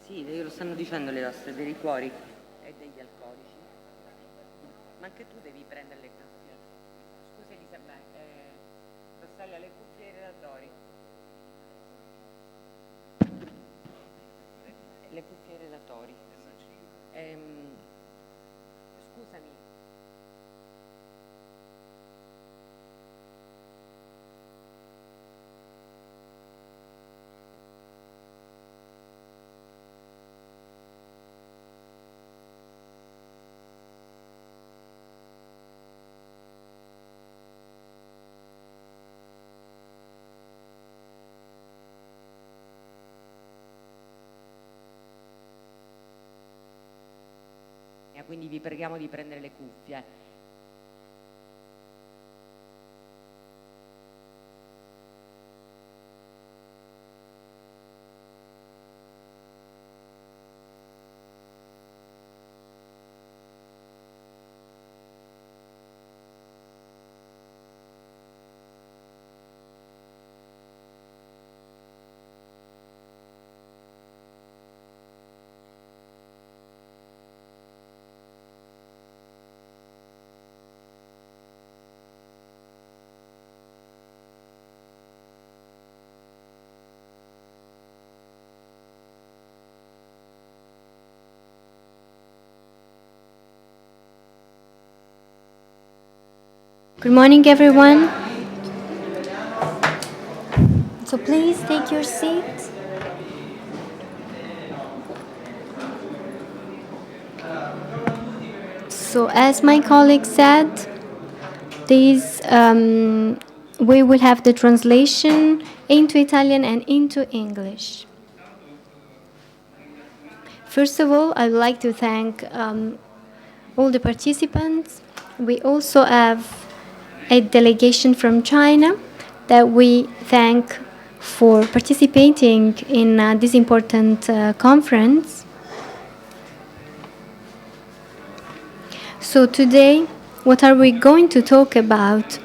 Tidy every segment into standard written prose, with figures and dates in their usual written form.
Sì, lo stanno dicendo le nostre dei liquori e degli alcolici. Ma anche tu devi prendere le cuffie. Scusa Elisabetta, Rossella, le cuffie ai relatori. Le cuffie ai relatori. Scusami. Quindi vi preghiamo di prendere le cuffie. Good morning, everyone. So please take your seat. So as my colleague said, we will have the translation into Italian and into English. First of all, I would like to thank all the participants. We also have a delegation from China that we thank for participating in this important conference. So today, what are we going to talk about?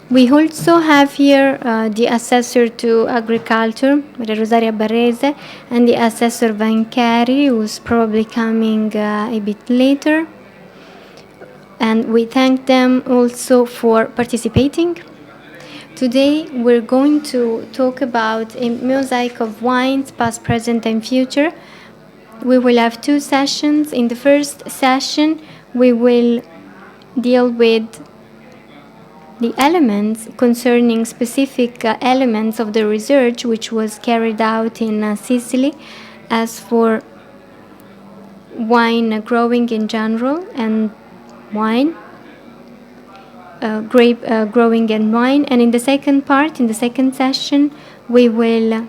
We also have here the assessor to agriculture, Maria Rosaria Barrese, and the assessor Vancari, who's probably coming a bit later. And we thank them also for participating. Today we're going to talk about a mosaic of wines, past, present, and future. We will have two sessions. In the first session, we will deal with the elements concerning specific elements of the research which was carried out in Sicily as for wine growing in general and wine, grape growing and wine. And in the second part, in the second session, we will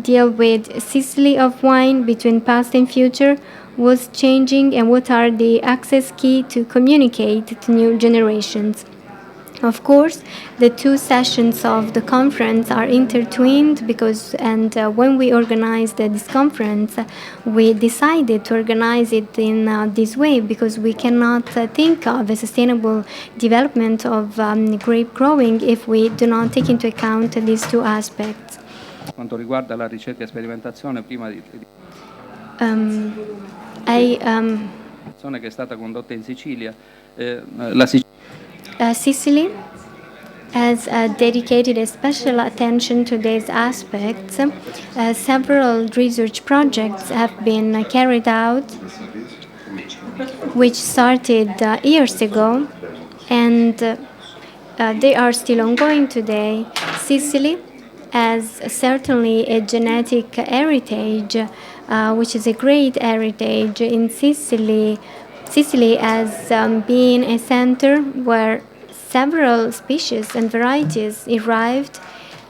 deal with Sicily of wine between past and future, what's changing and what are the access key to communicate to new generations. Of course, the two sessions of the conference are intertwined because, when we organized this conference, we decided to organize it in this way because we cannot think of a sustainable development of grape growing if we do not take into account these two aspects. Quanto riguarda la ricerca e sperimentazione, prima di che è stata condotta in Sicilia, Sicily has dedicated a special attention to these aspects. Several research projects have been carried out, which started years ago, and they are still ongoing today. Sicily has certainly a genetic heritage, which is a great heritage in Sicily. Sicily has been a center where several species and varieties arrived,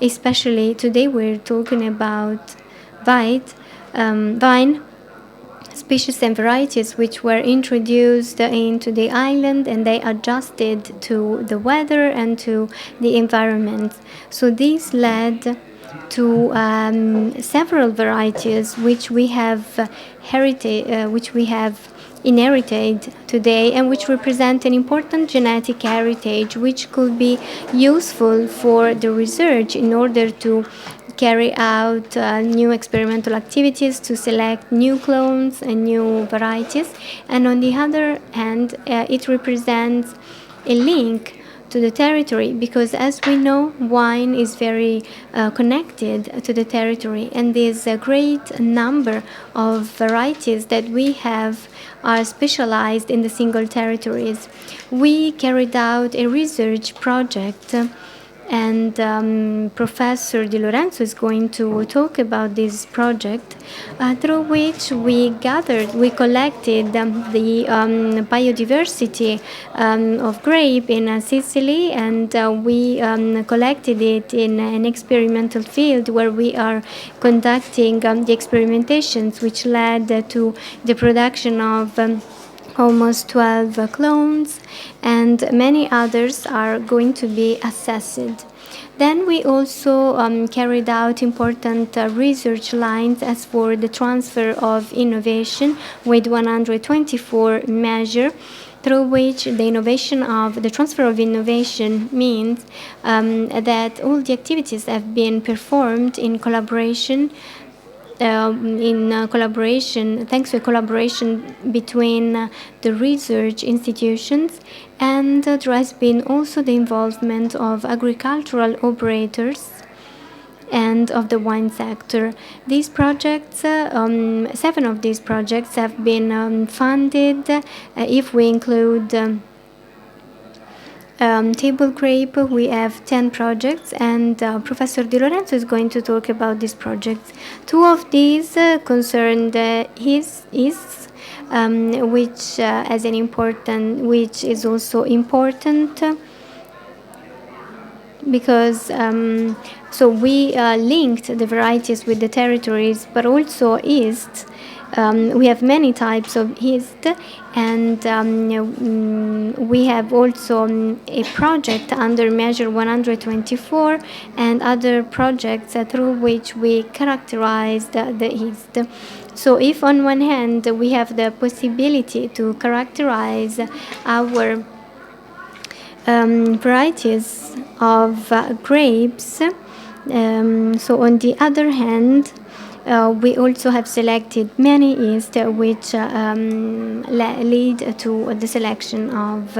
especially today we're talking about vine species and varieties which were introduced into the island, and they adjusted to the weather and to the environment. So this led to several varieties which we have inherited today and which represent an important genetic heritage which could be useful for the research in order to carry out new experimental activities to select new clones and new varieties. And on the other hand, it represents a link to the territory, because as we know, wine is very connected to the territory, and there's a great number of varieties that we have are specialized in the single territories. We carried out a research project, and Professor Di Lorenzo is going to talk about this project, through which we collected the biodiversity of grape in Sicily, and we collected it in an experimental field where we are conducting the experimentations, which led to the production of almost 12 clones, and many others are going to be assessed. Then we also carried out important research lines as for the transfer of innovation with 124 measures, through which the transfer of innovation means that all the activities have been performed in collaboration, thanks to a collaboration between the research institutions, and there has been also the involvement of agricultural operators and of the wine sector. These projects, 7 of these projects have been funded, if we include table grape, we have 10 projects, and Professor Di Lorenzo is going to talk about these projects. 2 of these concerned yeasts, which is also important because so we linked the varieties with the territories, but also yeast. We have many types of yeast, and we have also a project under Measure 124 and other projects through which we characterize the yeast. So if on one hand we have the possibility to characterize our varieties of grapes, so on the other hand, we also have selected many yeast which lead to the selection of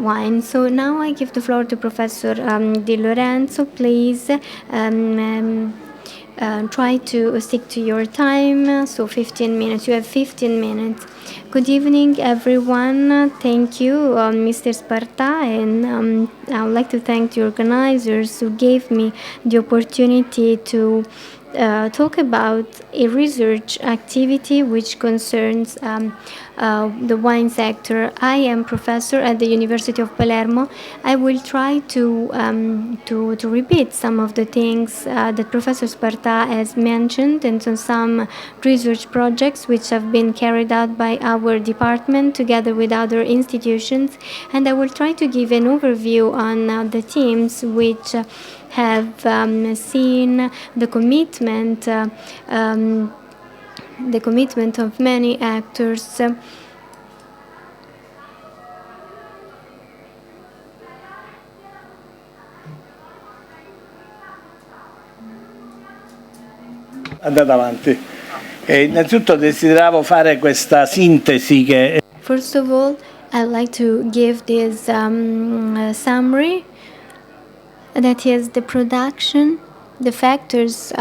wine. So now I give the floor to Professor Di Lorenzo. Please try to stick to your time, so 15 minutes. You have 15 minutes. Good evening, everyone. Thank you, Mr. Sparta, and I would like to thank the organizers who gave me the opportunity to talk about a research activity which concerns the wine sector. I am professor at the University of Palermo. I will try to repeat some of the things that Professor Sparta has mentioned, and some research projects which have been carried out by our department together with other institutions, and I will try to give an overview on the teams which have seen the commitment of many actors. Andate avanti. Innanzitutto desideravo fare questa sintesi che... First of all, I'd like to give this summary, that is the production, the factors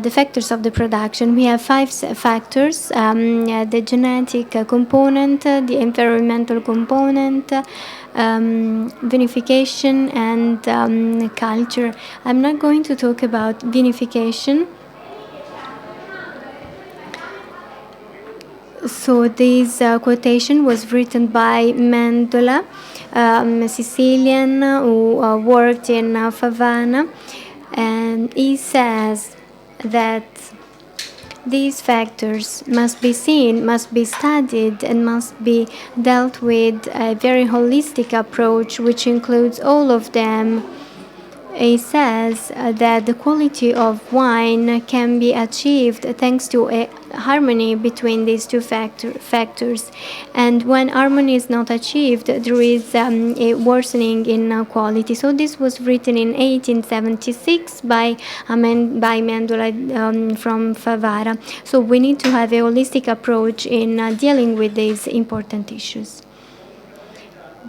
the factors of the production. We have 5 factors: the genetic component, the environmental component, vinification, and culture. I'm not going to talk about vinification. So this quotation was written by Mendola, Sicilian, who worked in Favana, and he says that these factors must be seen, must be studied, and must be dealt with a very holistic approach, which includes all of them he says that the quality of wine can be achieved thanks to a harmony between these two factors. And when harmony is not achieved, there is a worsening in quality. So this was written in 1876 by Amendola from Favara. So we need to have a holistic approach in dealing with these important issues.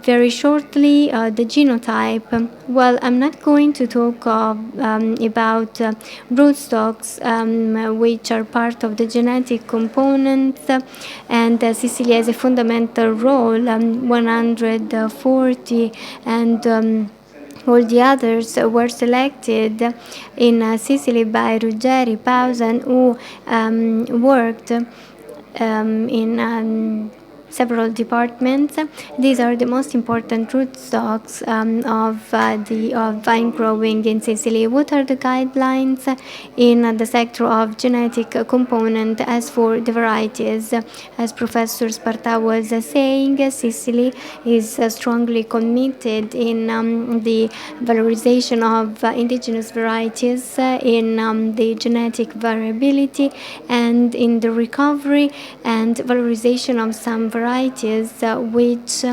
Very shortly, the genotype. Well, I'm not going to talk about rootstocks, which are part of the genetic components, and Sicily has a fundamental role. 140 and all the others were selected in Sicily by Ruggeri Pausan, who worked in several departments. These are the most important rootstocks of vine growing in Sicily. What are the guidelines in the sector of genetic component? As for the varieties, as Professor Sparta was saying, Sicily is strongly committed in the valorization of indigenous varieties, in the genetic variability, and in the recovery and valorization of some varieties which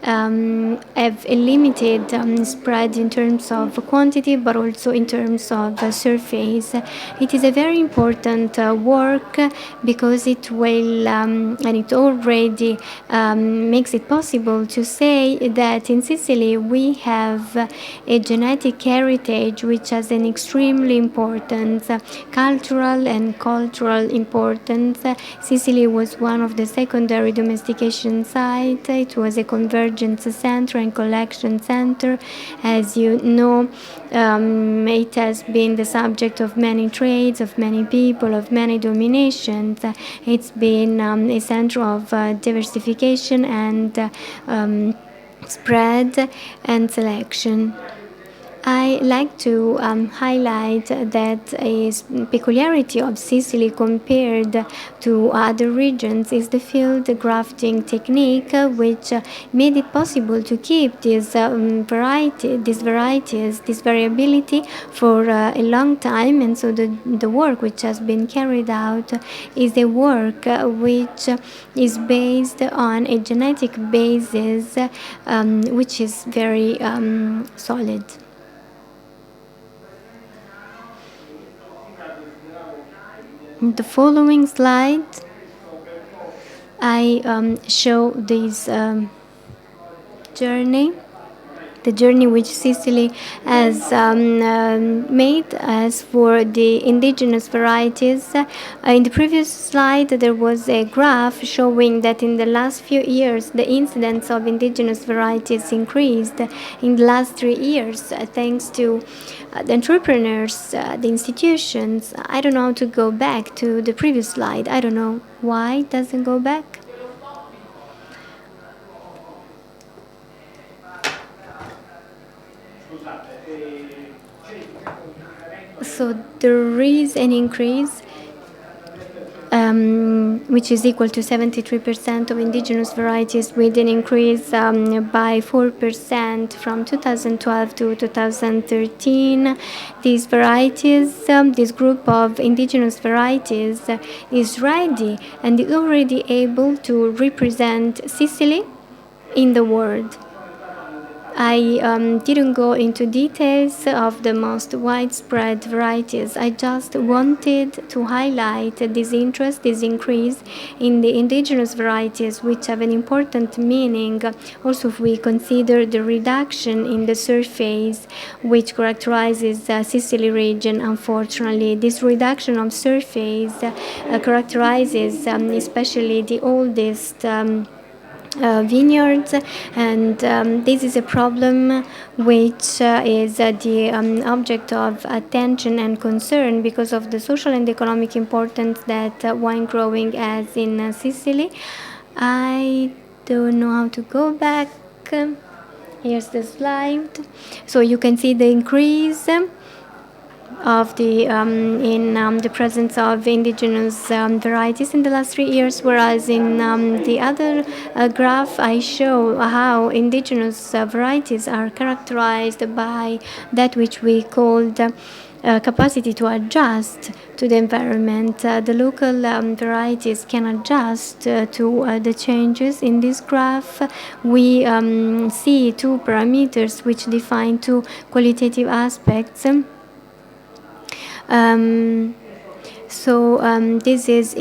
have a limited spread in terms of quantity, but also in terms of surface. It is a very important work because it will, and it already makes it possible to say that in Sicily we have a genetic heritage which has an extremely important cultural and cultural importance. Sicily was one of the secondary domestication sites. It was a convergence center and collection center. As you know, it has been the subject of many trades, of many people, of many dominations. It's been a center of diversification and spread and selection. I like to highlight that a peculiarity of Sicily compared to other regions is the field grafting technique, which made it possible to keep this variability for a long time. And so the work which has been carried out is a work which is based on a genetic basis which is very solid. In the following slide, I show this journey, the journey which Sicily has made as for the indigenous varieties. In the previous slide, there was a graph showing that in the last few years, the incidence of indigenous varieties increased. In the last 3 years, thanks to the entrepreneurs, the institutions. I don't know how to go back to the previous slide. I don't know why it doesn't go back. So there is an increase which is equal to 73% of indigenous varieties, with an increase by 4% from 2012 to 2013. These varieties, this group of indigenous varieties is ready and is already able to represent Sicily in the world. I didn't go into details of the most widespread varieties. I just wanted to highlight this interest, this increase in the indigenous varieties, which have an important meaning. Also, if we consider the reduction in the surface which characterizes the Sicily region, unfortunately, this reduction of surface characterizes especially the oldest vineyards, and this is a problem which is the object of attention and concern because of the social and economic importance that wine growing has in Sicily. I don't know how to go back. Here's the slide. So you can see the increase of the presence of indigenous varieties in the last 3 years, whereas in the other graph I show how indigenous varieties are characterized by that which we called capacity to adjust to the environment. The local varieties can adjust to the changes. In this graph, we see two parameters which define two qualitative aspects. This is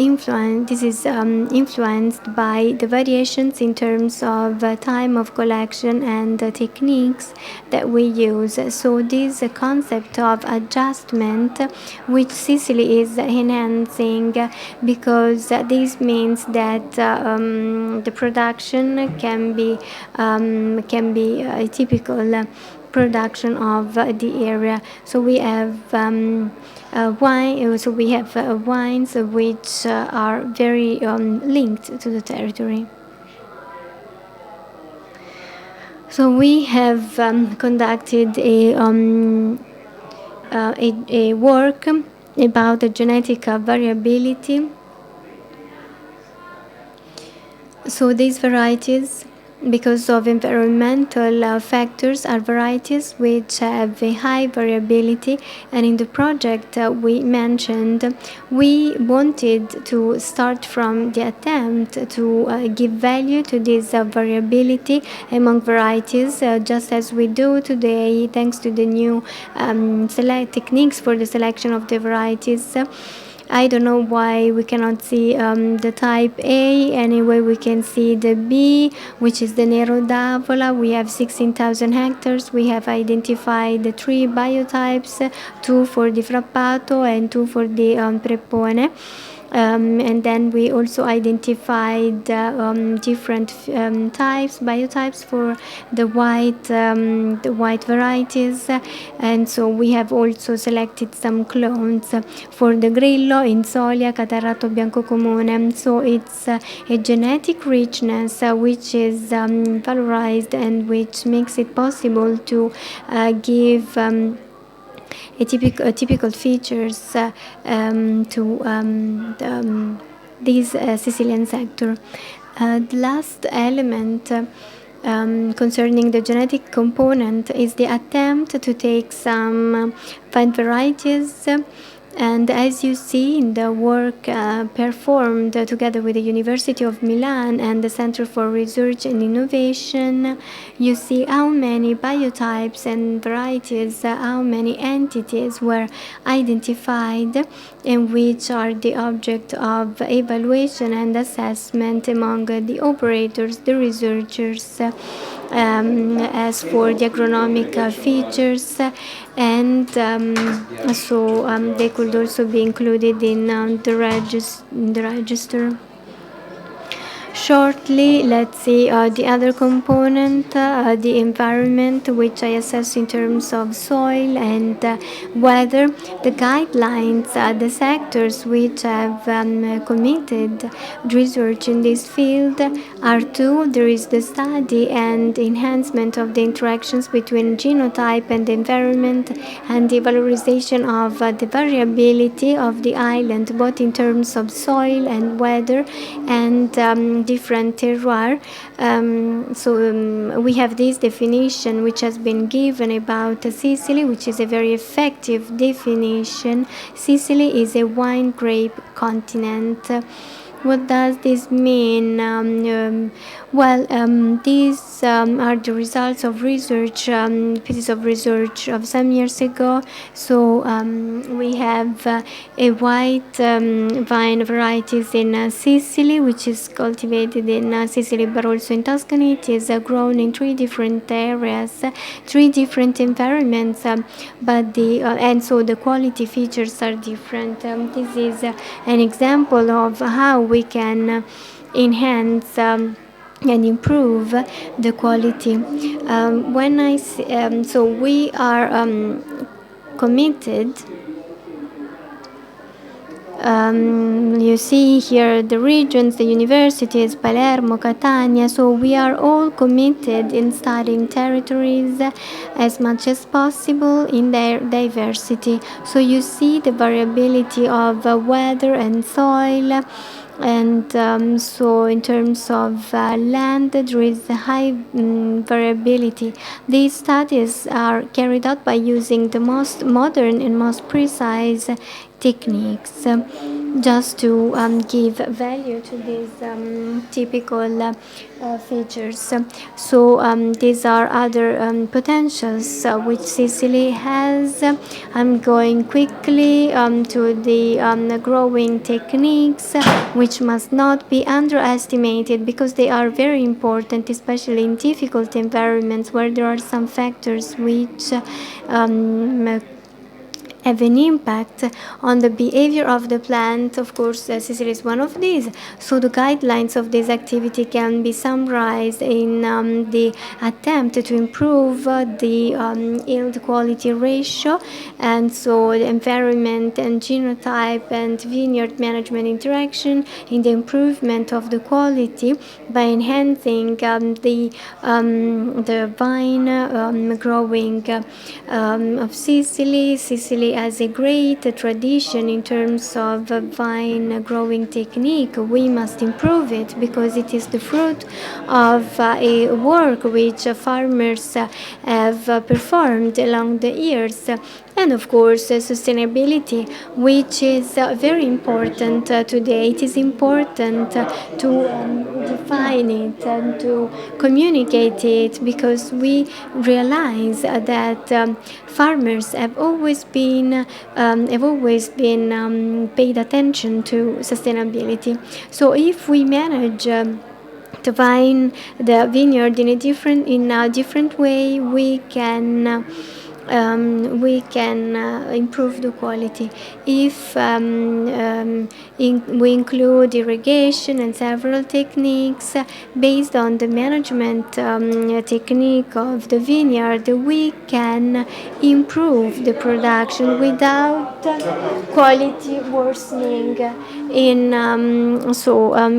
influenced by the variations in terms of time of collection and techniques that we use. So this concept of adjustment, which Sicily is enhancing, because this means that the production can be a typical production of the area. So we have wine. So we have wines which are very linked to the territory. So we have conducted a work about the genetic variability. So these varieties, because of environmental factors, are varieties which have a high variability, and in the project we mentioned, we wanted to start from the attempt to give value to this variability among varieties, just as we do today thanks to the new techniques for the selection of the varieties. I don't know why we cannot see the type A. Anyway, we can see the B, which is the Nero d'Avola. We have 16,000 hectares. We have identified the 3 biotypes, 2 for the Frappato and 2 for the Prepone. And then we also identified different biotypes for the white varieties, and so we have also selected some clones for the Grillo, Insolia, Catarratto Bianco Comune. So it's a genetic richness which is valorized and which makes it possible to give typical features to this Sicilian sector. The last element concerning the genetic component is the attempt to take some vine varieties. And as you see in the work performed together with the University of Milan and the Center for Research and Innovation, you see how many biotypes and varieties, how many entities were identified and which are the object of evaluation and assessment among the operators, the researchers, as for the agronomic features, and so they could also be included in the register. Shortly, let's see the other component, the environment, which I assess in terms of soil and weather. The guidelines, the sectors which have committed research in this field are two. There is the study and enhancement of the interactions between genotype and the environment, and the valorization of the variability of the island, both in terms of soil and weather and different terroir. We have this definition which has been given about Sicily, which is a very effective definition. Sicily is a wine grape continent. What does this mean? These are the results of research, pieces of research of some years ago. So we have a white vine varieties in Sicily, which is cultivated in Sicily but also in Tuscany. It is grown in 3 different areas, 3 different environments, and so the quality features are different. This is an example of how we can enhance and improve the quality. So we are committed You see here the regions, the universities, Palermo, Catania. So we are all committed in studying territories as much as possible in their diversity. So you see the variability of weather and soil. And so in terms of land, there is a high variability. These studies are carried out by using the most modern and most precise techniques, just to give value to these typical features. So these are other potentials which Sicily has. I'm going quickly to the growing techniques, which must not be underestimated because they are very important, especially in difficult environments where there are some factors which have an impact on the behavior of the plant. Of course, Sicily is one of these. So the guidelines of this activity can be summarized in the attempt to improve the yield quality ratio, and so the environment and genotype and vineyard management interaction in the improvement of the quality by enhancing the vine growing of Sicily. Sicily has a great tradition in terms of vine growing technique. We must improve it because it is the fruit of a work which farmers have performed along the years. And of course, sustainability, which is very important today. It is important to define it and to communicate it, because we realize that farmers have always been paid attention to sustainability. So if we manage to vine the vineyard in a different way, we can improve the quality. If we include irrigation and several techniques based on the management technique of the vineyard, we can improve the production without quality worsening.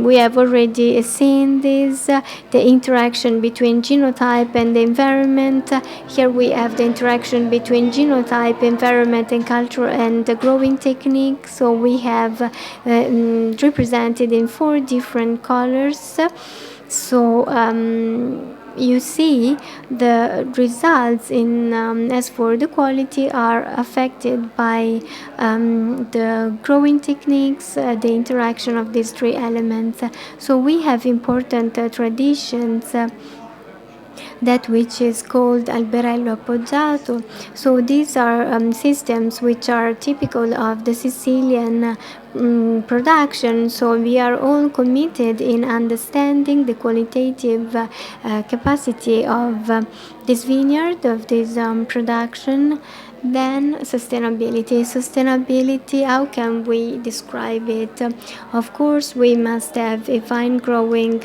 We have already seen this, the interaction between genotype and the environment. Here we have the interaction between genotype, environment, and culture and the growing technique. So we have represented in 4 different colors. So you see the results in as for the quality are affected by the growing techniques, the interaction of these 3 elements. So we have important traditions, that which is called alberello appoggiato. So these are systems which are typical of the Sicilian production. So we are all committed in understanding the qualitative capacity of this vineyard, of this production. Then sustainability, how can we describe it? Of course, we must have a vine growing,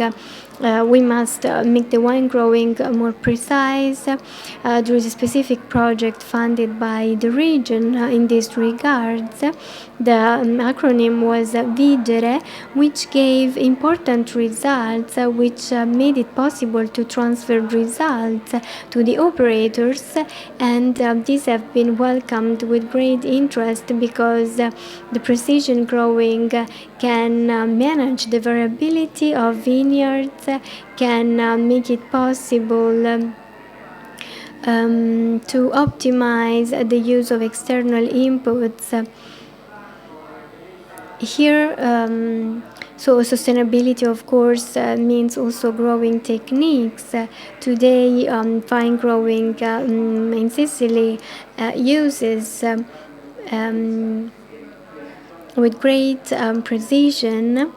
we must make the wine growing more precise. There is a specific project funded by the region in this regards. The acronym was VIDERE, which gave important results, which made it possible to transfer results to the operators, and these have been welcomed with great interest because the precision growing can manage the variability of vineyards, can make it possible to optimize the use of external inputs. Here, so sustainability, of course, means also growing techniques. Today, vine growing in Sicily uses with great precision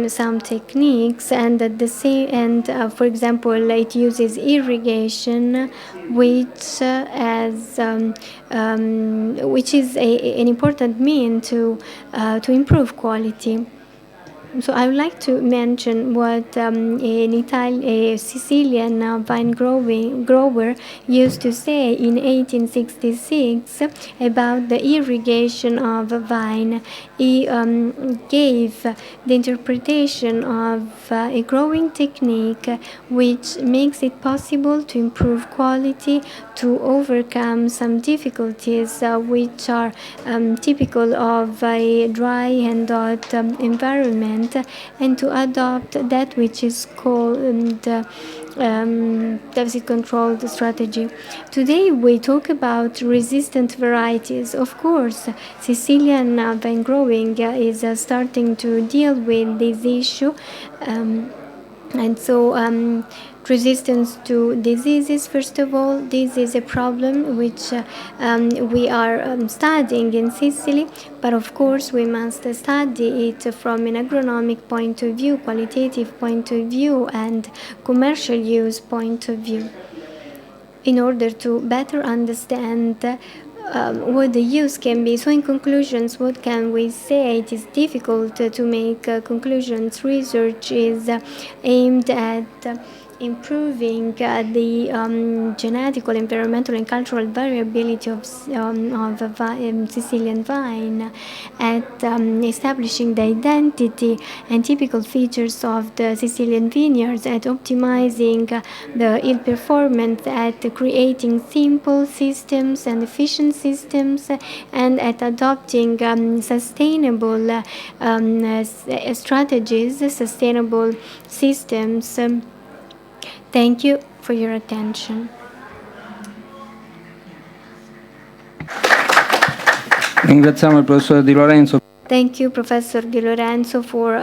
some techniques, and at the same and for example, it uses irrigation, which which is an important mean to improve quality. So I would like to mention what a Sicilian vine grower used to say in 1866 about the irrigation of a vine. He gave the interpretation of a growing technique which makes it possible to improve quality, to overcome some difficulties which are typical of a dry and hot environment, and to adopt that which is called deficit control strategy. Today we talk about resistant varieties. Of course, Sicilian vine growing is starting to deal with this issue. And so resistance to diseases, first of all, this is a problem which we are studying in Sicily, but of course we must study it from an agronomic point of view, qualitative point of view, and commercial use point of view, in order to better understand what the use can be. So in conclusions, what can we say? It is difficult to make conclusions. Research is aimed at improving the genetical, environmental, and cultural variability of Sicilian vine, at establishing the identity and typical features of the Sicilian vineyards, at optimizing the yield performance, at creating simple systems and efficient systems, and at adopting sustainable strategies, sustainable systems. Thank you for your attention. Ringraziamo il professor Di Lorenzo. Thank you, Professor Di Lorenzo, for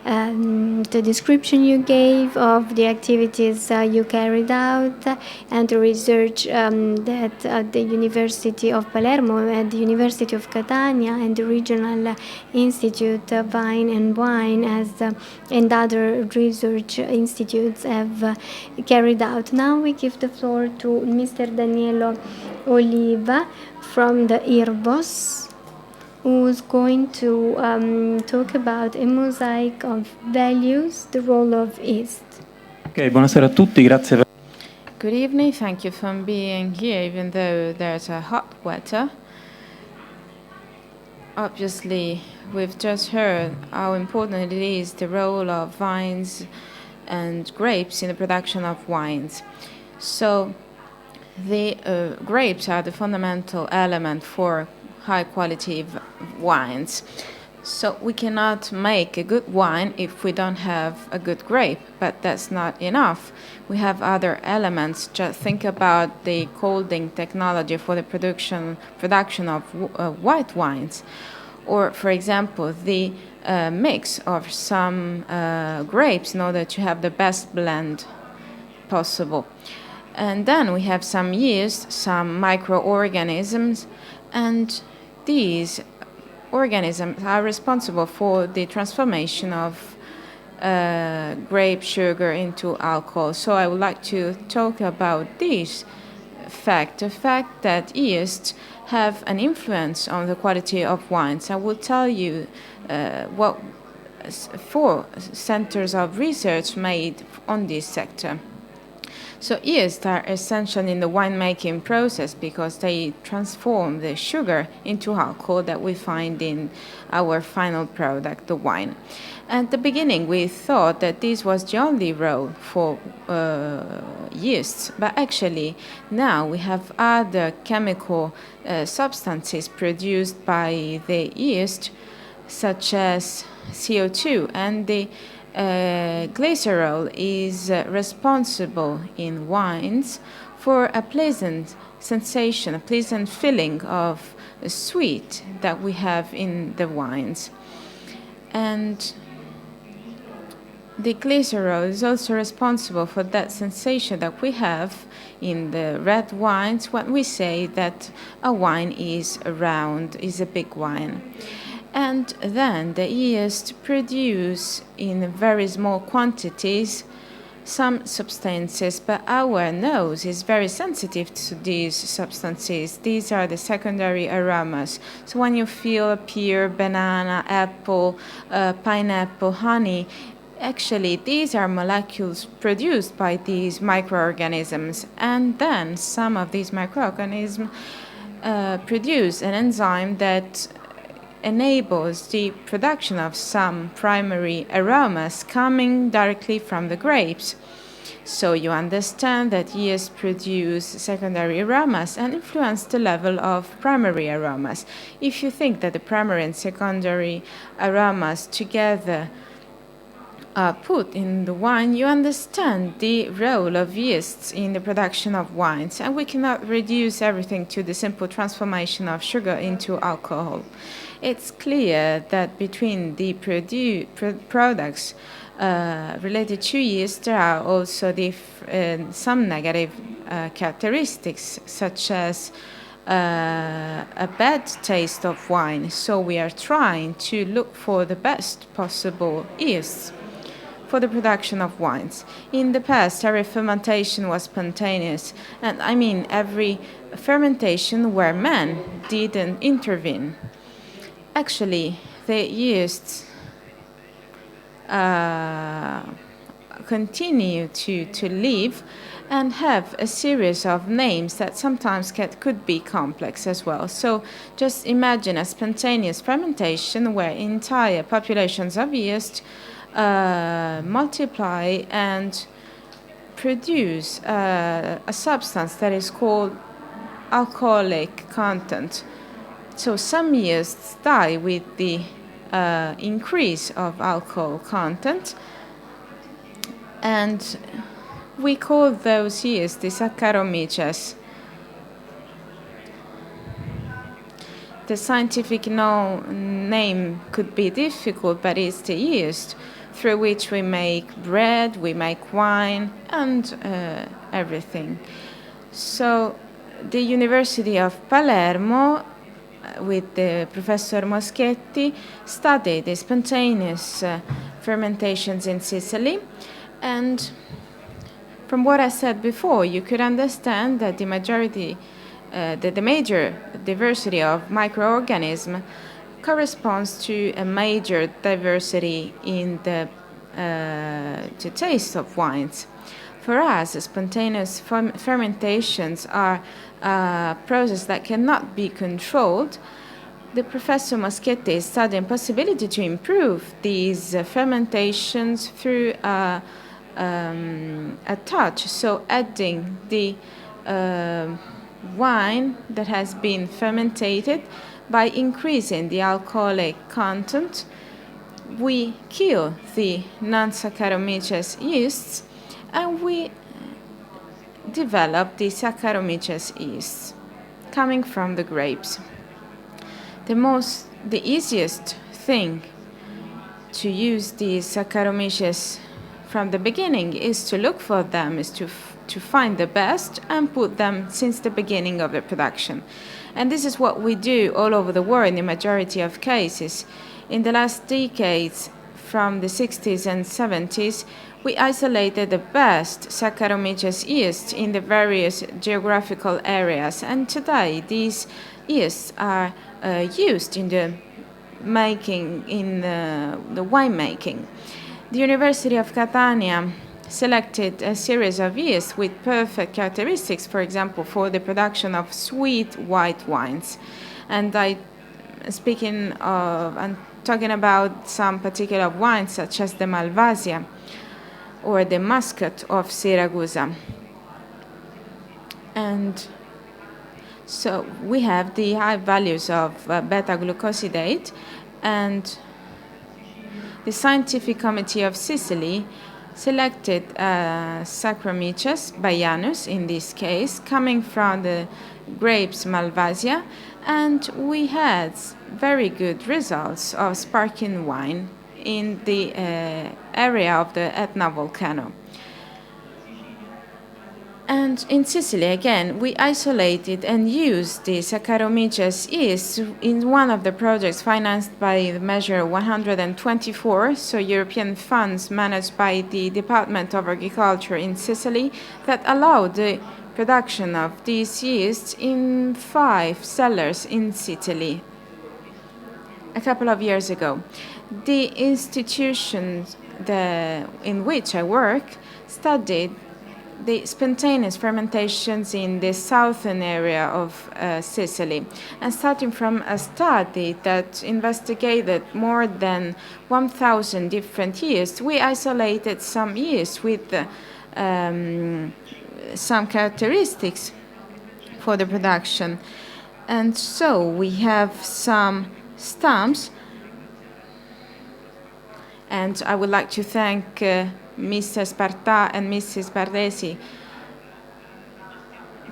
the description you gave of the activities you carried out and the research that at the University of Palermo, at the University of Catania, and the Regional Institute Vine and Wine and other research institutes have carried out. Now we give the floor to Mr. Danielo Oliva from the IRBOS, who's going to talk about a mosaic of values, the role of yeast. Ok, buonasera a tutti, grazie per... Good evening, thank you for being here, even though there's a hot weather. Obviously, we've just heard how important it is, the role of vines and grapes in the production of wines. So, the grapes are the fundamental element for high-quality wines. So we cannot make a good wine if we don't have a good grape, but that's not enough. We have other elements. Just think about the colding technology for the production of white wines, or, for example, the mix of some grapes in order to have the best blend possible. And then we have some yeast, some microorganisms, and these organisms are responsible for the transformation of grape sugar into alcohol. So I would like to talk about this fact, the fact that yeasts have an influence on the quality of wines. I will tell you what 4 centers of research made on this sector. So yeasts are essential in the winemaking process because they transform the sugar into alcohol that we find in our final product, the wine. At the beginning, we thought that this was the only role for yeasts, but actually now we have other chemical substances produced by the yeast, such as CO2, and the glycerol is responsible in wines for a pleasant sensation, a pleasant feeling of sweet that we have in the wines. And the glycerol is also responsible for that sensation that we have in the red wines when we say that a wine is round, is a big wine. And then the yeast produce in very small quantities some substances, but our nose is very sensitive to these substances. These are the secondary aromas. So when you feel a pear, banana, apple, pineapple, honey, actually these are molecules produced by these microorganisms, and then some of these microorganisms produce an enzyme that enables the production of some primary aromas coming directly from the grapes. So you understand that yeast produce secondary aromas and influence the level of primary aromas. If you think that the primary and secondary aromas together are put in the wine, you understand the role of yeasts in the production of wines, and we cannot reduce everything to the simple transformation of sugar into alcohol. It's clear that between the products related to yeast, there are also some negative characteristics, such as a bad taste of wine. So we are trying to look for the best possible yeast for the production of wines. In the past, every fermentation was spontaneous, and I mean every fermentation where man didn't intervene. Actually, the yeasts continue to live and have a series of names that sometimes could be complex as well. So just imagine a spontaneous fermentation where entire populations of yeast multiply and produce a substance that is called alcoholic content. So some yeasts die with the increase of alcohol content, and we call those yeasts the Saccharomyces. The scientific name could be difficult, but it's the yeast through which we make bread, we make wine, and everything. So the University of Palermo, with the Professor Moschetti, studied the spontaneous fermentations in Sicily, and from what I said before, you could understand that the major diversity of microorganisms corresponds to a major diversity in the taste of wines. For us, spontaneous fermentations are a process that cannot be controlled. The Professor Moschetti is studying possibility to improve these fermentations through a touch, so adding the wine that has been fermented by increasing the alcoholic content. We kill the non-Saccharomyces yeasts and we develop the Saccharomyces yeasts coming from the grapes. The easiest thing to use these Saccharomyces from the beginning is to look for them, is to find the best and put them since the beginning of the production. And this is what we do all over the world in the majority of cases. In the last decades, from the 60s and 70s, we isolated the best Saccharomyces yeast in the various geographical areas. And today, these yeasts are used in the winemaking. The University of Catania selected a series of yeasts with perfect characteristics, for example, for the production of sweet white wines. And I'm talking about some particular wines, such as the Malvasia or the Muscat of Siragusa. And so we have the high values of beta-glucosidase, and the Scientific Committee of Sicily selected Saccharomyces baianus, in this case, coming from the grapes Malvasia, and we had very good results of sparkling wine in the area of the Etna volcano. And in Sicily, again, we isolated and used the Saccharomyces yeast in one of the projects financed by the Measure 124, so European funds managed by the Department of Agriculture in Sicily, that allowed the production of these yeasts in 5 cellars in Sicily a couple of years ago. The institution in which I work studied the spontaneous fermentations in the southern area of Sicily, and starting from a study that investigated more than 1,000 different yeasts, we isolated some yeasts with some characteristics for the production. And so we have some stamps, and I would like to thank Mr. Sparta and Mrs. Barresi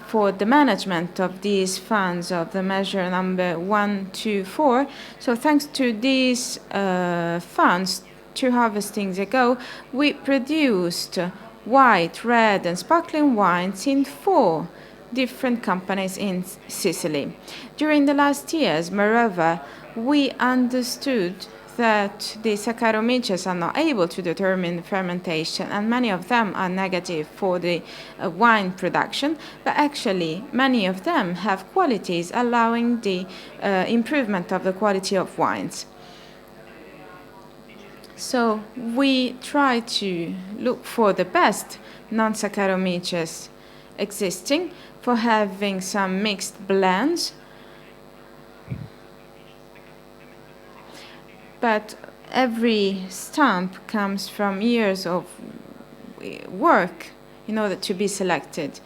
for the management of these funds of the measure number 124. So thanks to these funds, 2 harvestings ago, we produced white, red, and sparkling wines in 4 different companies in Sicily. During the last years, moreover, we understood that the Saccharomyces are not able to determine fermentation, and many of them are negative for the wine production, but actually many of them have qualities allowing the improvement of the quality of wines. So we try to look for the best non-Saccharomyces existing, for having some mixed blends. But every stamp comes from years of work in order to be selected.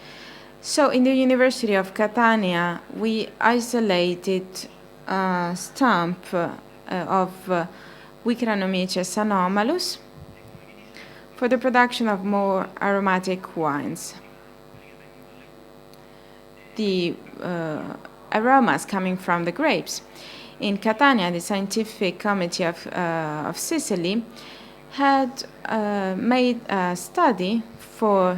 So in the University of Catania, we isolated a stamp of Vicranomyces anomalus for the production of more aromatic wines. The aromas coming from the grapes. In Catania, the scientific committee of Sicily had made a study for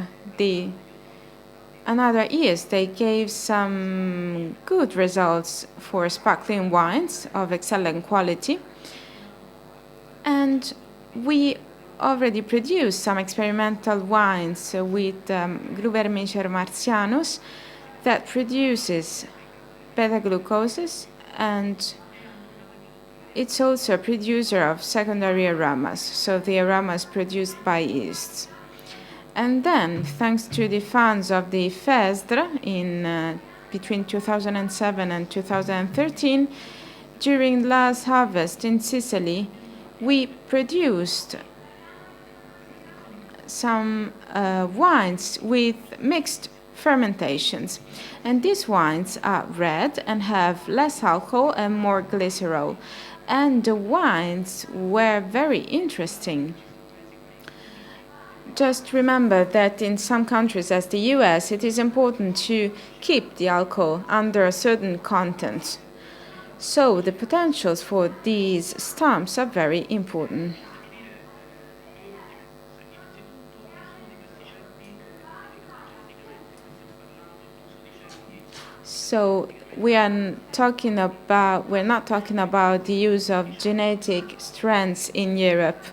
another years. They gave some good results for sparkling wines of excellent quality. And we already produced some experimental wines with Grubermicher marcianus that produces beta-glucoses, and it's also a producer of secondary aromas, so the aromas produced by yeasts. And then, thanks to the funds of the FESDR in between 2007 and 2013, during last harvest in Sicily, we produced some wines with mixed fermentations. And these wines are red and have less alcohol and more glycerol. And the wines were very interesting. Just remember that in some countries, as the US, it is important to keep the alcohol under a certain content. So the potentials for these stamps are very important. So we're not talking about the use of genetic strands in Europe.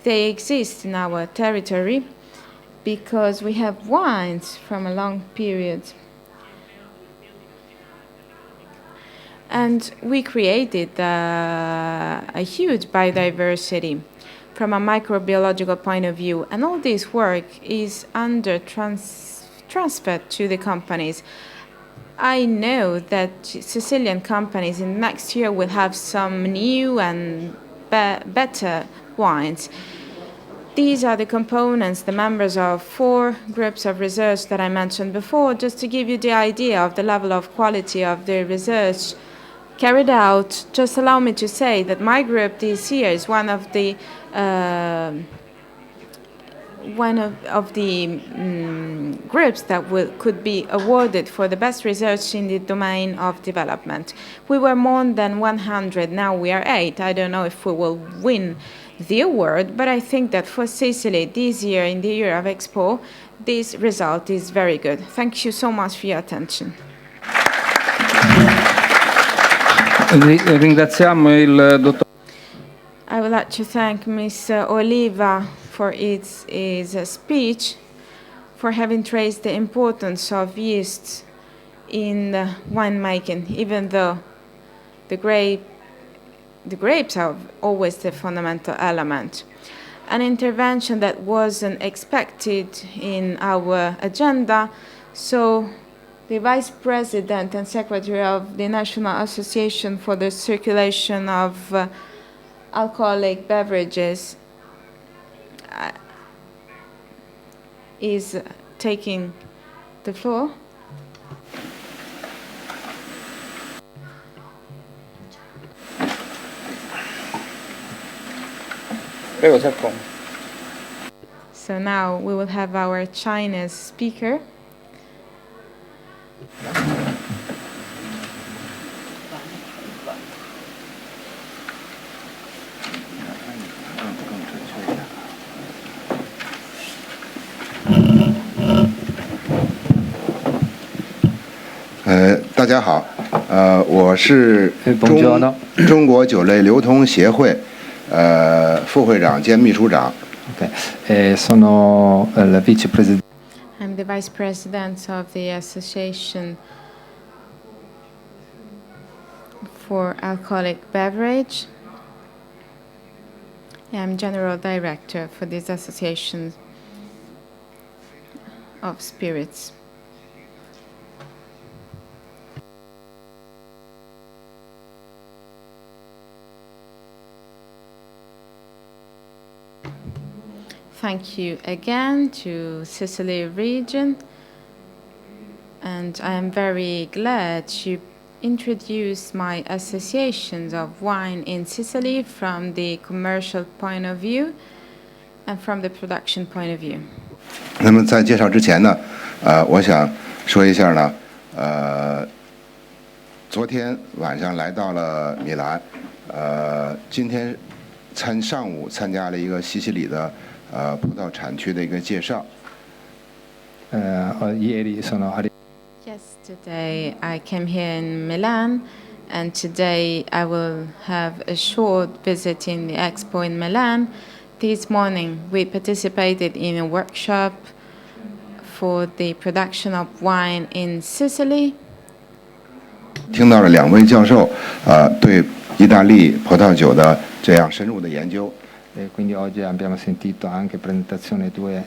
They exist in our territory because we have wines from a long period. And we created a huge biodiversity from a microbiological point of view. And all this work is under transferred to the companies. I know that Sicilian companies in next year will have some new and better wines. These are the components, the members of 4 groups of research that I mentioned before, just to give you the idea of the level of quality of the research carried out. Just allow me to say that my group this year is one of the groups that could be awarded for the best research in the domain of development. We were more than 100, now we are 8. I don't know if we will win the award, but I think that for Sicily this year, in the year of Expo, this result is very good. Thank you so much for your attention. Ringraziamo il dottor. I would like to thank Ms. Oliva for his speech, for having traced the importance of yeast in winemaking, even though the grapes are always the fundamental element. An intervention that wasn't expected in our agenda, so the Vice President and Secretary of the National Association for the Circulation of Alcoholic Beverages is taking the floor. Prego, si accomodi. So now we will have our Chinese speaker.大家好，我是 Buongiorno. 中国酒类流通协会副会长兼秘书长。Sono il vicepresidente. I'm the Vice President of the Association for Alcoholic Beverage. I'm General Director for this Association of Spirits. Thank you again to Sicily region, and I am very glad to introduce my associations of wine in Sicily from the commercial point of view and from the production point of view. 那么在介绍之前呢，我想说一下呢，昨天晚上来到了米兰，今天上午参加了一个西西里的葡萄产区的一个介绍。Ieri sono arrivato. Yesterday I came here in Milan, and today I will have a short visit in the Expo in Milan. This morning we participated in a workshop for the production of wine in Sicily. 听到了两位教授对意大利葡萄酒的这样深入的研究。Quindi oggi abbiamo sentito anche presentazione due.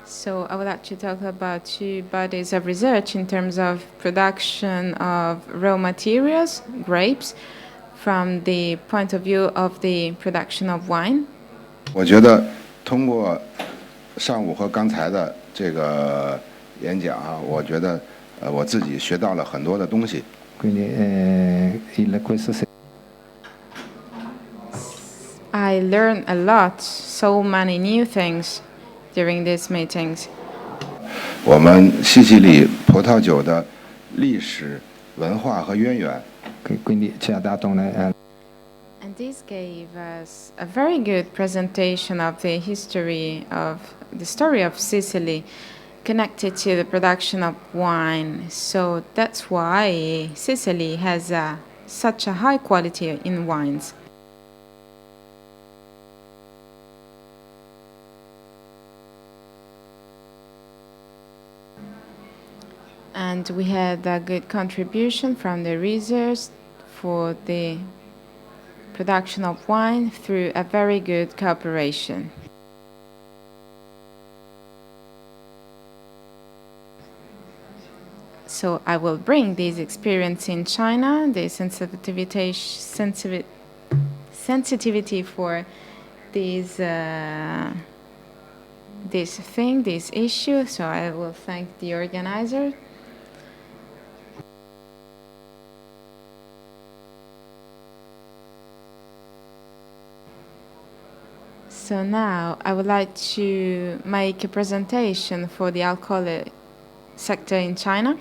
So I would like to talk about two bodies of research in terms of production of raw materials, grapes, from the point of view of the production of wine. 我觉得通过上午和刚才的这个演讲我觉得我自己学到了很多的东西。Quindi questo I learned a lot, so many new things during these meetings. 我们西西里葡萄酒的历史、文化和渊源。Quindi ci ha dato And this gave us a very good presentation of the history of the story of Sicily connected to the production of wine. So that's why Sicily has such a high quality in wines. And we had a good contribution from the research for the production of wine through a very good cooperation. So I will bring this experience in China, the sensitivity for this issue. So I will thank the organizer. So now I would like to make a presentation for the alcoholic sector in China.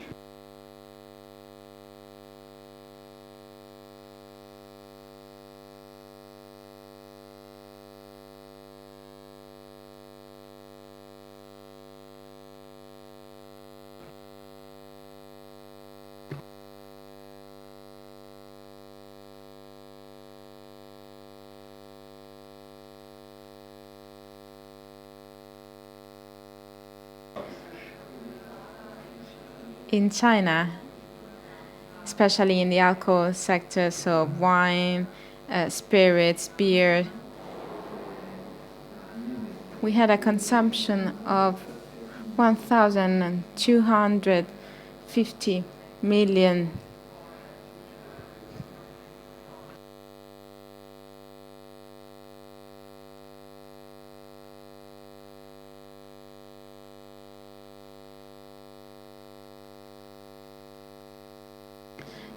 in China, especially in the alcohol sector, so wine, spirits, beer, we had a consumption of 1,250 million.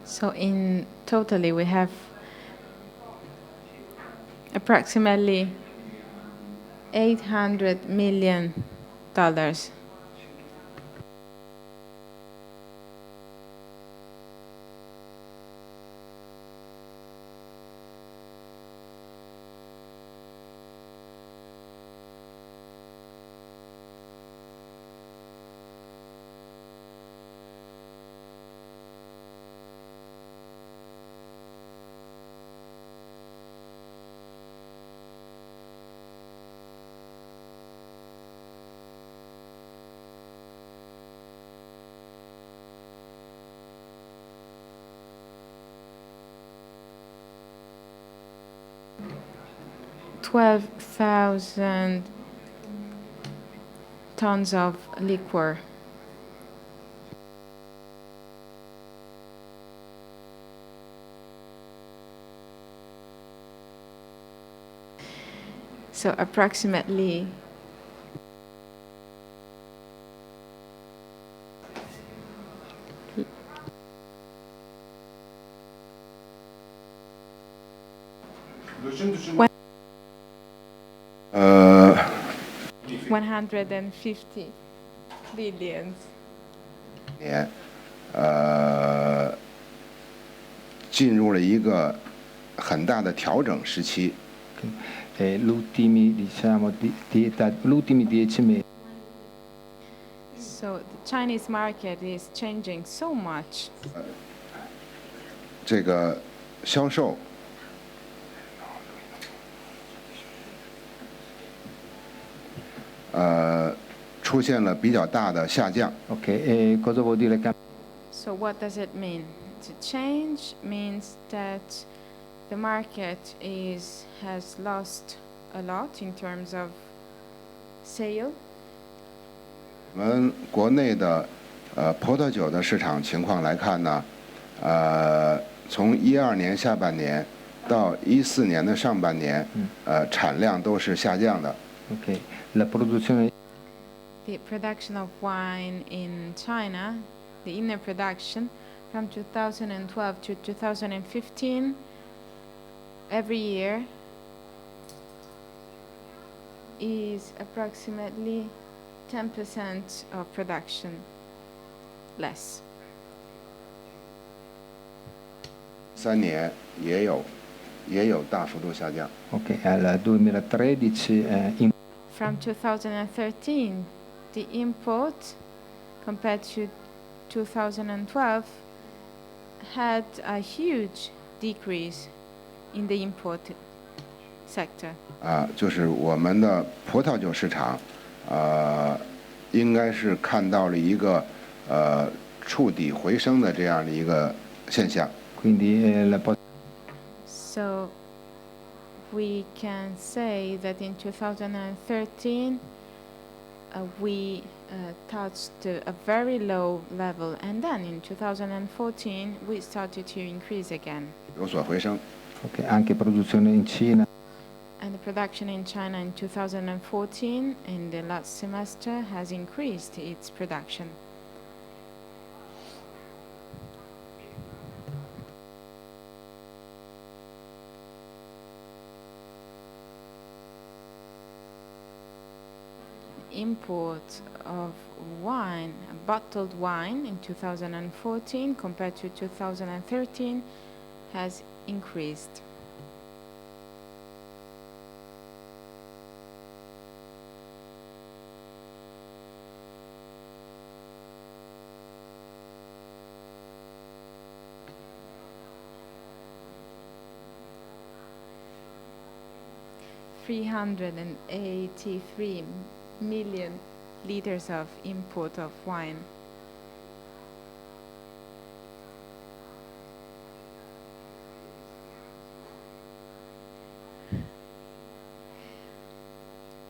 So in totally we have approximately $800 million. $12,000 tons of liquor. So approximately $150 billion. 年，进入了一个很大的调整时期。 l'ultimi 10 mesi. So the Chinese market is changing so much. 这个销售出现了比较大的下降。 Ok, cosa vuol dire cambiare? So what does it mean? To change means that the market has lost a lot in terms of sale. 我们国内的葡萄酒的市场情况来看呢，从12年下半年到14年的上半年，产量都是下降的。 Ok, la produzione. The production of wine in China, the inner production, from 2012 to 2015, every year is approximately 10% of production less. 3年也有大幅度下降。 Ok, al 2013 From 2013, the import compared to 2012 had a huge decrease in the import sector. 就是我们的葡萄酒市场，应该是看到了一个触底回升的这样的一个现象。 quindi So we can say that in 2013 we touched a very low level, and then in 2014 we started to increase again. 有所回升。 ok, anche produzione in Cina. And the production in China in 2014, in the last semester, has increased its production. Import of wine, bottled wine in 2014 compared to 2013 has increased. $383 million liters of import of wine.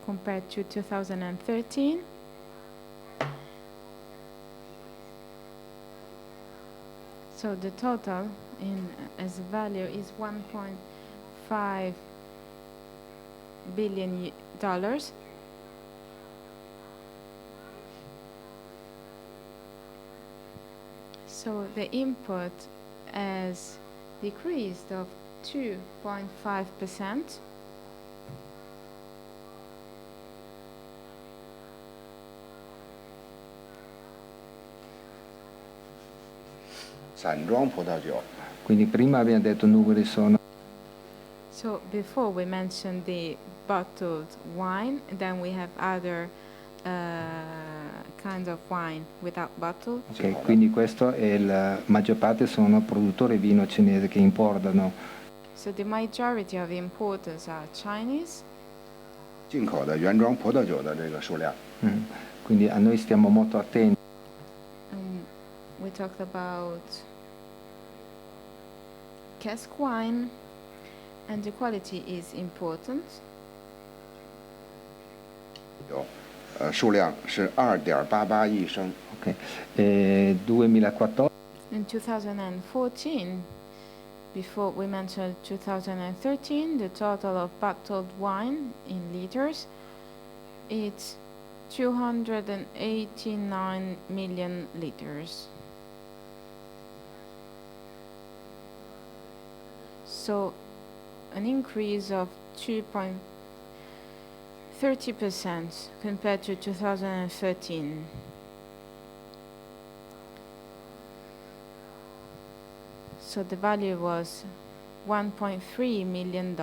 compared to 2013. So the total as a value is $1.5 billion. So the import has decreased of 2.5%. Quindi prima abbiamo detto numeri sono So before we mentioned the bottled wine, then we have other kinds of wine without bottle. ok, quindi questo è la maggior parte sono produttori vino cinese che importano. So the majority of importers are Chinese. 进口的原装葡萄酒的这个数量。 Quindi a noi stiamo molto attenti. We talked about cask wine, and the quality is important. 有数量是2.88亿升。 Ok. 2014 In 2014, before we mentioned 2013, the total of bottled wine in liters, it's 289 million liters. So an increase of 2.30% compared to 2013. So the value was $1.3 million.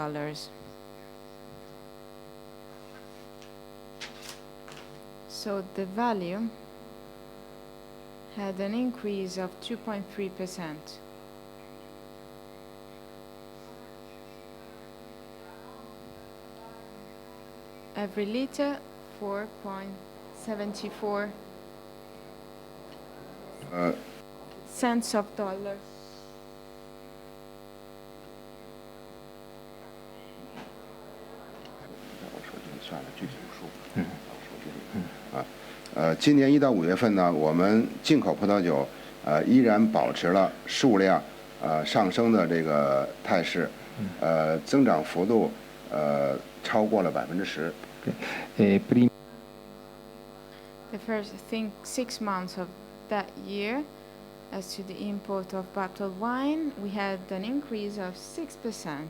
So the value had an increase of 2.3%. Every liter, 4.74 cents of dollar. 我手机里算了具体的数。手机里今年1到5月份呢，我们进口葡萄酒依然保持了数量上升的这个态势，增长幅度超过了10%。prima The first 6 months of that year, as to the import of bottled wine, we had an increase of 6%.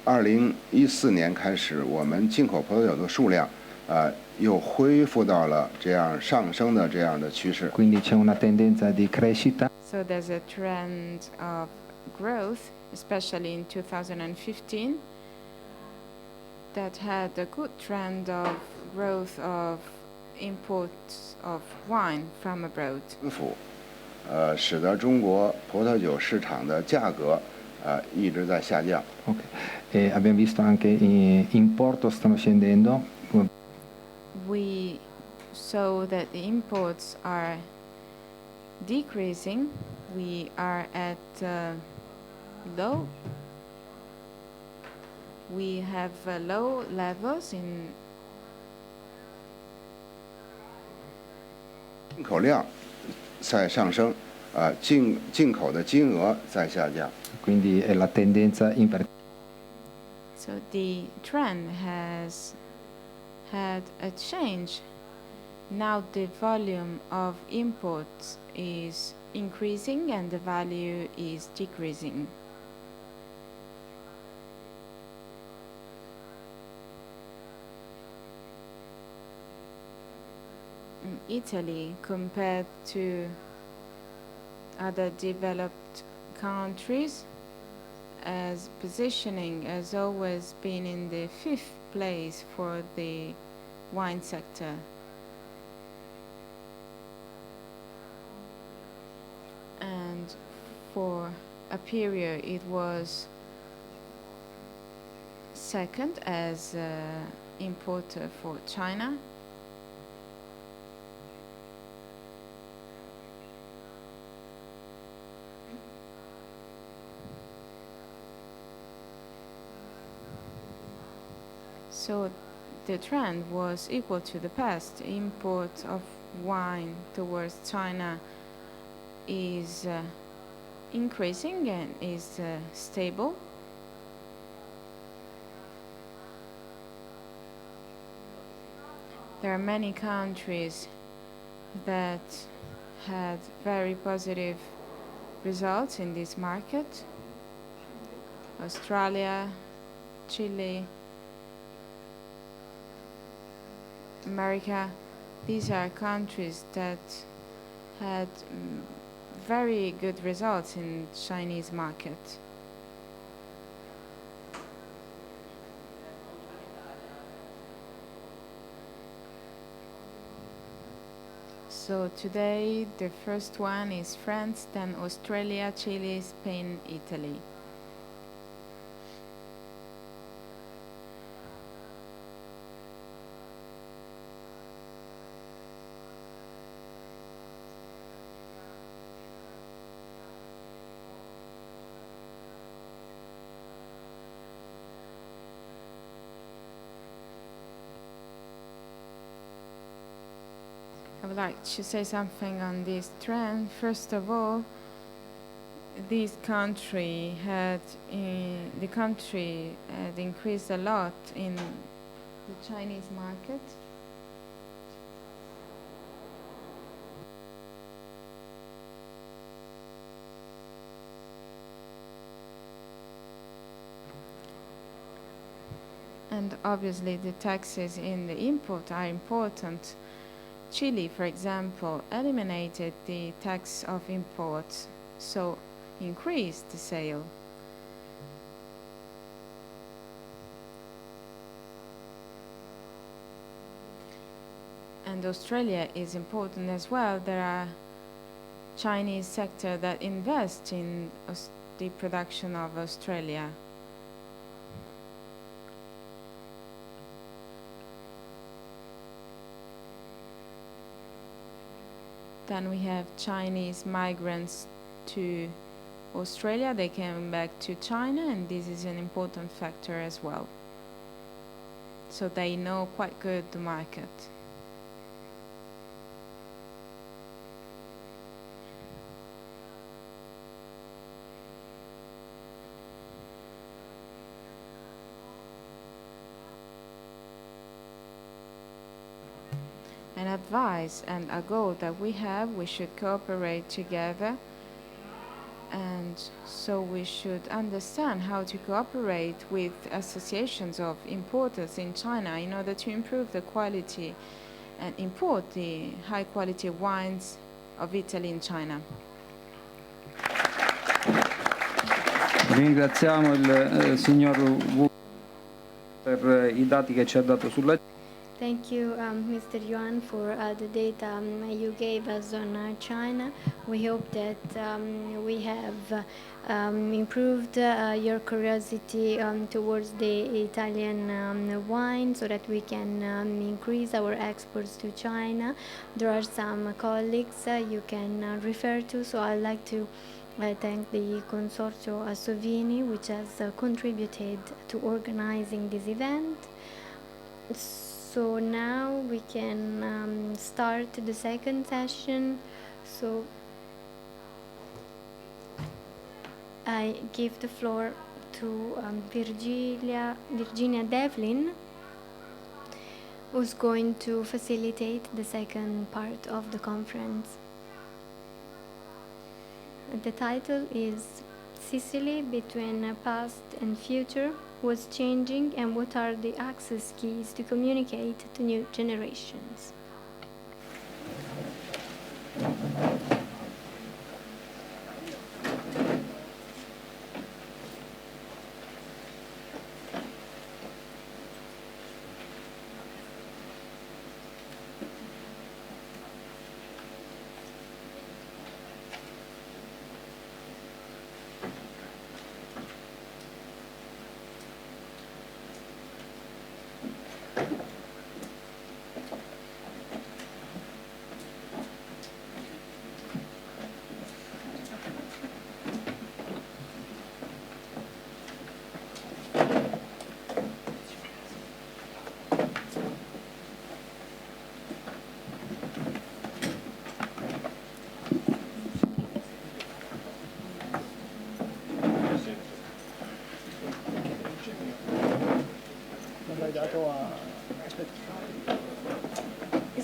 2014年开始，我们进口葡萄酒的数量又恢复到了这样上升的这样的趋势。 quindi c'è una tendenza di crescita. So there's a trend of growth, especially in 2015, that had a good trend of growth of imports of wine from abroad. 政府使得中国葡萄酒市场的价格一直在下降。 Ok. Abbiamo visto anche importo stanno scendendo. We saw that the imports are decreasing. We are at low. We have low levels in 进口量在上升，进口的金额在下降。 Quindi è la tendenza invertita. So the trend has had a change. Now the volume of imports is increasing and the value is decreasing. In Italy, compared to other developed countries, as positioning has always been in the 5th place for the wine sector. And for a period it was second as importer for China. So the trend was equal to the past. Import of wine towards China is increasing and is stable. There are many countries that had very positive results in this market. Australia, Chile, America, these are countries that had very good results in Chinese market. So today the first one is France, then Australia, Chile, Spain, Italy. I would like to say something on this trend. First of all, this country had increased a lot in the Chinese market. And obviously the taxes in the import are important. Chile, for example, eliminated the tax of imports, so increased the sale. And Australia is important as well. There are Chinese sector that invest in the production of Australia. Then we have Chinese migrants to Australia. They came back to China, and this is an important factor as well. So they know quite good the market. An advice and a goal that we have, we should cooperate together, and so we should understand how to cooperate with associations of importers in China in order to improve the quality and import the high quality wines of Italy in China. Ringraziamo il signor Wu per I dati che ci ha dato sulla. Thank you, Mr. Yuan, for the data you gave us on China. We hope that we have improved your curiosity towards the Italian wine, so that we can increase our exports to China. There are some colleagues you can refer to, so I'd like to thank the Consorzio Assovini, which has contributed to organizing this event. So now we can start the second session. So I give the floor to Virginia Devlin, who's going to facilitate the second part of the conference. The title is Sicily Between Past and Future, What's Changing and What Are the Access Keys to Communicate to New Generations.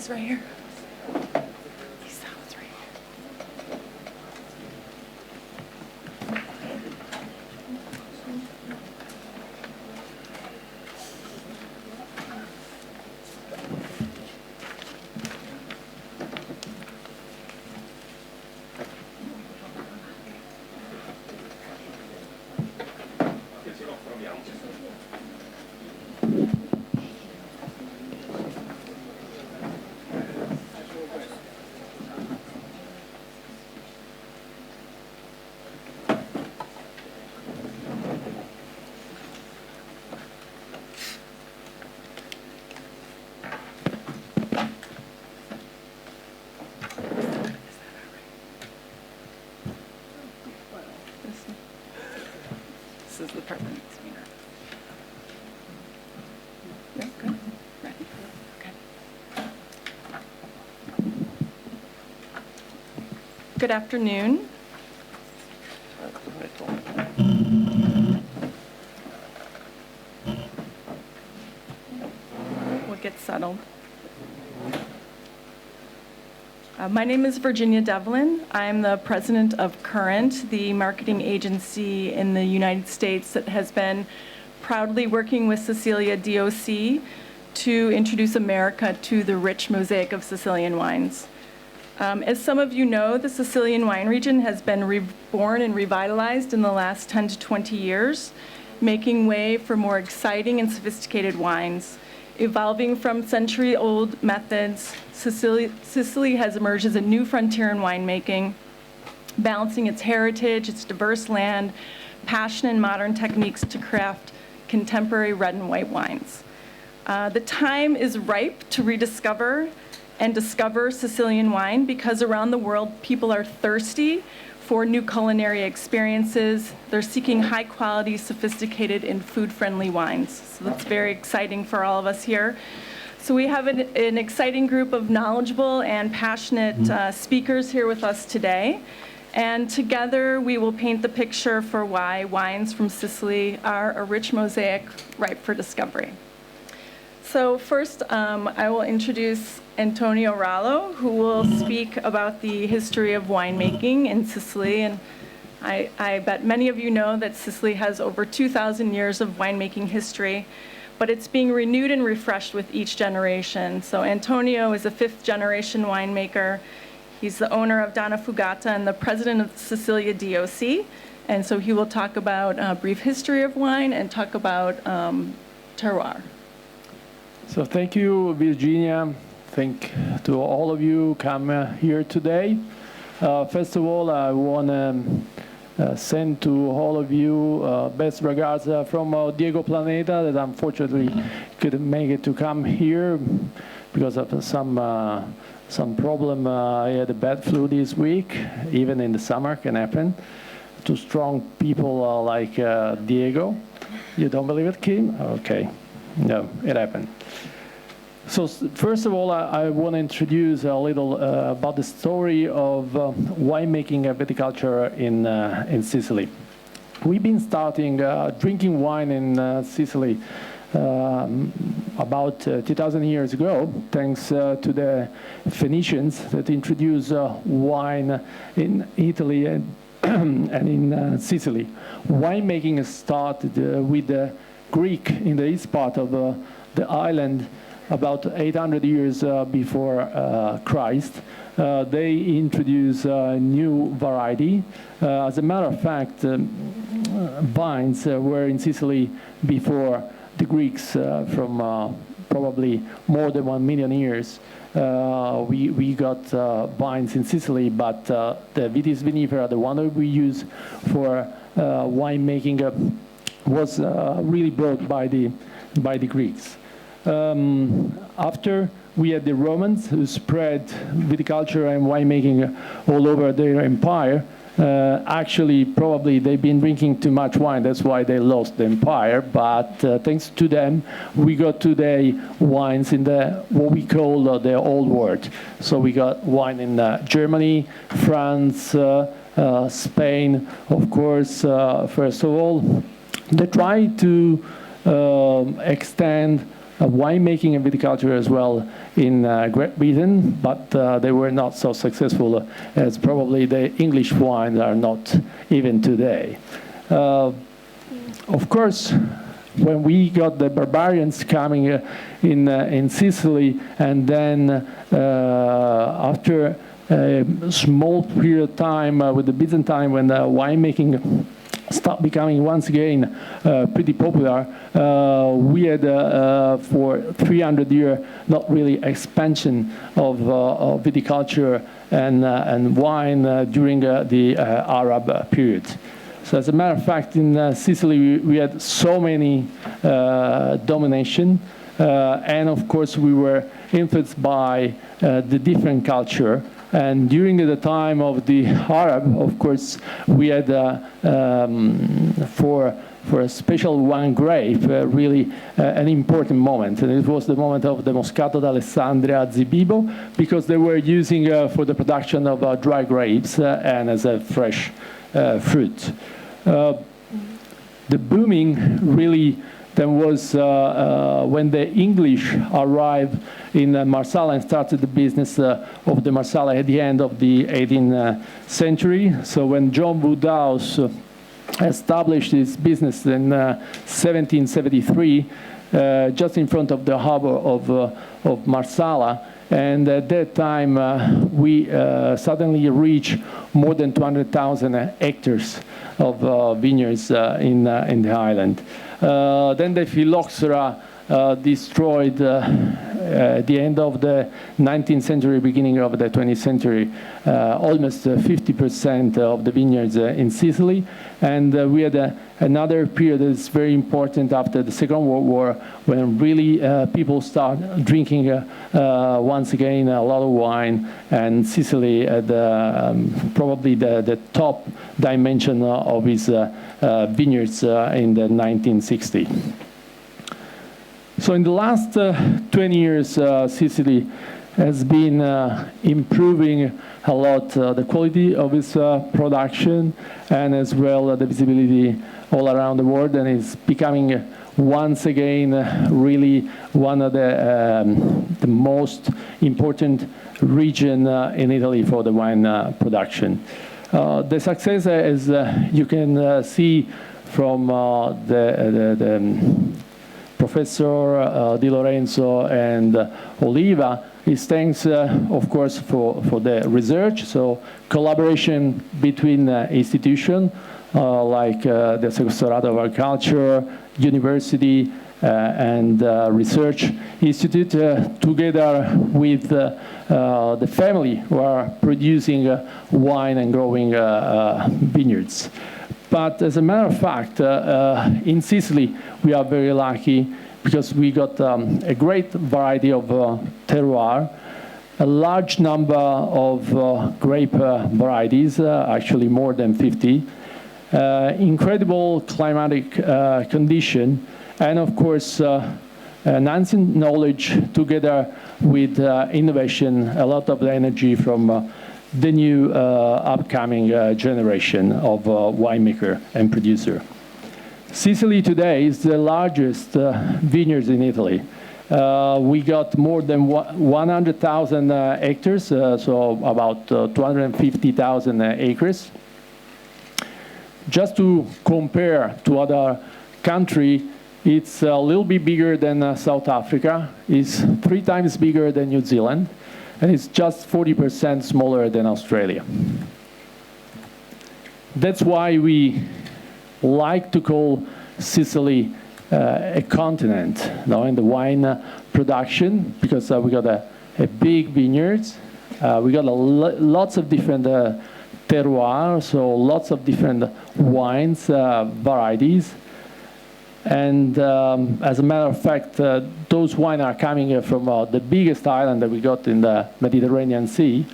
He's right here. He's right here. This is the part that makes me nervous. Yeah, good. Ready? Okay. Good afternoon. We'll get settled. My name is Virginia Devlin. I'm the president of Current, the marketing agency in the United States that has been proudly working with Sicilia DOC to introduce America to the rich mosaic of Sicilian wines. As some of you know, the Sicilian wine region has been reborn and revitalized in the last 10 to 20 years, making way for more exciting and sophisticated wines. Evolving from century-old methods, Sicily has emerged as a new frontier in winemaking, balancing its heritage, its diverse land, passion, and modern techniques to craft contemporary red and white wines. The time is ripe to rediscover and discover Sicilian wine because around the world, people are thirsty for new culinary experiences. They're seeking high-quality, sophisticated, and food-friendly wines. So that's very exciting for all of us here. So we have an exciting group of knowledgeable and passionate speakers here with us today. And together, we will paint the picture for why wines from Sicily are a rich mosaic ripe for discovery. So first, I will introduce Antonio Rallo, who will speak about the history of winemaking in Sicily. And I bet many of you know that Sicily has over 2,000 years of winemaking history, but it's being renewed and refreshed with each generation. So Antonio is a fifth-generation winemaker. He's the owner of Donna Fugata and the president of Sicilia DOC. And so he will talk about a brief history of wine and talk about terroir. So thank you, Virginia. Thank to all of you come here today. First of all, I want to send to all of you best regards from Diego Planeta, that unfortunately couldn't make it to come here because of some problem. I had a bad flu this week, even in the summer can happen to strong people like Diego. You don't believe it, Kim? Okay, no, it happened. So first of all, I want to introduce a little about the story of winemaking and viticulture in Sicily. We've been starting drinking wine in Sicily about 2,000 years ago, thanks to the Phoenicians that introduced wine in Italy and in Sicily. Winemaking started with the Greek in the east part of the island about 800 years before Christ. They introduced a new variety. As a matter of fact, vines were in Sicily before the Greeks from probably more than 1 million years. We got vines in Sicily, but the Vitis vinifera, the one that we use for winemaking, was really brought by the Greeks. After we had the Romans who spread viticulture and winemaking all over their empire. Actually, probably they've been drinking too much wine, that's why they lost the empire, but thanks to them, we got today wines in what we call the old world. So we got wine in Germany, France, Spain, of course, first of all. They try to extend winemaking and viticulture as well in Great Britain, but they were not so successful as probably the English wines are not even today. Of course, when we got the barbarians coming in Sicily, and then after a small period of time with the Byzantine, when winemaking stopped becoming once again pretty popular, we had for 300 years not really expansion of viticulture and wine during the Arab period. So as a matter of fact, in Sicily we had so many domination, and of course we were influenced by the different culture. And during the time of the Arab, of course, we had for a special wine grape really an important moment, and it was the moment of the Moscato d'Alessandria Zibibo, because they were using for the production of dry grapes and as a fresh fruit. The booming really then was when the English arrived in Marsala and started the business of the Marsala at the end of the 18th century. So when John Woodhouse established his business in 1773, just in front of the harbor of Marsala, and at that time we suddenly reached more than 200,000 hectares of vineyards in the island. Then the phylloxera destroyed at the end of the 19th century, beginning of the 20th century, almost 50% of the vineyards in Sicily. And we had another period that's very important after the Second World War, when really people start drinking once again a lot of wine, and Sicily had probably the top dimension of its vineyards in the 1960s. So in the last 20 years, Sicily has been improving a lot the quality of its production, and as well the visibility all around the world, and it's becoming once again really one of the most important region in Italy for the wine production. The success, as you can see from the Professor Di Lorenzo and Oliva, is thanks, of course, for the research, so collaboration between institutions like the Secretariat of Agriculture, university, and research institute, together with the family who are producing wine and growing vineyards. But as a matter of fact, in Sicily, we are very lucky because we got a great variety of terroir, a large number of grape varieties, actually more than 50, incredible climatic condition, and of course, an ancient knowledge together with innovation, a lot of the energy from the new upcoming generation of winemaker and producer. Sicily today is the largest vineyards in Italy. We got more than 100,000 hectares, so about 250,000 acres. Just to compare to other countries, it's a little bit bigger than South Africa, it's 3 times bigger than New Zealand, and it's just 40% smaller than Australia. That's why we like to call Sicily a continent, in the wine production, because we got a big vineyards, we got lots of different terroirs, so lots of different wines, varieties. And as a matter of fact, those wines are coming from the biggest island that we got in the Mediterranean Sea,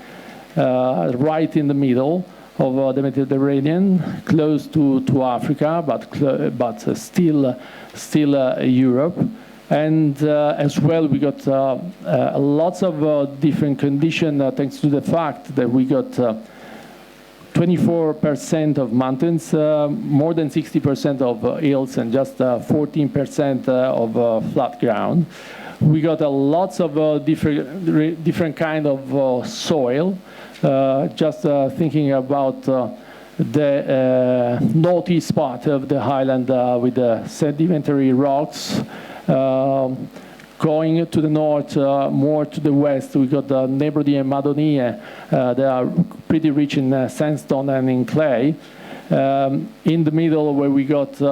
right in the middle of the Mediterranean, close to Africa, but still Europe. And as well, we got lots of different conditions thanks to the fact that we got 24% of mountains, more than 60% of hills, and just 14% of flat ground. We got lots of different kind of soil. Just thinking about the northeast part of the highland with the sedimentary rocks. Going to the north, more to the west, we got the Nebrodi and Madonie. They are pretty rich in sandstone and in clay. In the middle, where we got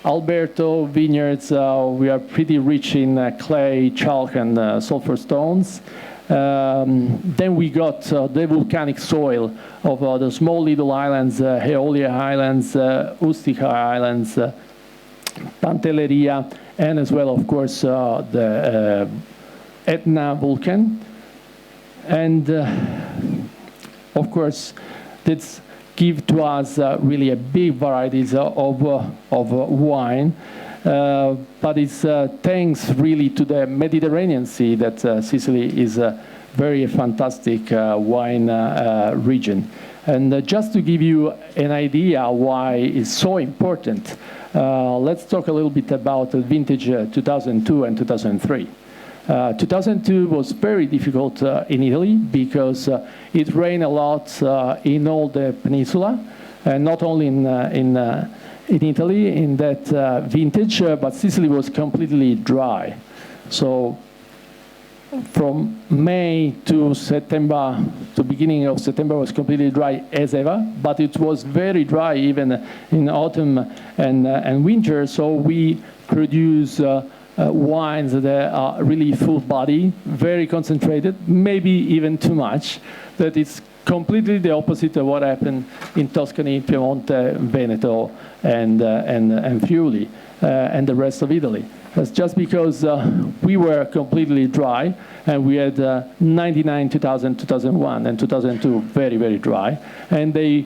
Alberto vineyards, we are pretty rich in clay, chalk, and sulfur stones. Then we got the volcanic soil of the small little islands, Aeolia Islands, Ustica Islands, Pantelleria, and as well, of course, the Etna volcan. And of course, that's give to us really a big varieties of wine. But it's thanks really to the Mediterranean Sea that Sicily is a very fantastic wine region. And just to give you an idea why it's so important, let's talk a little bit about the vintage 2002 and 2003. 2002 was very difficult in Italy because it rained a lot in all the peninsula, and not only in Italy in that vintage, but Sicily was completely dry. So from May to September, to beginning of September, was completely dry as ever, but it was very dry even in autumn and winter. So we produce wines that are really full body, very concentrated, maybe even too much. That is completely the opposite of what happened in Tuscany, Piemonte, Veneto, and Friuli, and the rest of Italy. That's just because we were completely dry, and we had 99, 2000, 2001, and 2002 very, very dry, and they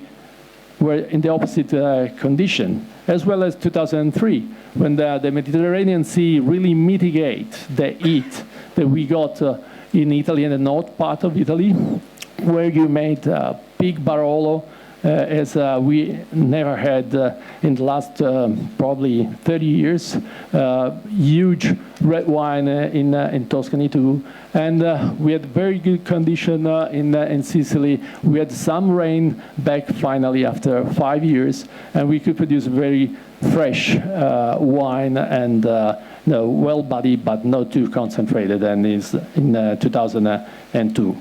were in the opposite condition, as well as 2003, when the Mediterranean Sea really mitigate the heat that we got in Italy, in the north part of Italy, where you made big Barolo, as we never had in the last probably 30 years. Huge red wine in Tuscany too. And we had very good condition in Sicily. We had some rain back finally after 5 years, and we could produce very fresh wine and well-bodied, but not too concentrated, and is in 2002.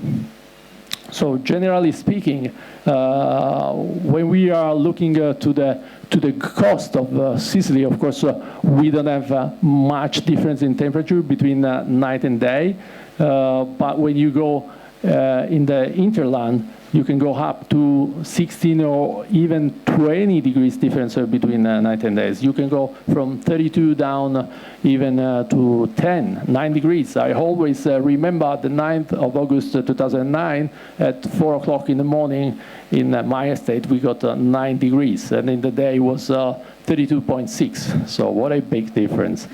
So generally speaking, when we are looking to the coast of Sicily, of course, we don't have much difference in temperature between night and day. But when you go in the hinterland, you can go up to 16 or even 20 degrees difference between night and days. You can go from 32 down even to 9 degrees. I always remember the 9th of August 2009 at 4 o'clock in the morning in my estate, we got 9 degrees, and in the day was 32.6. So what a big difference.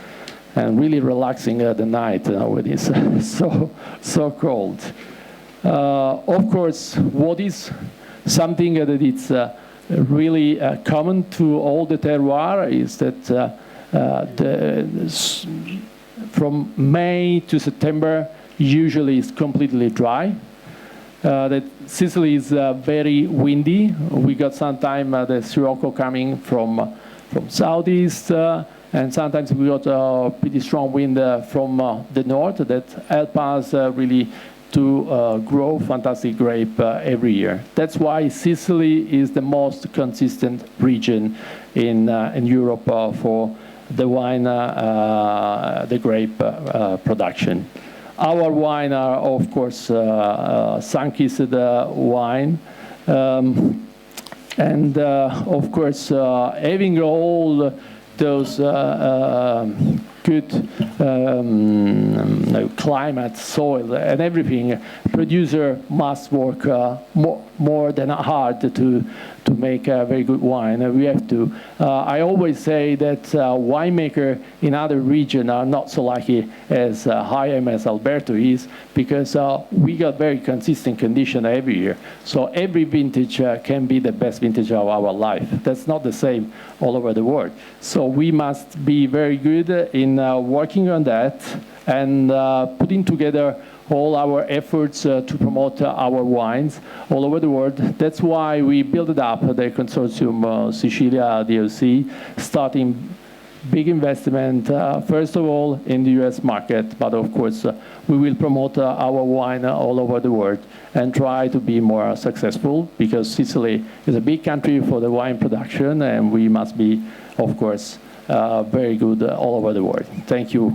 And really relaxing at the night when it's so cold. Of course, what is something that it's really common to all the terroir is that from May to September usually is completely dry. That Sicily is very windy. We got sometimes the Sirocco coming from southeast, and sometimes we got a pretty strong wind from the north that help us really to grow fantastic grape every year. That's why Sicily is the most consistent region in Europe for the wine, the grape production. Our wine are, of course, sun-kissed wine. And, of course, having all those good climate, soil, and everything, producer must work more than hard to make a very good wine. We have to. I always say that winemaker in other regions are not so lucky as Chaim, as Alberto is, because we got very consistent condition every year. So every vintage can be the best vintage of our life. That's not the same all over the world. So we must be very good in working on that and putting together all our efforts to promote our wines all over the world. That's why we built up the consortium Sicilia DOC, starting big investment, first of all, in the US market, but of course, we will promote our wine all over the world and try to be more successful, because Sicily is a big country for the wine production, and we must be, of course, very good all over the world. Thank you.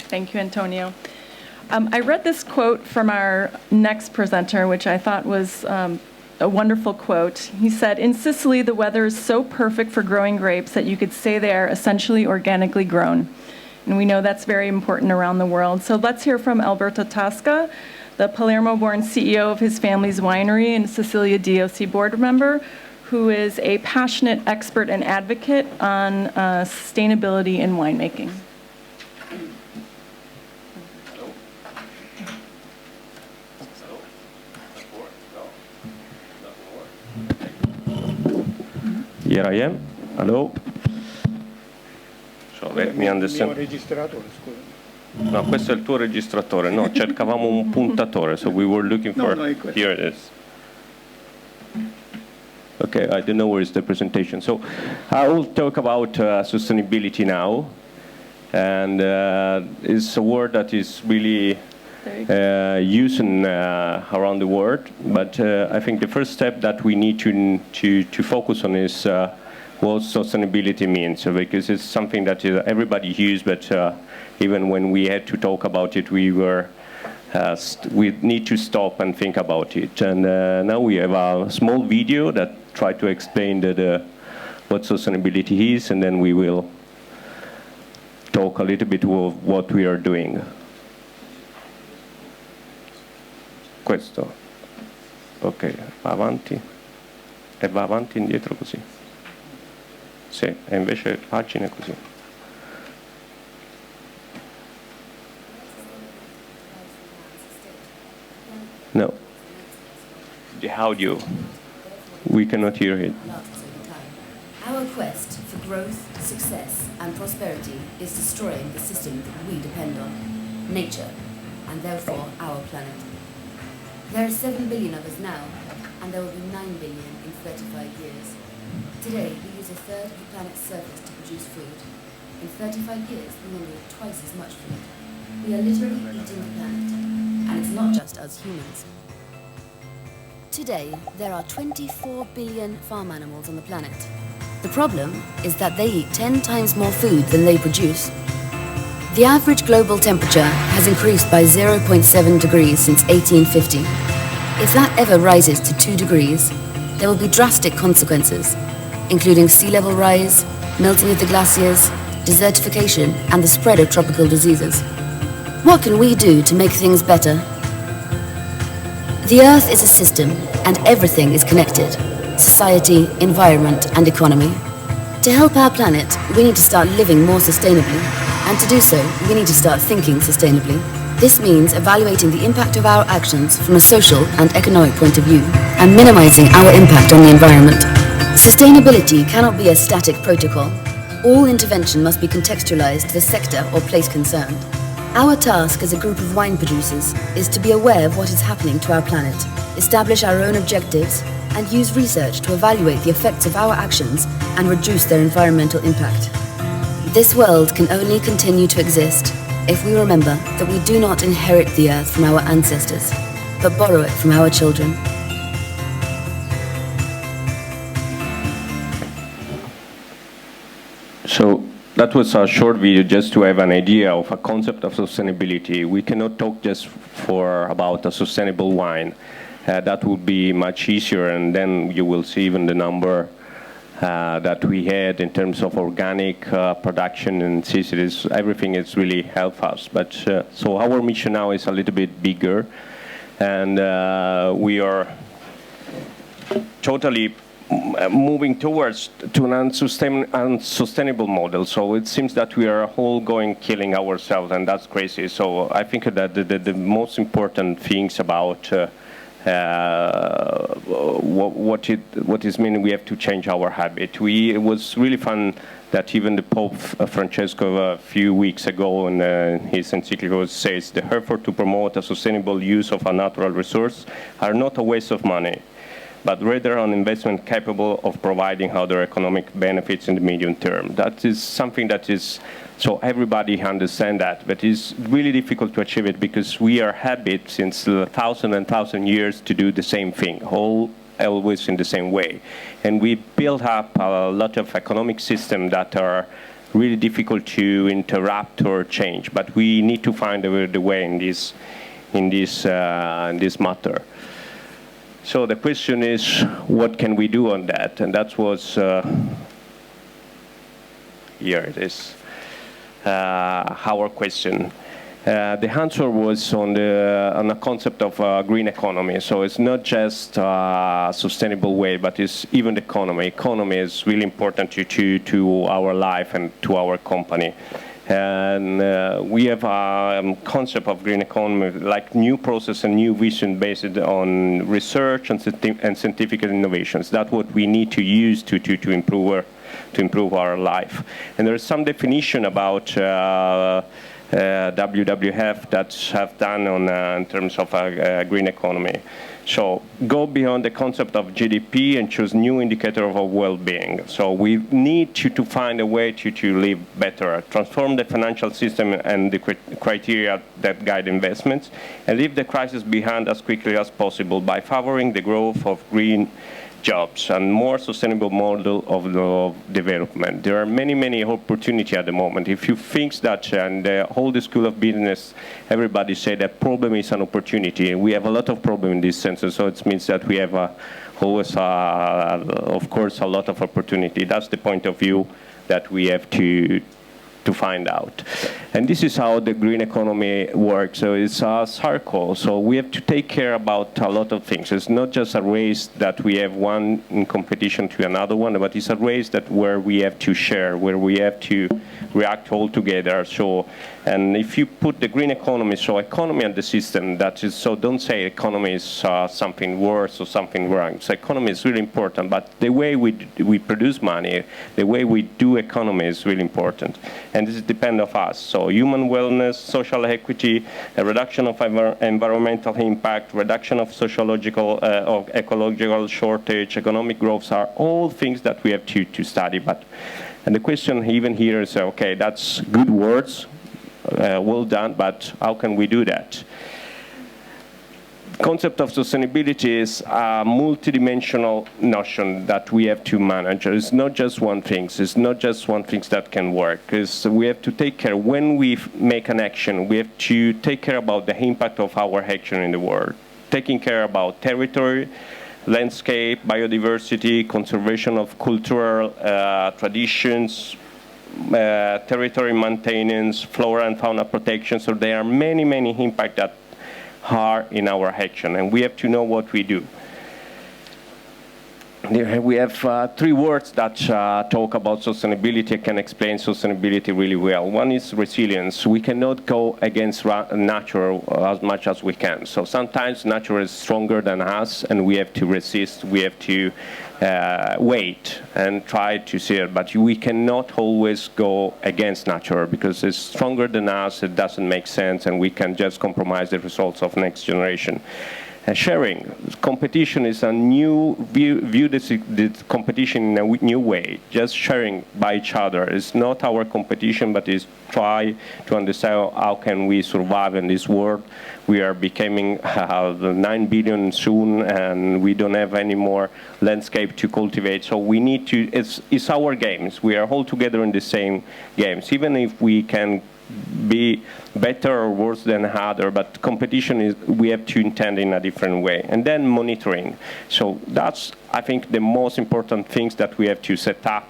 Thank you, Antonio. I read this quote from our next presenter, which I thought was a wonderful quote. He said, "In Sicily, the weather is so perfect for growing grapes that you could say they are essentially organically grown." And we know that's very important around the world. So let's hear from Alberto Tasca, the Palermo-born CEO of his family's winery and Sicilia DOC board member, who is a passionate expert and advocate on sustainability in winemaking. Here I am. Hello. So, mi understand. No, questo è il tuo registratore. No, cercavamo un puntatore, so we were looking for. No, here it is. Okay, I don't know where is the presentation. So, I will talk about sustainability now, and it's a word that is really used around the world. But I think the first step that we need to focus on is what sustainability means, because it's something that everybody uses, but even when we had to talk about it, we need to stop and think about it. And now we have a small video that tries to explain what sustainability is, and then we will talk a little bit of what we are doing. Questo. Ok, va avanti. E va avanti e indietro così. Sì, e invece pagine così. No. The audio. We cannot hear it. Our quest for growth, success, and prosperity is destroying the system that we depend on, nature, and therefore our planet. There are 7 billion of us now, and there will be 9 billion in 35 years. Today, we use a third of the planet's surface to produce food. In 35 years, we will need twice as much food. We are literally eating the planet, and it's not just us humans. Today, there are 24 billion farm animals on the planet. The problem is that they eat 10 times more food than they produce. The average global temperature has increased by 0.7 degrees since 1850. If that ever rises to 2 degrees, there will be drastic consequences, including sea level rise, melting of the glaciers, desertification, and the spread of tropical diseases. What can we do to make things better? The Earth is a system, and everything is connected: society, environment, and economy. To help our planet, we need to start living more sustainably, and to do so, we need to start thinking sustainably. This means evaluating the impact of our actions from a social and economic point of view, and minimizing our impact on the environment. Sustainability cannot be a static protocol. All intervention must be contextualized to the sector or place concerned. Our task as a group of wine producers is to be aware of what is happening to our planet, establish our own objectives, and use research to evaluate the effects of our actions and reduce their environmental impact. This world can only continue to exist if we remember that we do not inherit the earth from our ancestors, but borrow it from our children. So that was a short video just to have an idea of a concept of sustainability. We cannot talk just about a sustainable wine. that would be much easier, and then you will see even the number that we had in terms of organic production in Sicily. Everything is really helped us. But so our mission now is a little bit bigger, and we are totally moving towards to an unsustainable model. So it seems that we are all going killing ourselves, and that's crazy. So I think that the most important things about what is meaning we have to change our habit. It was really fun that even the Pope Francesco a few weeks ago in his encyclical says the effort to promote a sustainable use of a natural resource are not a waste of money, but rather an investment capable of providing other economic benefits in the medium term. That is something that is, so everybody understands that, but it's really difficult to achieve it because we are habit since 1,000 and 1,000 years to do the same thing, always in the same way. And we build up a lot of economic systems that are really difficult to interrupt or change, but we need to find the way in this matter. So the question is, what can we do on that? And that was, here it is, our question. The answer was on the concept of green economy. So it's not just a sustainable way, but it's even the economy. Economy is really important to our life and to our company. And we have a concept of green economy, like new process and new vision based on research and scientific innovations. That's what we need to use to improve our life. And there's some definition about WWF that have done in terms of a green economy. So go beyond the concept of GDP and choose new indicator of well-being. So we need to find a way to live better, transform the financial system and the criteria that guide investments, and leave the crisis behind as quickly as possible by favoring the growth of green jobs and more sustainable model of development. There are many opportunities at the moment. If you think that, and the whole school of business, everybody say that problem is an opportunity, and we have a lot of problem in this sense, so it means that we have always, of course, a lot of opportunity. That's the point of view that we have to find out. And this is how the green economy works. So it's a circle. So we have to take care about a lot of things. It's not just a race that we have one in competition to another one, but it's a race that where we have to share, where we have to react all together. So, and if you put the green economy, so economy and the system, that is, so don't say economy is something worse or something wrong. So economy is really important, but the way we produce money, the way we do economy is really important. And this depends on us. So human wellness, social equity, a reduction of environmental impact, reduction of sociological, of ecological shortage, economic growth are all things that we have to study. And the question even here is, okay, that's good words, well done, but how can we do that? The concept of sustainability is a multidimensional notion that we have to manage. It's not just one thing. It's not just one thing that can work. We have to take care, when we make an action, we have to take care about the impact of our action in the world. Taking care about territory, landscape, biodiversity, conservation of cultural traditions, territory maintenance, flora and fauna protection. So there are many impacts that are in our action, and we have to know what we do. We have three words that talk about sustainability and can explain sustainability really well. One is resilience. We cannot go against nature as much as we can. So sometimes nature is stronger than us, and we have to resist. We have to wait and try to see it. But we cannot always go against nature because it's stronger than us. It doesn't make sense, and we can just compromise the results of next generation. Sharing. Competition is a new view the competition in a new way. Just sharing by each other. It's not our competition, but it's try to understand how can we survive in this world. We are becoming 9 billion soon, and we don't have any more landscape to cultivate. So we need to, it's our games. We are all together in the same games. Even if we can be better or worse than other, but competition is, we have to intend in a different way. And then monitoring. So that's, I think, the most important things that we have to set up,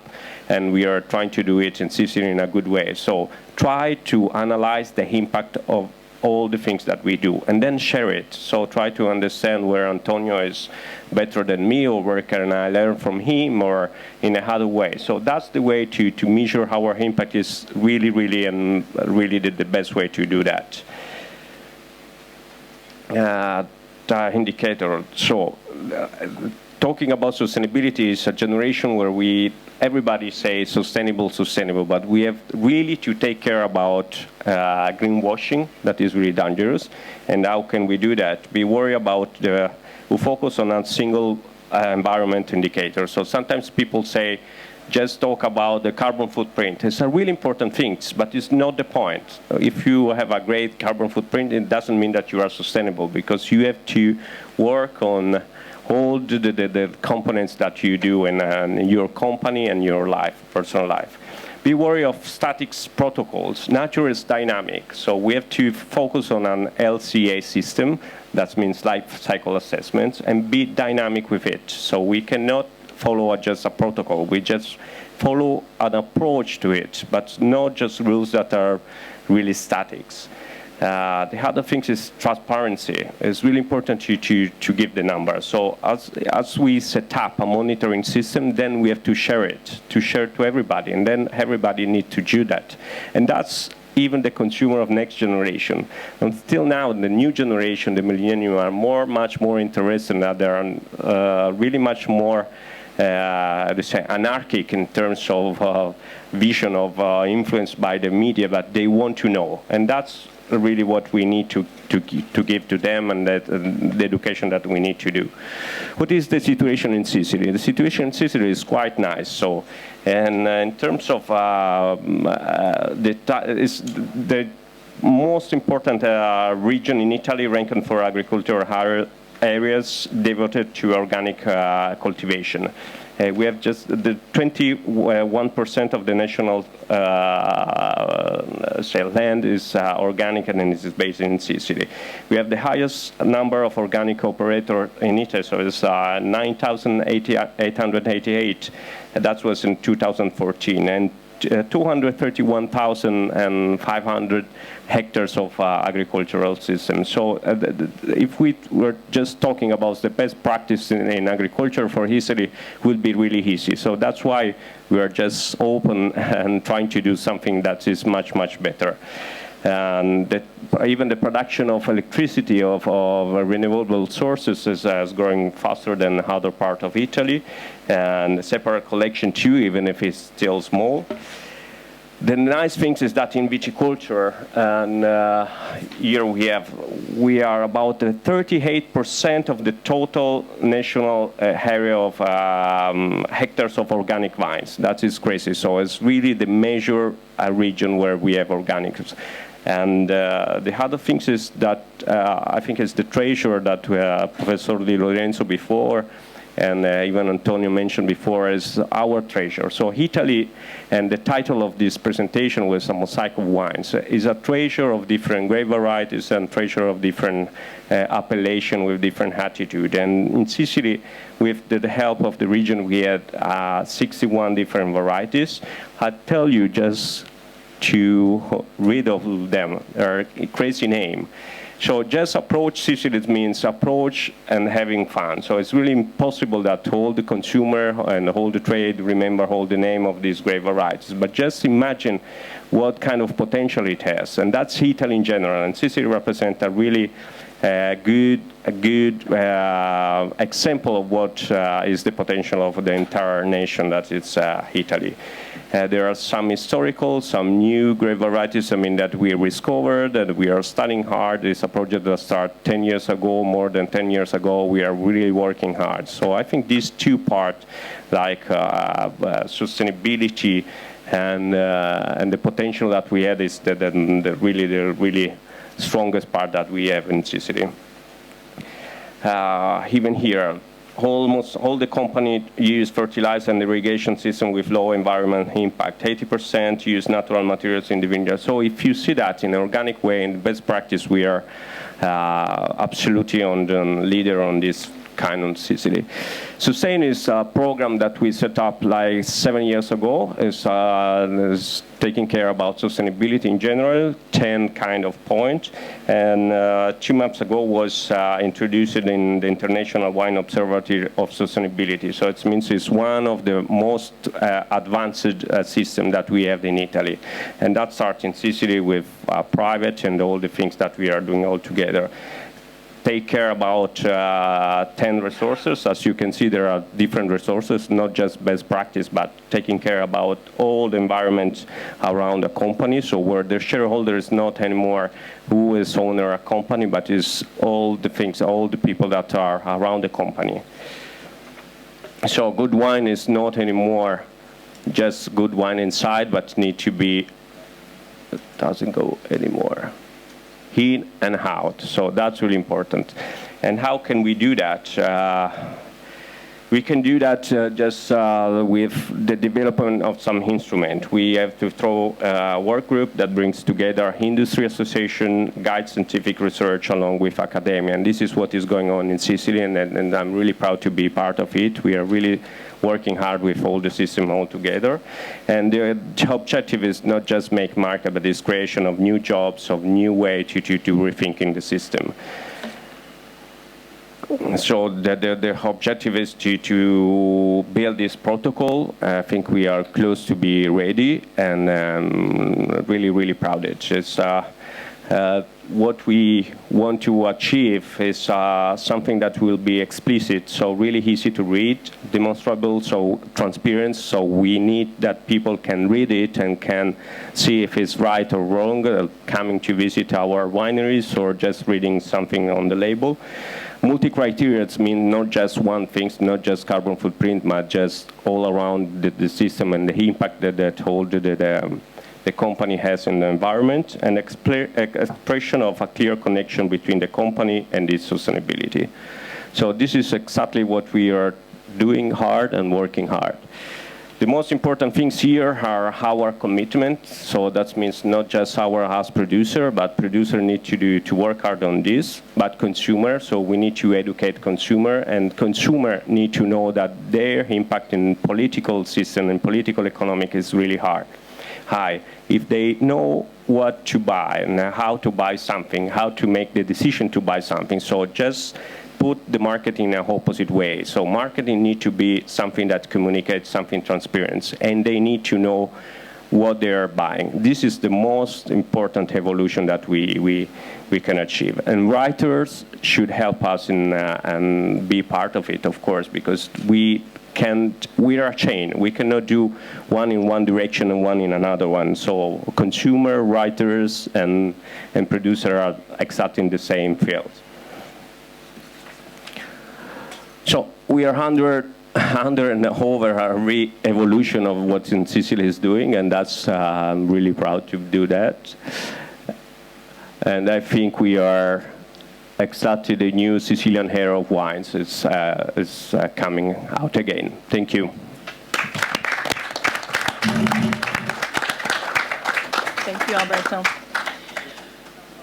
and we are trying to do it in Sicily in a good way. So try to analyze the impact of all the things that we do, and then share it. So try to understand where Antonio is better than me, or where can I learn from him, or in a other way. So that's the way to measure our impact is really the best way to do that. The indicator. So talking about sustainability is a generation where everybody says sustainable, but we have really to take care about greenwashing. That is really dangerous. And how can we do that? We worry about we focus on a single environment indicator. So sometimes people say, just talk about the carbon footprint. It's a really important thing, but it's not the point. If you have a great carbon footprint, it doesn't mean that you are sustainable, because you have to work on all the components that you do in your company and your life, personal life. Be wary of static protocols. Nature is dynamic, so we have to focus on an LCA system. That means life cycle assessments, and be dynamic with it. So we cannot follow just a protocol. We just follow an approach to it, but not just rules that are really statics. The other thing is transparency. It's really important to give the numbers. So as we set up a monitoring system, then we have to share it to everybody, and then everybody needs to do that. And that's even the consumer of next generation. Until now, the new generation, the millennium, are much more interested, and they are really much more anarchic in terms of vision of influenced by the media, but they want to know. And that's really what we need to give to them, and the education that we need to do. What is the situation in Sicily? The situation in Sicily is quite nice. So, and in terms of the most important region in Italy, ranked for agricultural areas devoted to organic cultivation. We have just the 21% of the national land is organic, and then it is based in Sicily. We have the highest number of organic operators in Italy, so it's 9,888. That was in 2014, and 231,500 hectares of agricultural systems. So if we were just talking about the best practice in agriculture for Italy, it would be really easy. So that's why we are just open and trying to do something that is much, much better. And even the production of electricity of renewable sources is growing faster than other part of Italy, and separate collection too, even if it's still small. The nice thing is that in viticulture, and here we are about 38% of the total national area of hectares of organic vines. That is crazy. So it's really the major region where we have organics. And the other thing is that I think it's the treasure that Professor Di Lorenzo before, and even Antonio mentioned before, is our treasure. So Italy, and the title of this presentation was A Mosaic of Wines, is a treasure of different grape varieties and treasure of different appellation with different attitude. And in Sicily, with the help of the region, we had 61 different varieties. I tell you just to read of them. They're a crazy name. So just approach Sicily means approach and having fun. So it's really impossible that all the consumer and all the trade remember all the name of these grape varieties. But just imagine what kind of potential it has. And that's Italy in general. And Sicily represents a really good example of what is the potential of the entire nation that is Italy. There are some historical, some new grape varieties, that we discovered, that we are studying hard. It's a project that started 10 years ago, more than 10 years ago. We are really working hard. So I think these two parts, like sustainability and the potential that we had, is the really strongest part that we have in Sicily. Even here, almost all the companies use fertilizer and irrigation system with low environmental impact. 80% use natural materials in the vineyard. So if you see that in an organic way, in best practice, we are absolutely on the leader on this kind of Sicily. Sustain is a program that we set up like 7 years ago. Is taking care about sustainability in general, 10 kind of points. And 2 months ago was introduced in the International Wine Observatory of Sustainability. So it means it's one of the most advanced system that we have in Italy. And that starts in Sicily with private and all the things that we are doing all together. Take care about 10 resources. As you can see, there are different resources, not just best practice, but taking care about all the environment around a company. So where the shareholder is not anymore who is owner a company, but is all the things, all the people that are around the company. So good wine is not anymore just good wine inside, but need to be, it doesn't go anymore. In and out. So that's really important. And how can we do that? We can do that just with the development of some instrument. We have to throw a work group that brings together industry association, guide scientific research along with academia. And this is what is going on in Sicily, and I'm really proud to be part of it. We are really working hard with all the system all together. And the objective is not just make market, but it's creation of new jobs, of new way to rethinking the system. So the objective is to build this protocol. I think we are close to be ready, and really, really proud of it. It's, what we want to achieve is something that will be explicit, so really easy to read, demonstrable, so transparent, so we need that people can read it and can see if it's right or wrong, coming to visit our wineries or just reading something on the label. Multi-criteria mean not just one thing, not just carbon footprint, but just all around the system and the impact that all the company has in the environment, and expression of a clear connection between the company and its sustainability. So this is exactly what we are doing hard and working hard. The most important things here are our commitment. So that means not just our as producer, but producer need to work hard on this, but consumer. So we need to educate consumer, and consumer need to know that their impact in political system and political economic is really high. If they know what to buy and how to buy something, how to make the decision to buy something. So just put the marketing in an opposite way. So marketing need to be something that communicates something transparent, and they need to know what they're buying. This is the most important evolution that we can achieve. And writers should help us in and be part of it, of course, because we are a chain. We cannot do one in one direction and one in another one. So consumer, writers, and producer are exactly in the same field. So we are under and over a re-evolution of what in Sicily is doing, and that's I'm really proud to do that. And I think we are exactly the new Sicilian era of wines. It's coming out again. Thank you. Thank you, Alberto.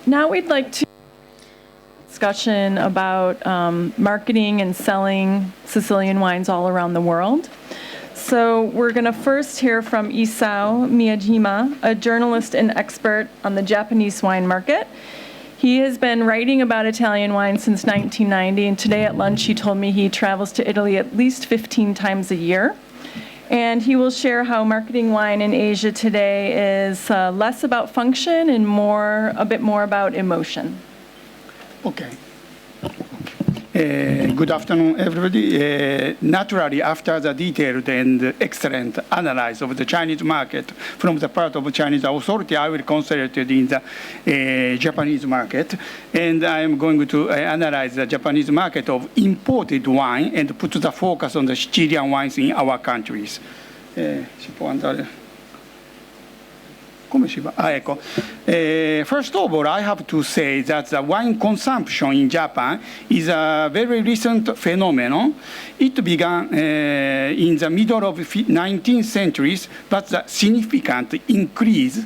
Now we'd like to discussion about marketing and selling Sicilian wines all around the world. So we're going to first hear from Isao Miyajima, a journalist and expert on the Japanese wine market. He has been writing about Italian wine since 1990, and today at lunch he told me he travels to Italy at least 15 times a year. And he will share how marketing wine in Asia today is less about function and a bit more about emotion. Okay. Good afternoon, everybody. Naturally, after the detailed and excellent analysis of the Chinese market from the part of Chinese authority, I will concentrate in the Japanese market. And I am going to analyze the Japanese market of imported wine and put the focus on the Sicilian wines in our countries. Come si fa? Ecco. First of all, I have to say that the wine consumption in Japan is a very recent phenomenon. It began in the middle of the 19th century, but the significant increase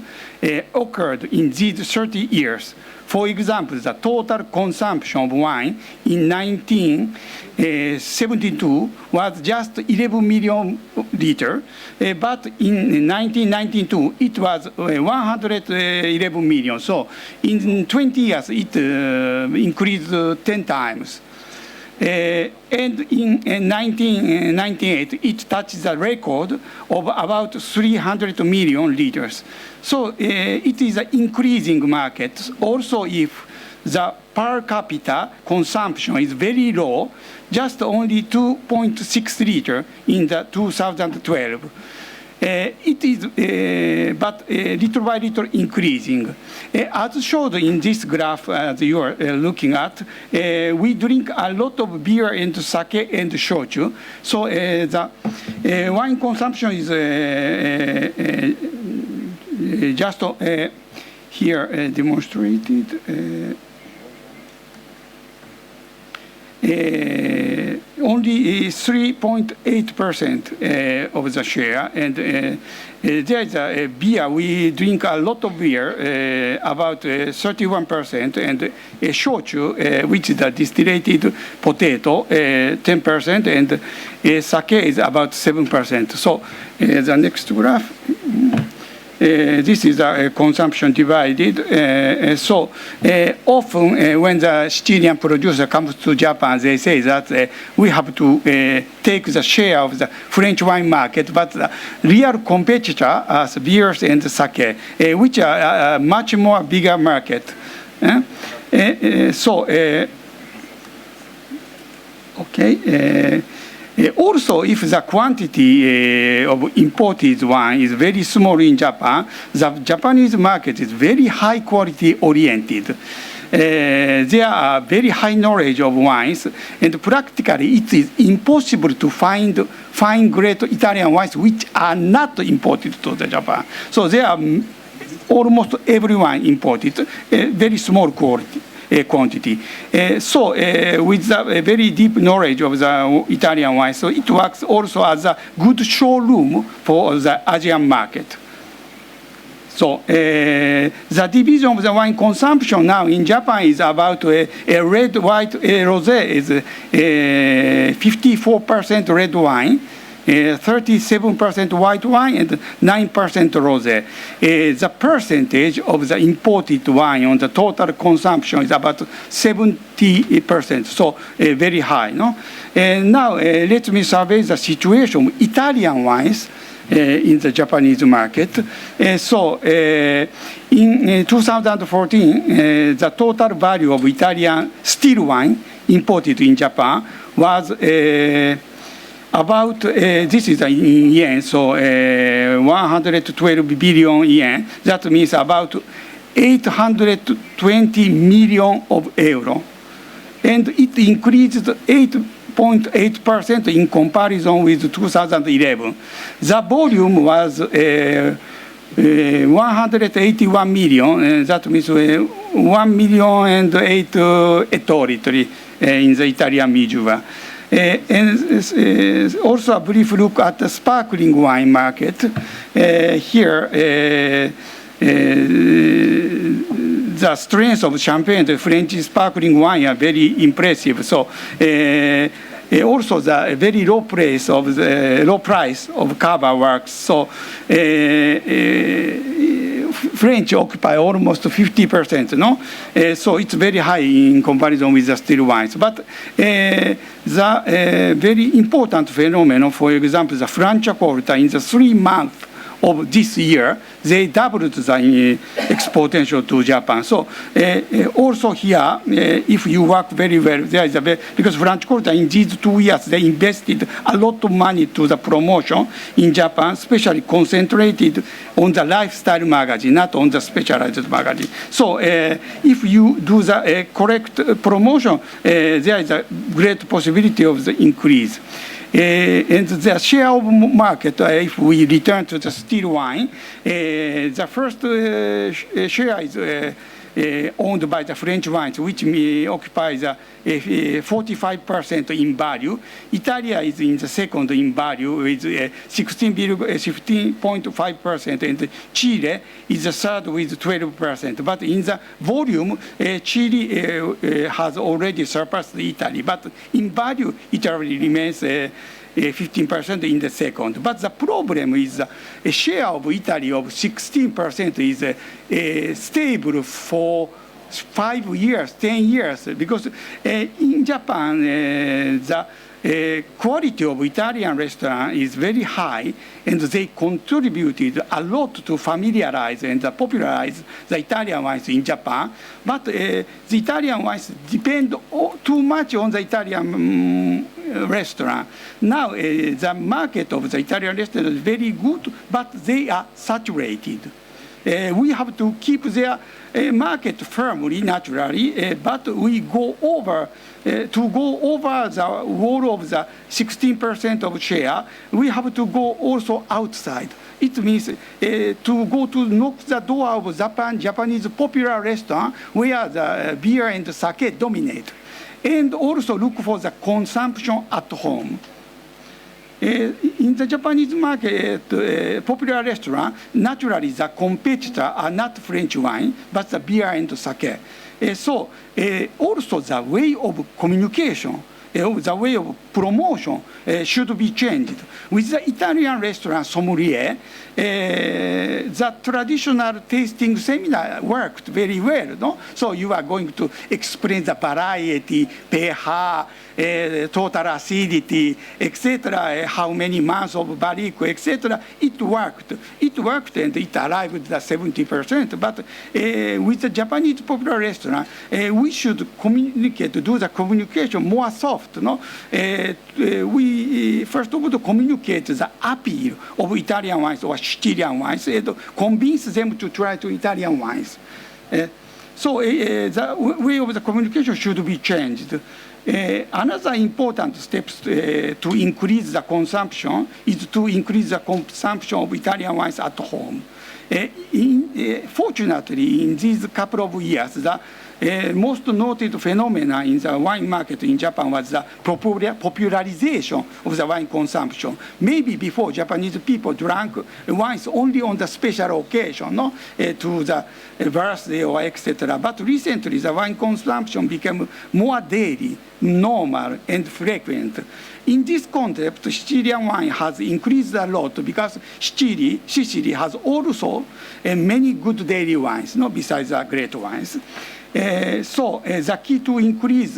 occurred in these 30 years. For example, the total consumption of wine in 1972 was just 11 million liters, but in 1992 it was 111 million. So in 20 years it increased 10 times. And in 1998 it touched the record of about 300 million liters. So it is an increasing market. Also, if the per capita consumption is very low, just only 2.6 liters in the 2012. It is, but little by little increasing. As shown in this graph, as you are looking at, we drink a lot of beer and sake and shochu. So the wine consumption is just here demonstrated. Only 3.8% of the share, and there is a beer. We drink a lot of beer, about 31%, and shochu, which is a distilled potato, 10%, and sake is about 7%. So the next graph. This is a consumption divided. Often when the Sicilian producer comes to Japan, they say that we have to take the share of the French wine market, but the real competitor are beers and sake, which are a much more bigger market. Also, if the quantity of imported wine is very small in Japan, the Japanese market is very high quality oriented. There are very high knowledge of wines, and practically it is impossible to find fine-grade Italian wines which are not imported to the Japan. So there are almost every wine imported, very small quantity. With a very deep knowledge of the Italian wine, so it works also as a good showroom for the Asian market. So the division of the wine consumption now in Japan is about a red, white, rosé is 54% red wine, 37% white wine, and 9% rosé. The percentage of the imported wine on the total consumption is about 70%, so very high. No? Now let me survey the situation of Italian wines in the Japanese market. In 2014, the total value of Italian still wine imported in Japan was about, this is in yen, so 112 billion yen. That means about 820 million of euro. And it increased 8.8% in comparison with 2011. The volume was 181 million, that means 1 million and 8 hectolitri in the Italian Mijua. And also a brief look at the sparkling wine market. Here, the strength of Champagne, the French sparkling wine, are very impressive. So also the very low price of Cava works. So French occupy almost 50%, no? So it's very high in comparison with the still wines. But the very important phenomenon, for example, the Franciacorta in the 3 months of this year, they doubled the exportation to Japan. So also here, if you work very well, there is because Franciacorta in these 2 years, they invested a lot of money to the promotion in Japan, especially concentrated on the lifestyle magazine, not on the specialized magazine. So if you do the correct promotion, there is a great possibility of the increase. And the share of market, if we return to the still wine, the first share is owned by the French wines, which occupies 45% in value. Italy is in the second in value with 16.5%, and Chile is the third with 12%. But in the volume, Chile has already surpassed Italy. But in value, Italy remains 15% in the second. But the problem is a share of Italy of 16% is stable for 5 years, 10 years, because in Japan, the quality of Italian restaurant is very high, and they contributed a lot to familiarize and popularize the Italian wines in Japan. But the Italian wines depend too much on the Italian restaurant. Now, the market of the Italian restaurant is very good, but they are saturated. We have to keep their market firmly, naturally, but we go over, to go over the wall of the 16% of share, we have to go also outside. It means to go to knock the door of Japanese popular restaurant where the beer and the sake dominate, and also look for the consumption at home. In the Japanese market, popular restaurant, naturally the competitor are not French wine, but the beer and sake. So also the way of communication, the way of promotion should be changed. With the Italian restaurant sommelier, the traditional tasting seminar worked very well. No? So you are going to explain the variety, pH, total acidity, etc., how many months of barrique, etc. It worked. It worked, and it arrived at 70%. But with the Japanese popular restaurant, we should communicate, do the communication more soft. No? We first of all communicate the appeal of Italian wines or Sicilian wines and convince them to try to Italian wines. So the way of the communication should be changed. Another important step to increase the consumption is to increase the consumption of Italian wines at home. Fortunately, in these couple of years, the most noted phenomenon in the wine market in Japan was the popularization of the wine consumption. Maybe before, Japanese people drank wines only on the special occasion, no? To the birthday or etc. But recently, the wine consumption became more daily, normal, and frequent. In this context, Sicilian wine has increased a lot because Sicily has also many good daily wines, no? Besides the great wines. So the key to increase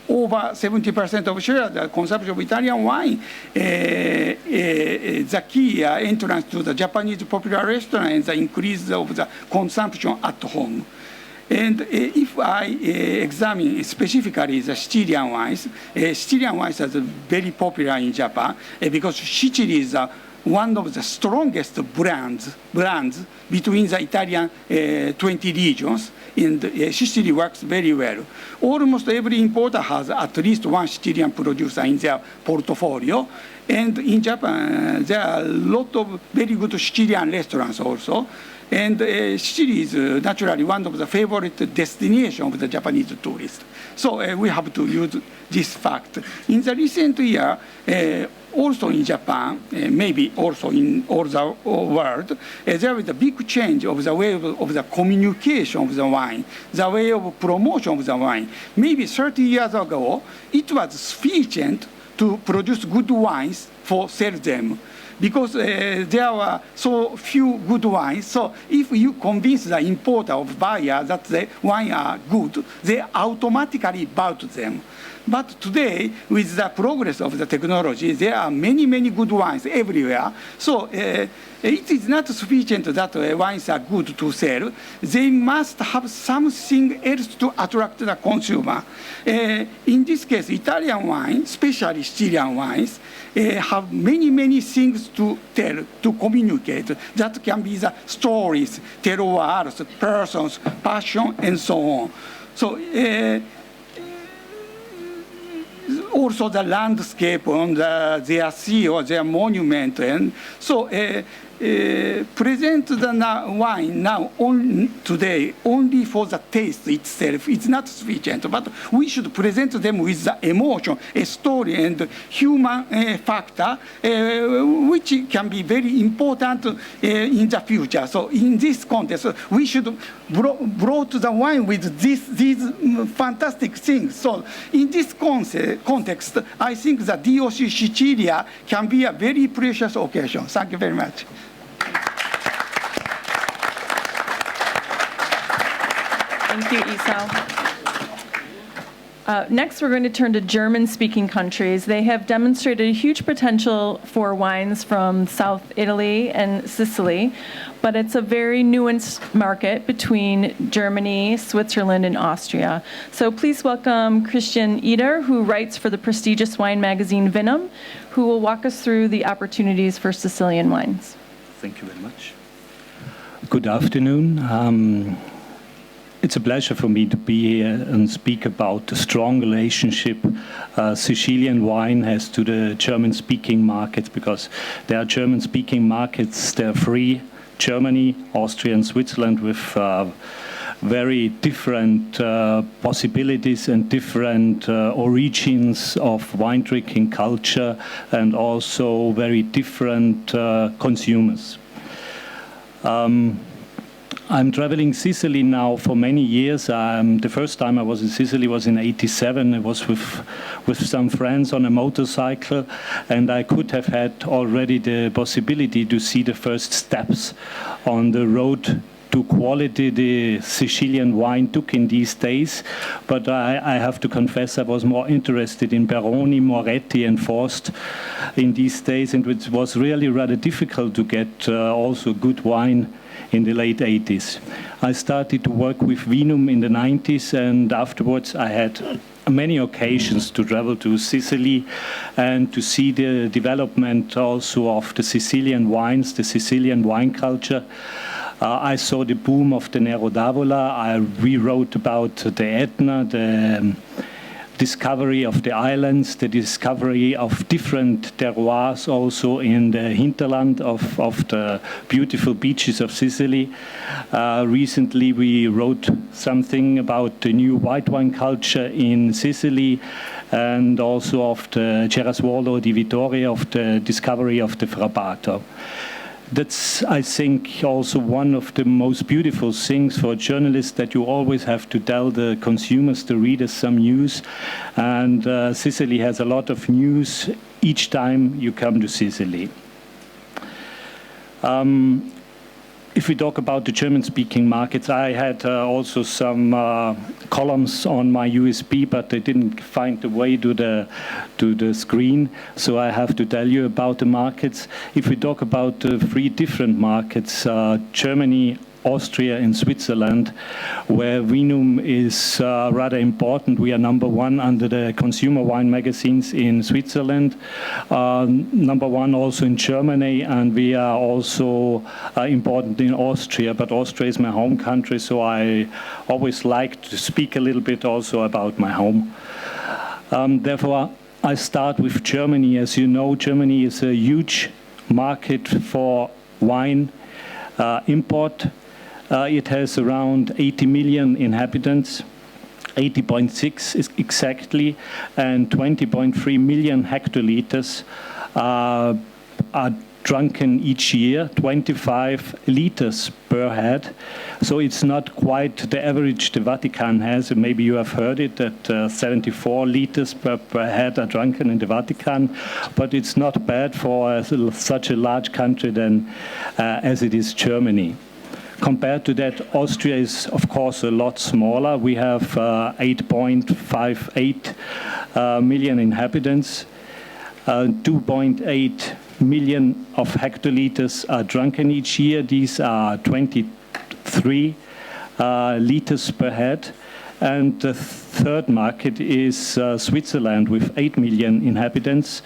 over 70% of share the consumption of Italian wine, the key entrance to the Japanese popular restaurant and the increase of the consumption at home. And if I examine specifically the Sicilian wines are very popular in Japan because Sicily is one of the strongest brands between the Italian 20 regions, and Sicily works very well. Almost every importer has at least one Sicilian producer in their portfolio, and in Japan there are a lot of very good Sicilian restaurants also. And Sicily is naturally one of the favorite destinations of the Japanese tourists. So we have to use this fact. In the recent year, also in Japan, maybe also in all the world, there is a big change of the way of the communication of the wine, the way of promotion of the wine. Maybe 30 years ago, it was sufficient to produce good wines for sell them, because there were so few good wines. So if you convince the importer or buyer that the wine are good, they automatically bought them. But today, with the progress of the technology, there are many, many good wines everywhere. So it is not sufficient that wines are good to sell. They must have something else to attract the consumer. In this case, Italian wine, especially Sicilian wines, have many, many things to tell, to communicate. That can be the stories, terroirs, persons, passion, and so on. So also the landscape on their sea or their monument. And so present the wine now today only for the taste itself. It's not sufficient, but we should present them with the emotion, a story, and human factor, which can be very important in the future. So in this context, we should brought the wine with these fantastic things. So in this context, I think the DOC Sicilia can be a very precious occasion. Thank you very much. Thank you, Isao. Next, we're going to turn to German-speaking countries. They have demonstrated a huge potential for wines from South Italy and Sicily, but it's a very nuanced market between Germany, Switzerland, and Austria. So please welcome Christian Eder, who writes for the prestigious wine magazine Vinum, who will walk us through the opportunities for Sicilian wines. Thank you very much. Good afternoon. It's a pleasure for me to be here and speak about the strong relationship Sicilian wine has to the German-speaking markets, because there are German-speaking markets, they're free, Germany, Austria, and Switzerland, with very different possibilities and different origins of wine drinking culture, and also very different consumers. I'm traveling Sicily now for many years. The first time I was in Sicily was in '87. I was with some friends on a motorcycle, and I could have had already the possibility to see the first steps on the road to quality the Sicilian wine took in these days. But I have to confess I was more interested in Baroni, Moretti, and Forst in these days, and it was really rather difficult to get also good wine in the late 80s. I started to work with Vinum in the 90s, and afterwards I had many occasions to travel to Sicily and to see the development also of the Sicilian wines, the Sicilian wine culture. I saw the boom of the Nero d'Avola. I rewrote about the Etna, the discovery of the islands, the discovery of different terroirs also in the hinterland of the beautiful beaches of Sicily. Recently we wrote something about the new white wine culture in Sicily, and also of the Cerasuolo di Vittoria, of the discovery of the Frappato. That's, I think, also one of the most beautiful things for a journalist, that you always have to tell the consumers, the readers, some news. And Sicily has a lot of news each time you come to Sicily. If we talk about the German-speaking markets, I had also some columns on my USB, but they didn't find the way to the screen, so I have to tell you about the markets. If we talk about the three different markets, Germany, Austria, and Switzerland, where Vinum is rather important. We are #1 under the consumer wine magazines in Switzerland, #1 also in Germany, and we are also important in Austria. But Austria is my home country, so I always like to speak a little bit also about my home. Therefore, I start with Germany. As you know, Germany is a huge market for wine import. It has around 80 million inhabitants, 80.6 exactly, and 20.3 million hectoliters are drunken each year, 25 liters per head. So it's not quite the average the Vatican has. Maybe you have heard it, that 74 liters per head are drunken in the Vatican, but it's not bad for such a large country then as it is Germany. Compared to that, Austria is, of course, a lot smaller. We have 8.58 million inhabitants. 2.8 million of hectoliters are drunken each year. These are 23 liters per head. And the third market is Switzerland, with 8 million inhabitants.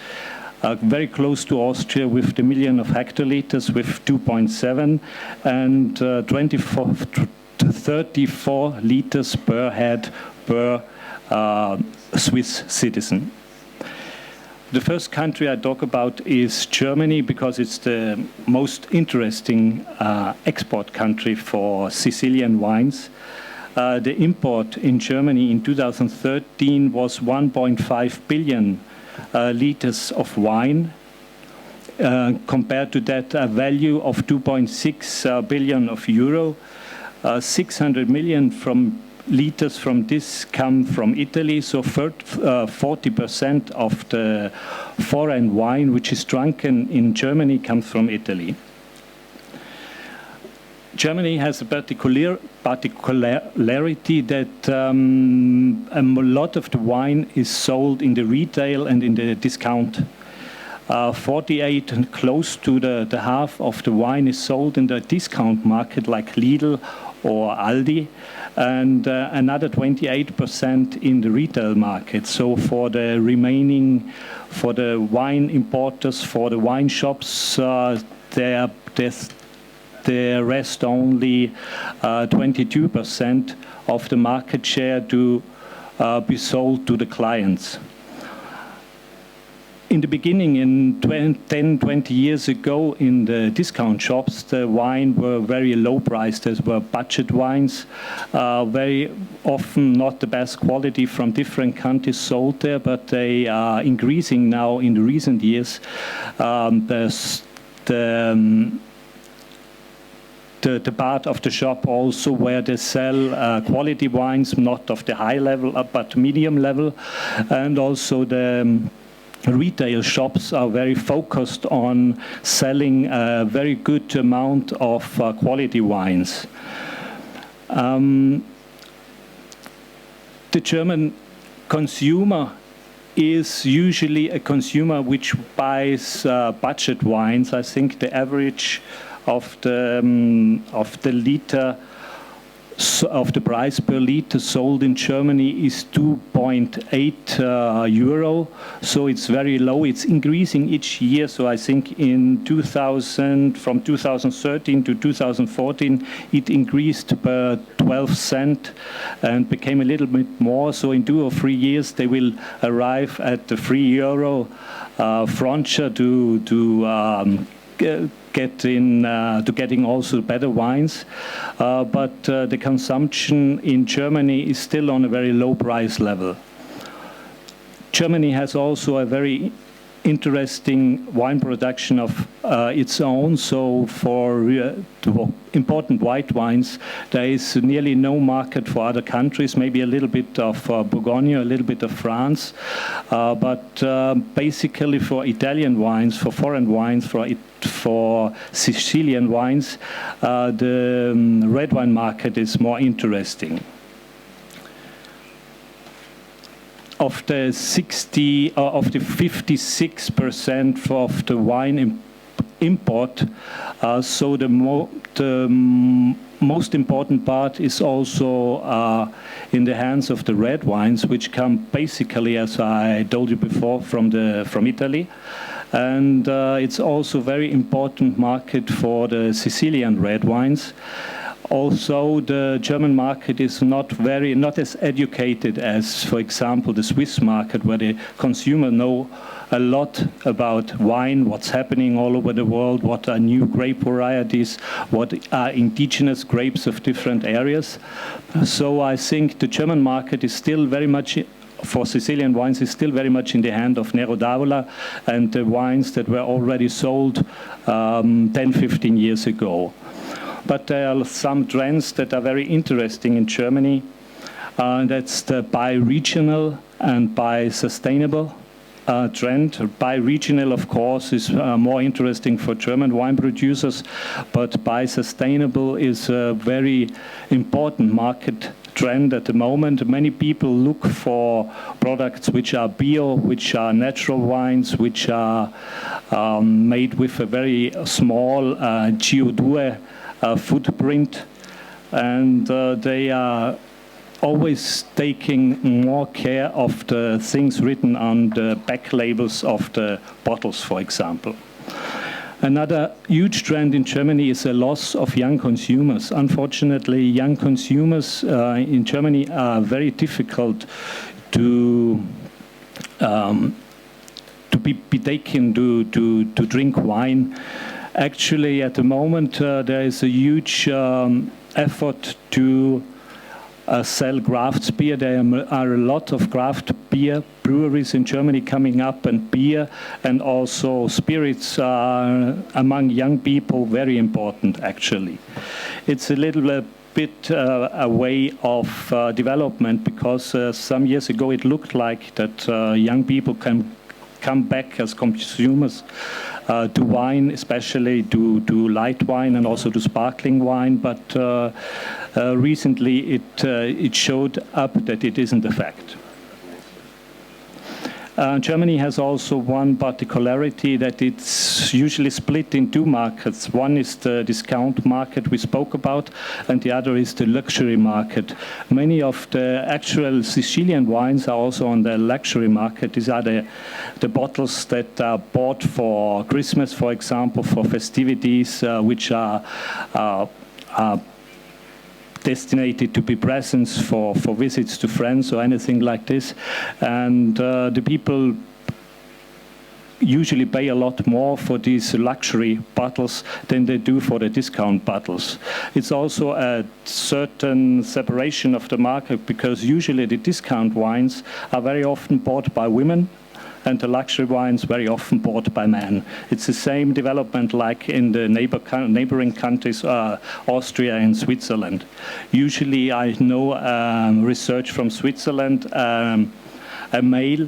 Very close to Austria with the million of hectoliters with 2.7, and 34 liters per head per Swiss citizen. The first country I talk about is Germany, because it's the most interesting export country for Sicilian wines. The import in Germany in 2013 was 1.5 billion liters of wine. Compared to that, a value of 2.6 billion of euro. 600 million liters from this come from Italy, so 40% of the foreign wine which is drunken in Germany comes from Italy. Germany has a particularity that a lot of the wine is sold in the retail and in the discount. 48 and close to the half of the wine is sold in the discount market like Lidl or Aldi, and another 28% in the retail market. So for the remaining, for the wine importers, for the wine shops, there rest only 22% of the market share to be sold to the clients. In the beginning, in 10, 20 years ago, in the discount shops, the wine were very low priced. These were budget wines, very often not the best quality from different countries sold there, but they are increasing now in the recent years. The part of the shop also where they sell quality wines, not of the high level, but medium level, and also the retail shops are very focused on selling a very good amount of quality wines. The German consumer is usually a consumer which buys budget wines. I think the average of the liter of the price per liter sold in Germany is 2.8 euro, so it's very low. It's increasing each year. So I think in from 2013 to 2014, it increased per 12 cents and became a little bit more. So in 2 or 3 years, they will arrive at the €3 frontier to getting also better wines, but the consumption in Germany is still on a very low price level. Germany has also a very interesting wine production of its own. So for important white wines, there is nearly no market for other countries, maybe a little bit of Bourgogne, a little bit of France, but basically for Italian wines, for foreign wines, for Sicilian wines, the red wine market is more interesting. Of the 56% of the wine import, so the most important part is also in the hands of the red wines, which come basically, as I told you before, from Italy. And it's also a very important market for the Sicilian red wines. Also, the German market is not as educated as, for example, the Swiss market, where the consumer know a lot about wine, what's happening all over the world, what are new grape varieties, what are indigenous grapes of different areas. So I think the German market is still very much, for Sicilian wines, is still very much in the hand of Nero d'Avola and the wines that were already sold 10, 15 years ago. But there are some trends that are very interesting in Germany. That's the bi-regional and bi-sustainable trend. Bi-regional, of course, is more interesting for German wine producers, but bi-sustainable is a very important market trend at the moment. Many people look for products which are bio, which are natural wines, which are made with a very small CO2 footprint, and they are always taking more care of the things written on the back labels of the bottles, for example. Another huge trend in Germany is a loss of young consumers. Unfortunately, young consumers in Germany are very difficult to to be taken to drink wine. Actually, at the moment, there is a huge effort to sell craft beer. There are a lot of craft beer breweries in Germany coming up, and beer and also spirits are among young people very important, actually. It's a little bit a way of development, because some years ago it looked like that young people can come back as consumers to wine, especially to light wine and also to sparkling wine, but recently it showed up that it isn't a fact. Germany has also one particularity, that it's usually split in two markets. One is the discount market we spoke about, and the other is the luxury market. Many of the actual Sicilian wines are also on the luxury market. These are the bottles that are bought for Christmas, for example, for festivities, which are destinated to be presents for visits to friends or anything like this. And the people usually pay a lot more for these luxury bottles than they do for the discount bottles. It's also a certain separation of the market, because usually the discount wines are very often bought by women, and the luxury wines very often bought by men. It's the same development like in the neighboring countries, Austria and Switzerland. Usually I know research from Switzerland, a male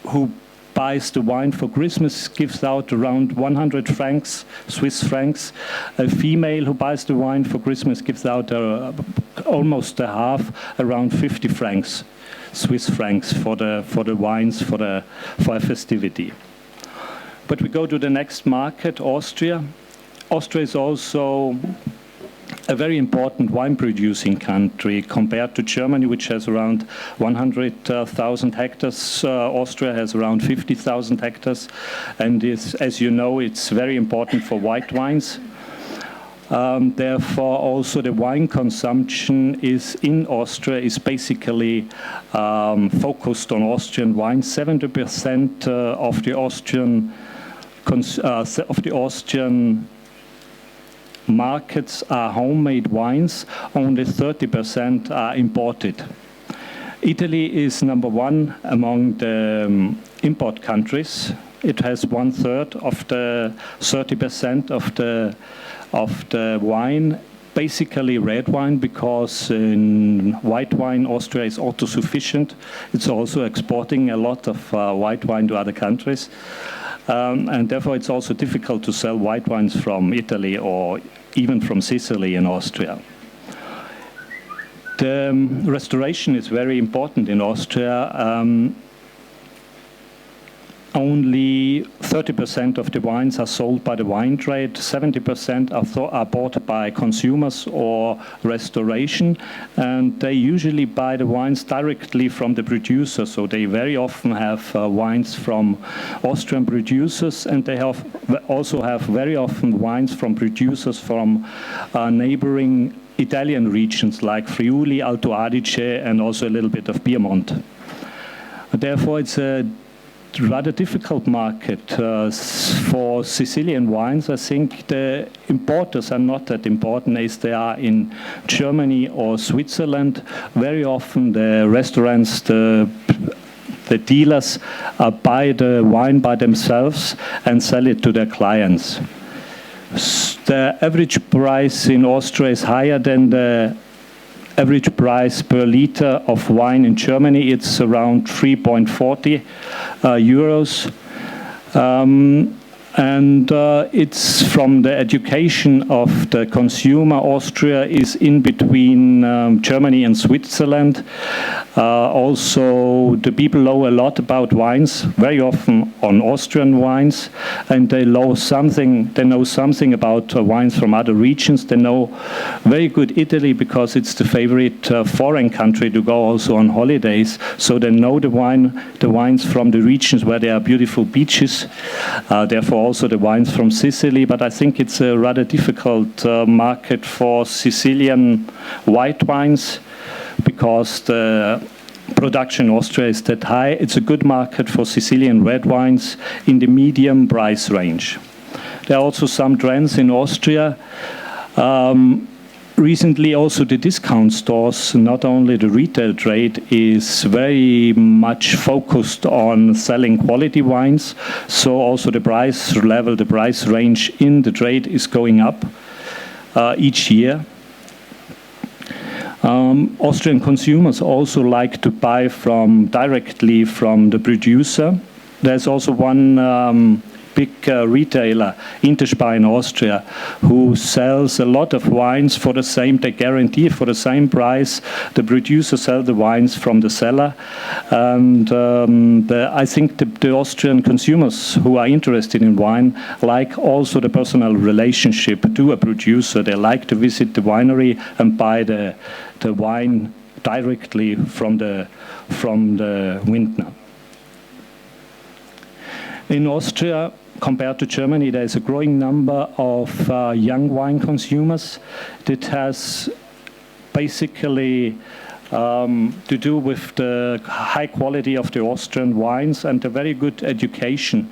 who buys the wine for Christmas gives out around 100 francs, Swiss francs. A female who buys the wine for Christmas gives out almost a half, around 50 francs. Swiss francs for the wines for a festivity. But we go to the next market, Austria. Austria is also a very important wine producing country compared to Germany, which has around 100,000 hectares. Austria has around 50,000 hectares, and as you know, it's very important for white wines. Therefore, also the wine consumption in Austria is basically focused on Austrian wine. 70% of the Austrian markets are homemade wines. Only 30% are imported. Italy is number one among the import countries. It has 1/3 of the 30% of the wine, basically red wine, because in white wine Austria is autosufficient. It's also exporting a lot of white wine to other countries, and therefore it's also difficult to sell white wines from Italy or even from Sicily in Austria. The restoration is very important in Austria. Only 30% of the wines are sold by the wine trade, 70% are bought by consumers or restoration, and they usually buy the wines directly from the producer, so they very often have wines from Austrian producers, and they also have very often wines from producers from neighboring Italian regions like Friuli, Alto Adige, and also a little bit of Piedmont. Therefore, it's a rather difficult market for Sicilian wines. I think the importers are not that important as they are in Germany or Switzerland. Very often the restaurants, the dealers buy the wine by themselves and sell it to their clients. The average price in Austria is higher than the average price per liter of wine in Germany. It's around 3.40 euros. And it's from the education of the consumer. Austria is in between Germany and Switzerland. Also, the people know a lot about wines, very often on Austrian wines, and they know something about wines from other regions. They know very good Italy because it's the favorite foreign country to go also on holidays. So they know the wines from the regions where there are beautiful beaches. Therefore, also the wines from Sicily. But I think it's a rather difficult market for Sicilian white wines, because the production in Austria is that high. It's a good market for Sicilian red wines in the medium price range. There are also some trends in Austria. Recently also the discount stores, not only the retail trade, is very much focused on selling quality wines. So also the price level, the price range in the trade is going up each year. Austrian consumers also like to buy directly from the producer. There's also one big retailer, Interspar in Austria, who sells a lot of wines for the same, they guarantee for the same price. The producer sells the wines from the seller. And I think the Austrian consumers who are interested in wine like also the personal relationship to a producer. They like to visit the winery and buy the wine directly from the vintner. In Austria, compared to Germany, there is a growing number of young wine consumers. That has basically to do with the high quality of the Austrian wines and a very good education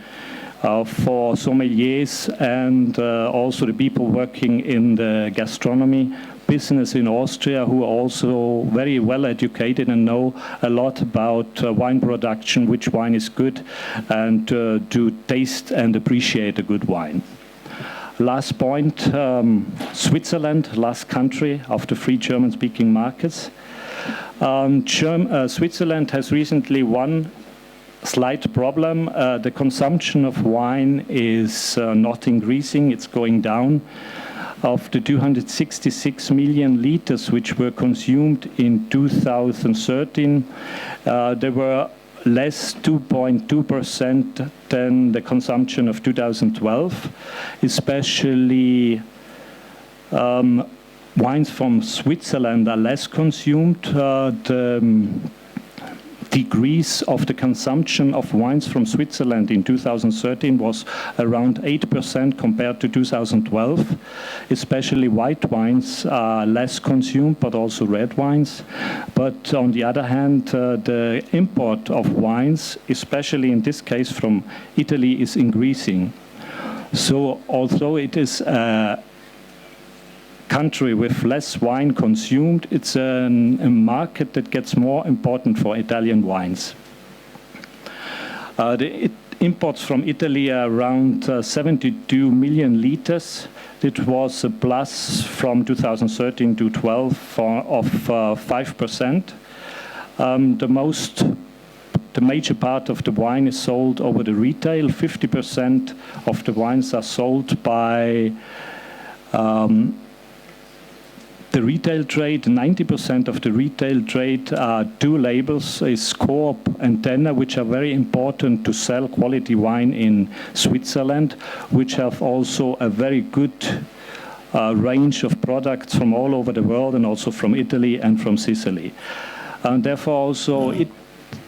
for sommeliers and also the people working in the gastronomy business in Austria, who are also very well educated and know a lot about wine production, which wine is good, and to taste and appreciate a good wine. Last point, Switzerland, last country of the free German-speaking markets. Switzerland has recently one slight problem. The consumption of wine is not increasing, it's going down. Of the 266 million liters which were consumed in 2013, there were less 2.2% than the consumption of 2012, especially wines from Switzerland are less consumed. The decrease of the consumption of wines from Switzerland in 2013 was around 8% compared to 2012. Especially white wines are less consumed, but also red wines. But on the other hand, the import of wines, especially in this case from Italy, is increasing. So although it is a country with less wine consumed, it's a market that gets more important for Italian wines. The imports from Italy are around 72 million liters. It was a plus from 2013 to 12 of 5%. The major part of the wine is sold over the retail. 50% of the wines are sold by the retail trade. 90% of the retail trade are two labels, is Coop and Tenner, which are very important to sell quality wine in Switzerland, which have also a very good range of products from all over the world and also from Italy and from Sicily. And therefore also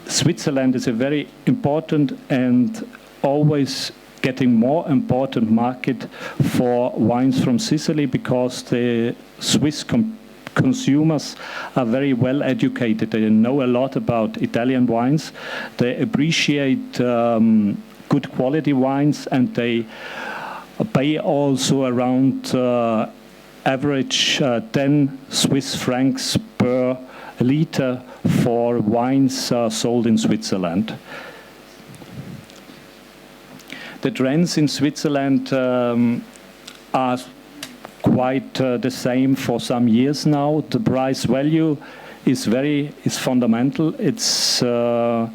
Switzerland is a very important and always getting more important market for wines from Sicily, because the Swiss consumers are very well educated. They know a lot about Italian wines. They appreciate good quality wines, and they pay also around average 10 Swiss francs per liter for wines sold in Switzerland. The trends in Switzerland are quite the same for some years now. The price value is fundamental. It's the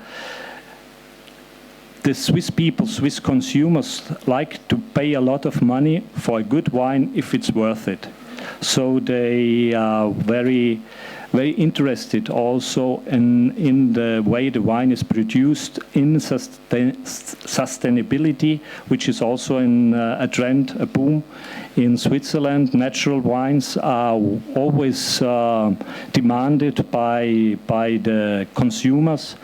Swiss people, Swiss consumers like to pay a lot of money for a good wine if it's worth it. So they are very interested also in the way the wine is produced, in sustainability, which is also a trend, a boom in Switzerland. Natural wines are always demanded by the consumers,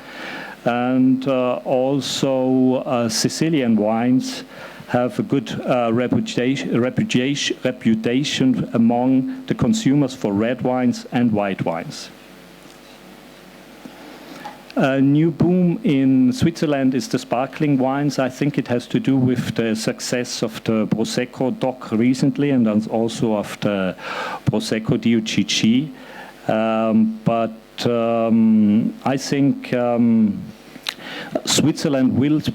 and also Sicilian wines have a good reputation among the consumers for red wines and white wines. a new boom in Switzerland is the sparkling wines. I think it has to do with the success of the Prosecco DOC recently and also of the Prosecco DOCG. But I think Switzerland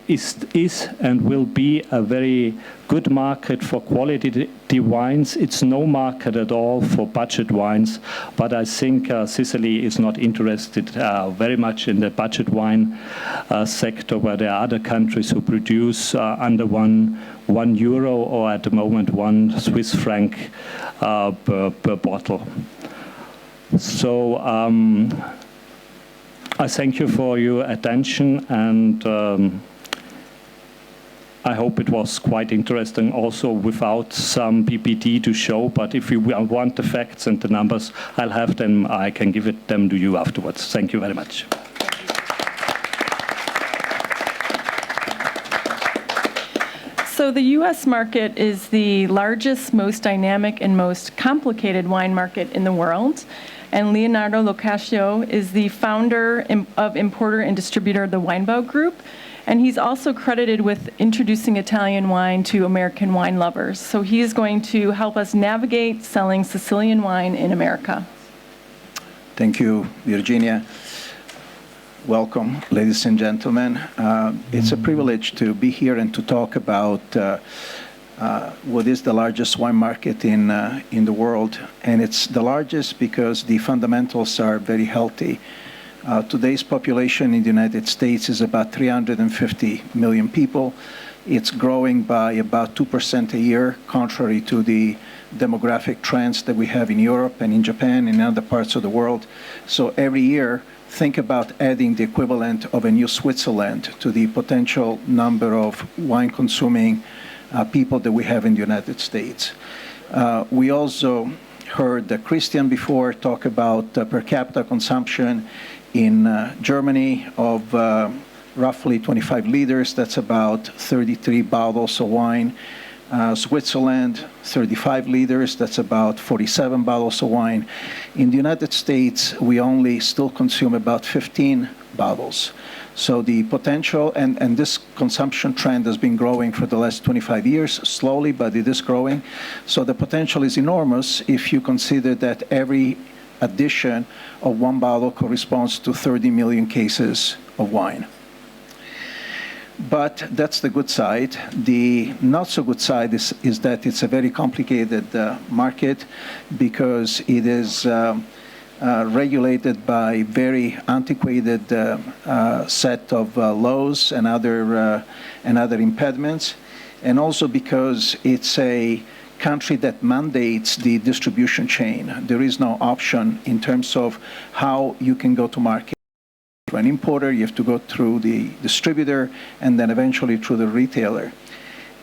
is and will be a very good market for quality wines. It's no market at all for budget wines, but I think Sicily is not interested very much in the budget wine sector, where there are other countries who produce under one euro or at the moment 1 Swiss franc per bottle. So I thank you for your attention, and I hope it was quite interesting also without some PPT to show, but if you want the facts and the numbers, I'll have them. I can give them to you afterwards. Thank you very much. So the U.S. market is the largest, most dynamic, and most complicated wine market in the world. And Leonardo Locascio is the founder of importer and distributor of the Weinbau Group. And he's also credited with introducing Italian wine to American wine lovers. So he is going to help us navigate selling Sicilian wine in America. Thank you, Virginia. Welcome, ladies and gentlemen. It's a privilege to be here and to talk about what is the largest wine market in the world. And it's the largest because the fundamentals are very healthy. Today's population in the United States is about 350 million people. It's growing by about 2% a year, contrary to the demographic trends that we have in Europe and in Japan and in other parts of the world. So every year, think about adding the equivalent of a new Switzerland to the potential number of wine-consuming people that we have in the United States. We also heard Christian before talk about per capita consumption in Germany of roughly 25 liters. That's about 33 bottles of wine. Switzerland, 35 liters. That's about 47 bottles of wine. In the United States, we only still consume about 15 bottles. So the potential, and this consumption trend has been growing for the last 25 years, slowly, but it is growing. So the potential is enormous if you consider that every addition of 1 bottle corresponds to 30 million cases of wine. But that's the good side. The not so good side is that it's a very complicated market because it is regulated by very antiquated set of laws and other impediments, and also because it's a country that mandates the distribution chain. There is no option in terms of how you can go to market. To an importer, you have to go through the distributor and then eventually through the retailer.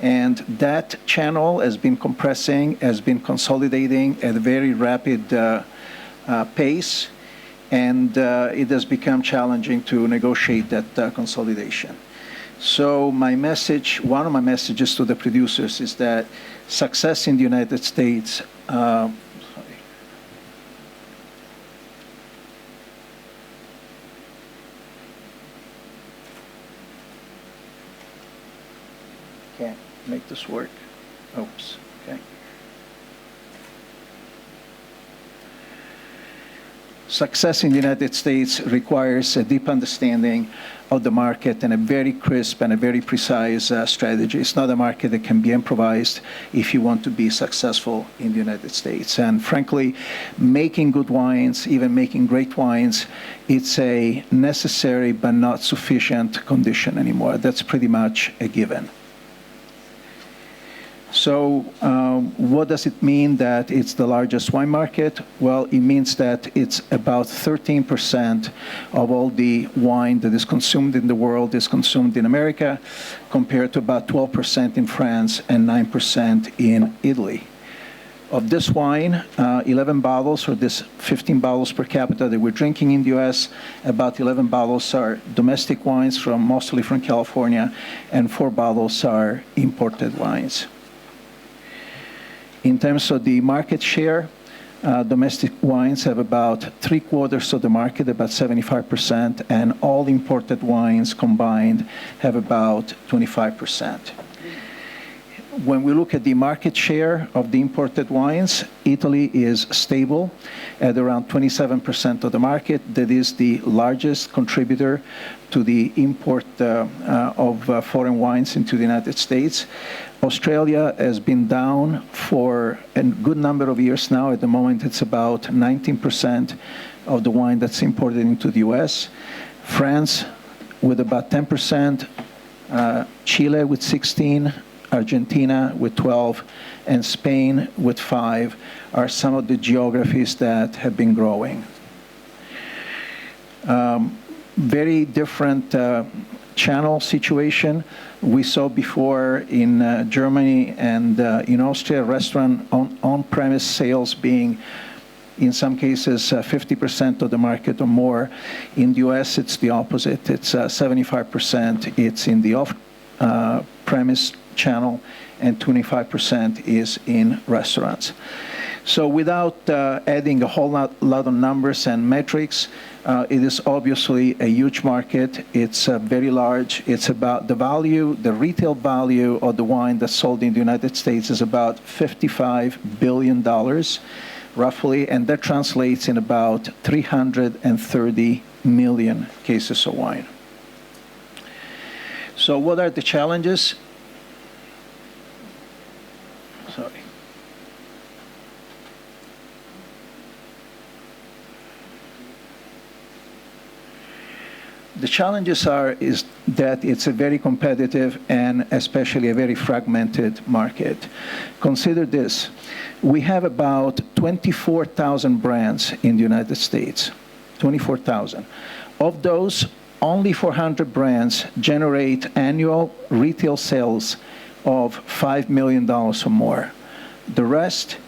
And that channel has been compressing, has been consolidating at a very rapid pace, and it has become challenging to negotiate that consolidation. So my message, one of my messages to the producers is that success in the United States, can't make this work. Oops, okay. Success in the United States requires a deep understanding of the market and a very crisp and a very precise strategy. It's not a market that can be improvised if you want to be successful in the United States. And frankly, making good wines, even making great wines, it's a necessary but not sufficient condition anymore. That's pretty much a given. So what does it mean that it's the largest wine market? Well, it means that it's about 13% of all the wine that is consumed in the world is consumed in America, compared to about 12% in France and 9% in Italy. Of this wine, 11 bottles, or this 15 bottles per capita that we're drinking in the US, about 11 bottles are domestic wines mostly from California, and 4 bottles are imported wines. In terms of the market share, domestic wines have about 3/4 of the market, about 75%, and all imported wines combined have about 25%. When we look at the market share of the imported wines, Italy is stable at around 27% of the market. That is the largest contributor to the import of foreign wines into the United States. Australia has been down for a good number of years now. At the moment, it's about 19% of the wine that's imported into the US. France with about 10%, Chile with 16%, Argentina with 12%, and Spain with 5% are some of the geographies that have been growing. Very different channel situation. We saw before in Germany and in Austria, restaurant on-premise sales being, in some cases, 50% of the market or more. In the US, it's the opposite. It's 75%. It's in the off-premise channel, and 25% is in restaurants. So without adding a whole lot of numbers and metrics, it is obviously a huge market. It's very large. It's about the value, the retail value of the wine that's sold in the United States is about $55 billion, roughly, and that translates in about 330 million cases of wine. So what are the challenges? Sorry. The challenges is that it's a very competitive and especially a very fragmented market. Consider this. We have about 24,000 brands in the United States, 24,000. Of those, only 400 brands generate annual retail sales of $5 million or more. The rest,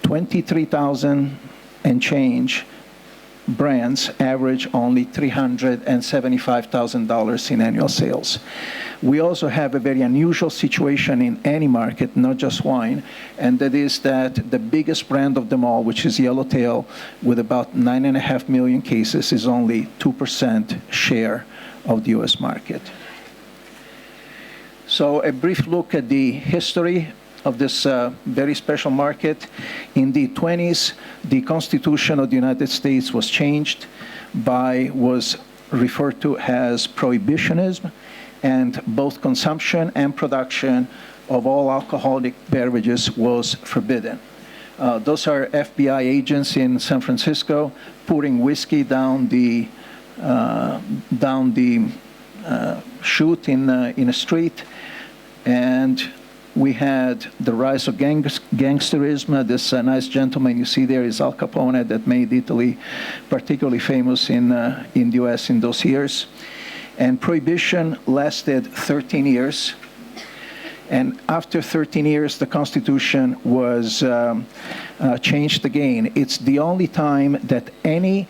23,000 and change brands average only $375,000 in annual sales. We also have a very unusual situation in any market, not just wine, and that is that the biggest brand of them all, which is Yellowtail, with about 9.5 million cases, is only 2% share of the US market. So a brief look at the history of this very special market. In the 20s, the Constitution of the United States was changed was referred to as prohibitionism, and both consumption and production of all alcoholic beverages was forbidden. Those are FBI agents in San Francisco pouring whiskey down the chute in a street, and we had the rise of gangsterism. This nice gentleman you see there is Al Capone, that made Italy particularly famous in the US in those years. And prohibition lasted 13 years. And after 13 years, the Constitution was changed again. It's the only time that any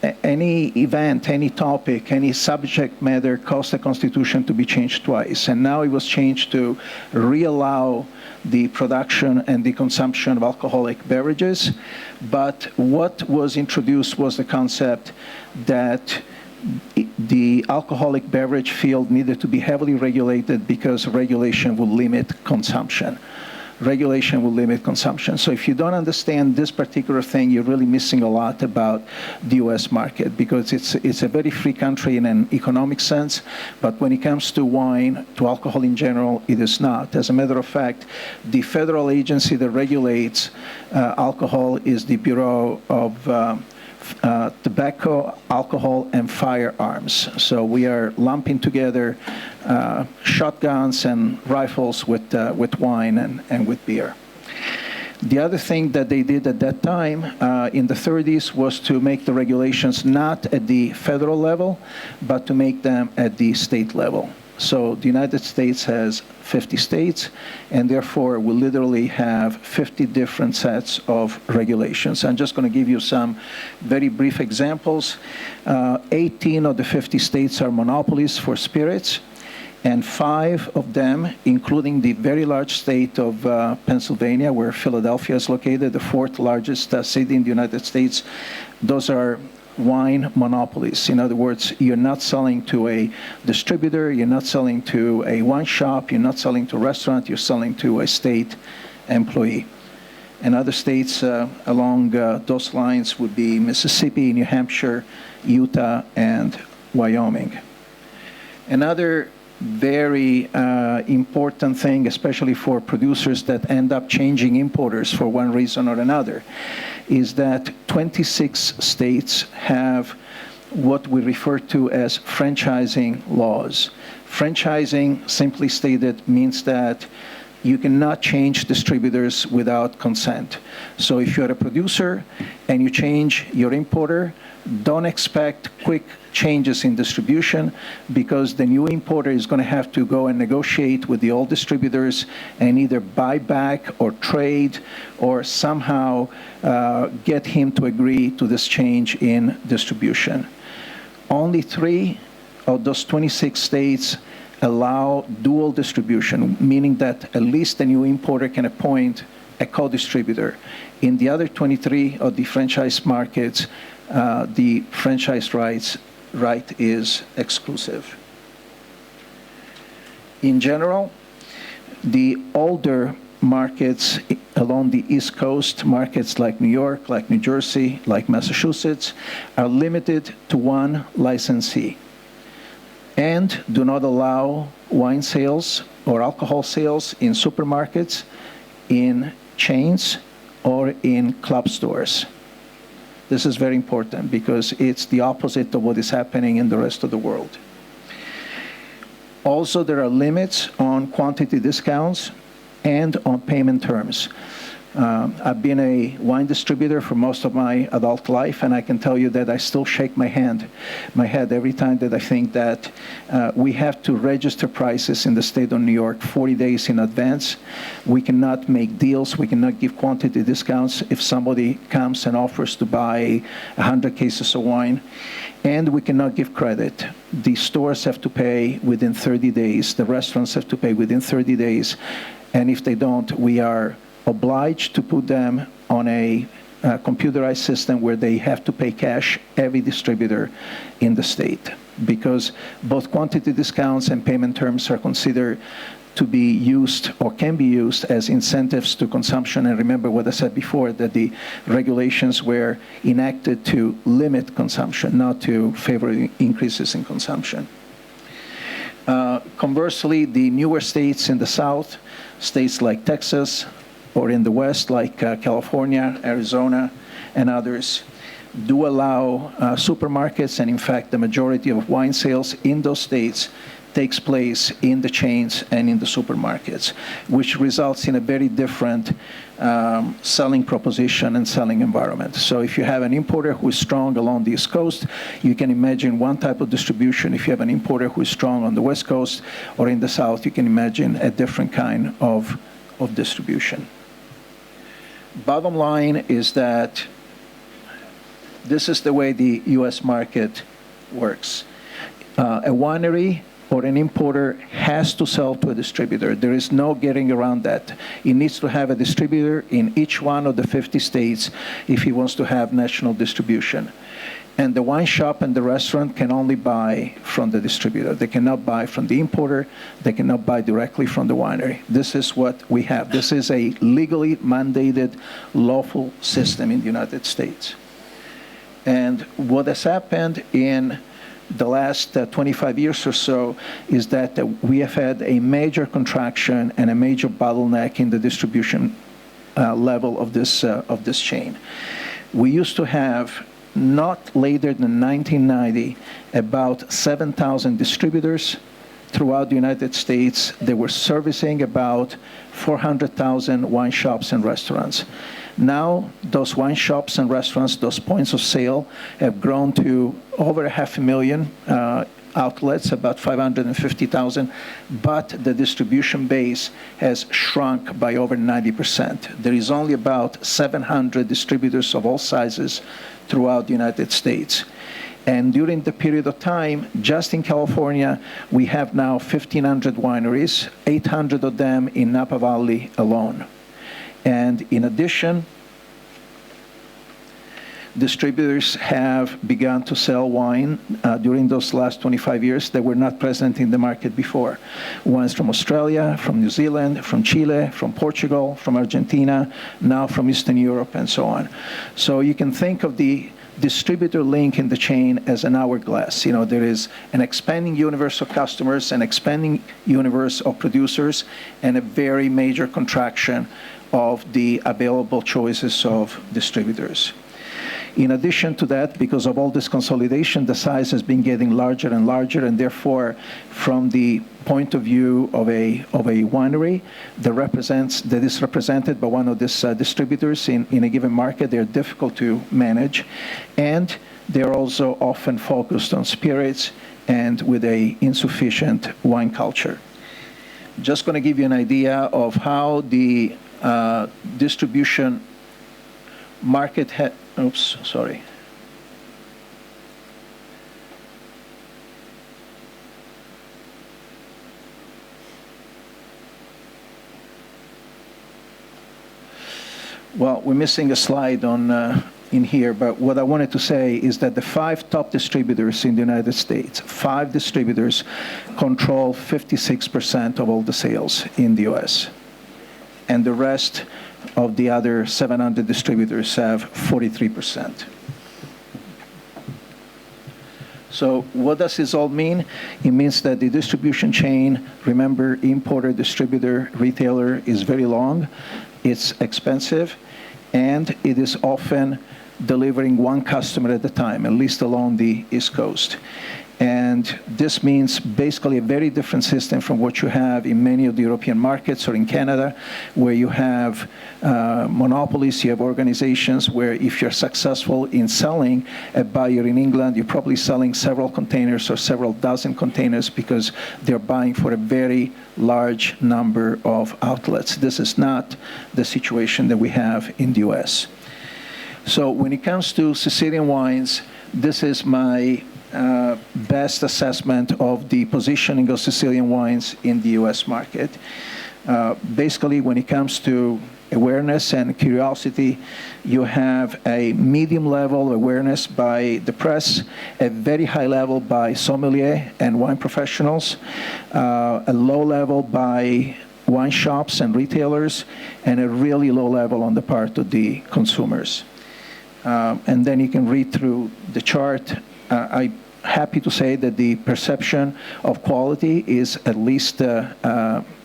event, any topic, any subject matter caused the Constitution to be changed twice. And now it was changed to reallow the production and the consumption of alcoholic beverages. But what was introduced was the concept that the alcoholic beverage field needed to be heavily regulated because regulation would limit consumption. Regulation will limit consumption. So if you don't understand this particular thing, you're really missing a lot about the US market, because it's a very free country in an economic sense, but when it comes to wine, to alcohol in general, it is not. As a matter of fact, the federal agency that regulates alcohol is the Bureau of Tobacco, Alcohol, and Firearms. So we are lumping together shotguns and rifles with wine and with beer. The other thing that they did at that time in the 30s was to make the regulations not at the federal level, but to make them at the state level. So the United States has 50 states, and therefore we literally have 50 different sets of regulations. I'm just going to give you some very brief examples. 18 of the 50 states are monopolies for spirits, And 5 of them, including the very large state of Pennsylvania, where Philadelphia is located, the 4th largest city in the United States, those are wine monopolies. In other words, you're not selling to a distributor, you're not selling to a wine shop, you're not selling to a restaurant, you're selling to a state employee. And other states along those lines would be Mississippi, New Hampshire, Utah, and Wyoming. Another very important thing, especially for producers that end up changing importers for one reason or another, is that 26 states have what we refer to as franchising laws. Franchising, simply stated, means that you cannot change distributors without consent. So if you're a producer and you change your importer, don't expect quick changes in distribution, because the new importer is going to have to go and negotiate with the old distributors and either buy back or trade or somehow get him to agree to this change in distribution. Only 3 of those 26 states allow dual distribution, meaning that at least the new importer can appoint a co-distributor. In the other 23 of the franchise markets, the franchise right is exclusive. In general, the older markets along the East Coast, markets like New York, like New Jersey, like Massachusetts, are limited to 1 licensee and do not allow wine sales or alcohol sales in supermarkets, in chains, or in club stores. This is very important because it's the opposite of what is happening in the rest of the world. Also, there are limits on quantity discounts and on payment terms. I've been a wine distributor for most of my adult life, and I can tell you that I still shake my head every time that I think that we have to register prices in the state of New York 40 days in advance. We cannot make deals. We cannot give quantity discounts if somebody comes and offers to buy 100 cases of wine. And we cannot give credit. The stores have to pay within 30 days. The restaurants have to pay within 30 days. And if they don't, we are obliged to put them on a computerized system where they have to pay cash every distributor in the state, because both quantity discounts and payment terms are considered to be used or can be used as incentives to consumption. And remember what I said before, that the regulations were enacted to limit consumption, not to favor increases in consumption. Conversely, the newer states in the South, states like Texas, or in the West, like California, Arizona, and others, do allow supermarkets, and in fact, the majority of wine sales in those states takes place in the chains and in the supermarkets, which results in a very different selling proposition and selling environment. So if you have an importer who is strong along the East Coast, you can imagine one type of distribution. If you have an importer who is strong on the West Coast or in the South, you can imagine a different kind of distribution. Bottom line is that this is the way the U.S. market works. A winery or an importer has to sell to a distributor. There is no getting around that. He needs to have a distributor in each one of the 50 states if he wants to have national distribution. And the wine shop and the restaurant can only buy from the distributor. They cannot buy from the importer. They cannot buy directly from the winery. This is what we have. This is a legally mandated, lawful system in the United States. And what has happened in the last 25 years or so is that we have had a major contraction and a major bottleneck in the distribution level of this chain. We used to have, not later than 1990, about 7,000 distributors throughout the United States. They were servicing about 400,000 wine shops and restaurants. Now, those wine shops and restaurants, those points of sale, have grown to over 500,000 outlets, about 550,000, but the distribution base has shrunk by over 90%. There is only about 700 distributors of all sizes throughout the United States. And during the period of time, just in California, we have now 1,500 wineries, 800 of them in Napa Valley alone. And in addition, distributors have begun to sell wine during those last 25 years that were not present in the market before. Wines from Australia, from New Zealand, from Chile, from Portugal, from Argentina, now from Eastern Europe, and so on. So you can think of the distributor link in the chain as an hourglass. You know, there is an expanding universe of customers, an expanding universe of producers, and a very major contraction of the available choices of distributors. In addition to that, because of all this consolidation, the size has been getting larger and larger, and therefore, from the point of view of a winery that is represented by one of these distributors in a given market, they're difficult to manage, and they're also often focused on spirits and with a insufficient wine culture. Just going to give you an idea of how the distribution market oops, sorry. Well, we're missing a slide on in here, but what I wanted to say is that the 5 top distributors in the United States, 5 distributors control 56% of all the sales in the US. And the rest of the other 700 distributors have 43%. So what does this all mean? It means that the distribution chain, remember, importer, distributor, retailer, is very long, it's expensive, and it is often delivering one customer at a time, at least along the East Coast. And this means basically a very different system from what you have in many of the European markets or in Canada, where you have monopolies, you have organizations where if you're successful in selling a buyer in England, you're probably selling several containers or several dozen containers because they're buying for a very large number of outlets. This is not the situation that we have in the US. So when it comes to Sicilian wines, this is my best assessment of the positioning of Sicilian wines in the US market. Basically, when it comes to awareness and curiosity, you have a medium level awareness by the press, a very high level by sommelier and wine professionals, a low level by wine shops and retailers, and a really low level on the part of the consumers. And then you can read through the chart. I'm happy to say that the perception of quality is at least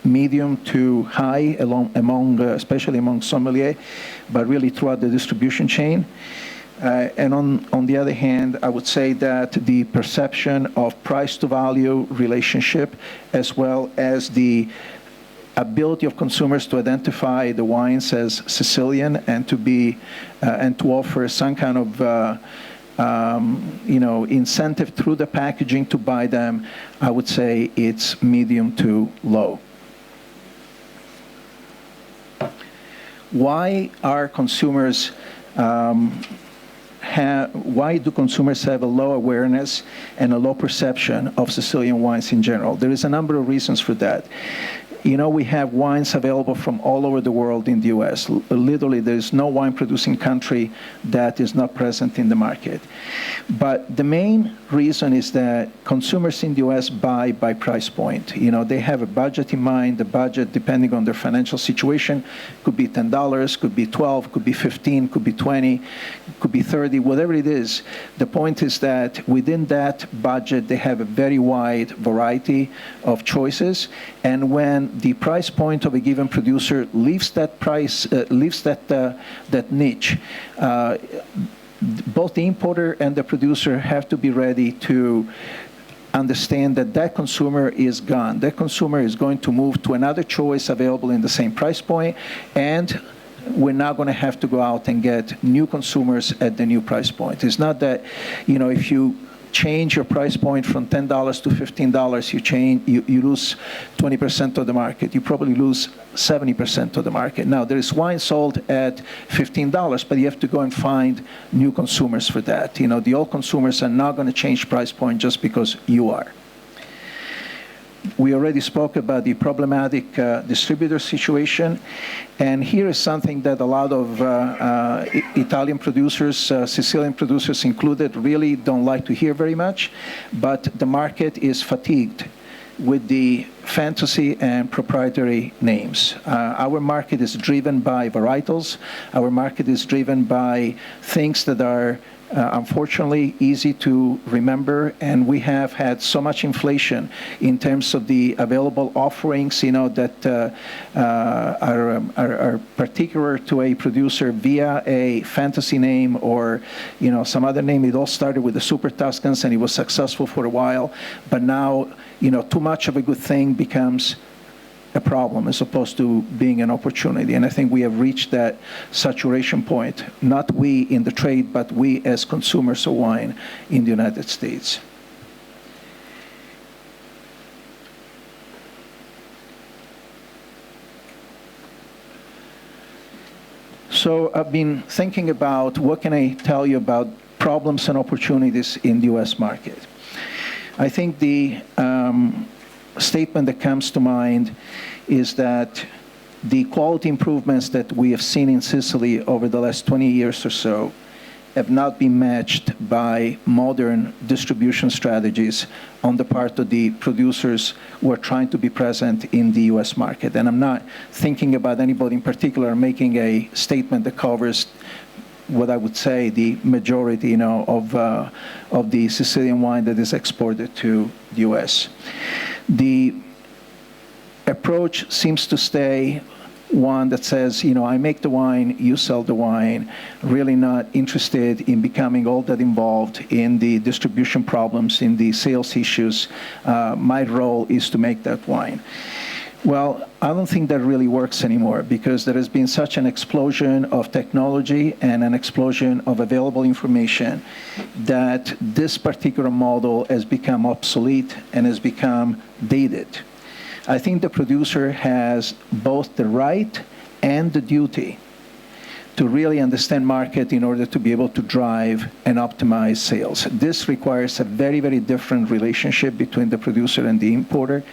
medium to high, especially among sommelier, but really throughout the distribution chain. And on the other hand, I would say that the perception of price to value relationship, as well as the ability of consumers to identify the wines as Sicilian and to be and to offer some kind of incentive through the packaging to buy them, I would say it's medium to low. Why are consumers why do consumers have a low awareness and a low perception of Sicilian wines in general? There is a number of reasons for that. You know, we have wines available from all over the world in the US. Literally, there's no wine-producing country that is not present in the market. But the main reason is that consumers in the US buy by price point. You know, they have a budget in mind. The budget, depending on their financial situation, could be $10, could be $12, could be $15, could be $20, could be $30, whatever it is. The point is that within that budget, they have a very wide variety of choices. And when the price point of a given producer leaves that price, leaves that niche, both the importer and the producer have to be ready to understand that that consumer is gone. That consumer is going to move to another choice available in the same price point, and we're now going to have to go out and get new consumers at the new price point. It's not that, you know, if you change your price point from $10 to $15, you lose 20% of the market. You probably lose 70% of the market. Now, there is wine sold at $15, but you have to go and find new consumers for that. You know, the old consumers are not going to change price point just because you are. We already spoke about the problematic distributor situation, and here is something that a lot of Italian producers, Sicilian producers included, really don't like to hear very much, but the market is fatigued with the fantasy and proprietary names. Our market is driven by varietals. Our market is driven by things that are unfortunately easy to remember, and we have had so much inflation in terms of the available offerings, you know, that are particular to a producer via a fantasy name or, you know, some other name. It all started with the Super Tuscans, and it was successful for a while, but now, you know, too much of a good thing becomes a problem as opposed to being an opportunity. And I think we have reached that saturation point, not we in the trade, but we as consumers of wine in the United States. So I've been thinking about what can I tell you about problems and opportunities in the US market. I think the statement that comes to mind is that the quality improvements that we have seen in Sicily over the last 20 years or so have not been matched by modern distribution strategies on the part of the producers who are trying to be present in the US market. And I'm not thinking about anybody in particular making a statement that covers what I would say the majority, you know, of the Sicilian wine that is exported to the US. The approach seems to stay one that says, you know, I make the wine, you sell the wine, really not interested in becoming all that involved in the distribution problems, in the sales issues. My role is to make that wine. Well, I don't think that really works anymore because there has been such an explosion of technology and an explosion of available information that this particular model has become obsolete and has become dated. I think the producer has both the right and the duty to really understand market in order to be able to drive and optimize sales. This requires a very, very different relationship between the producer and the importer,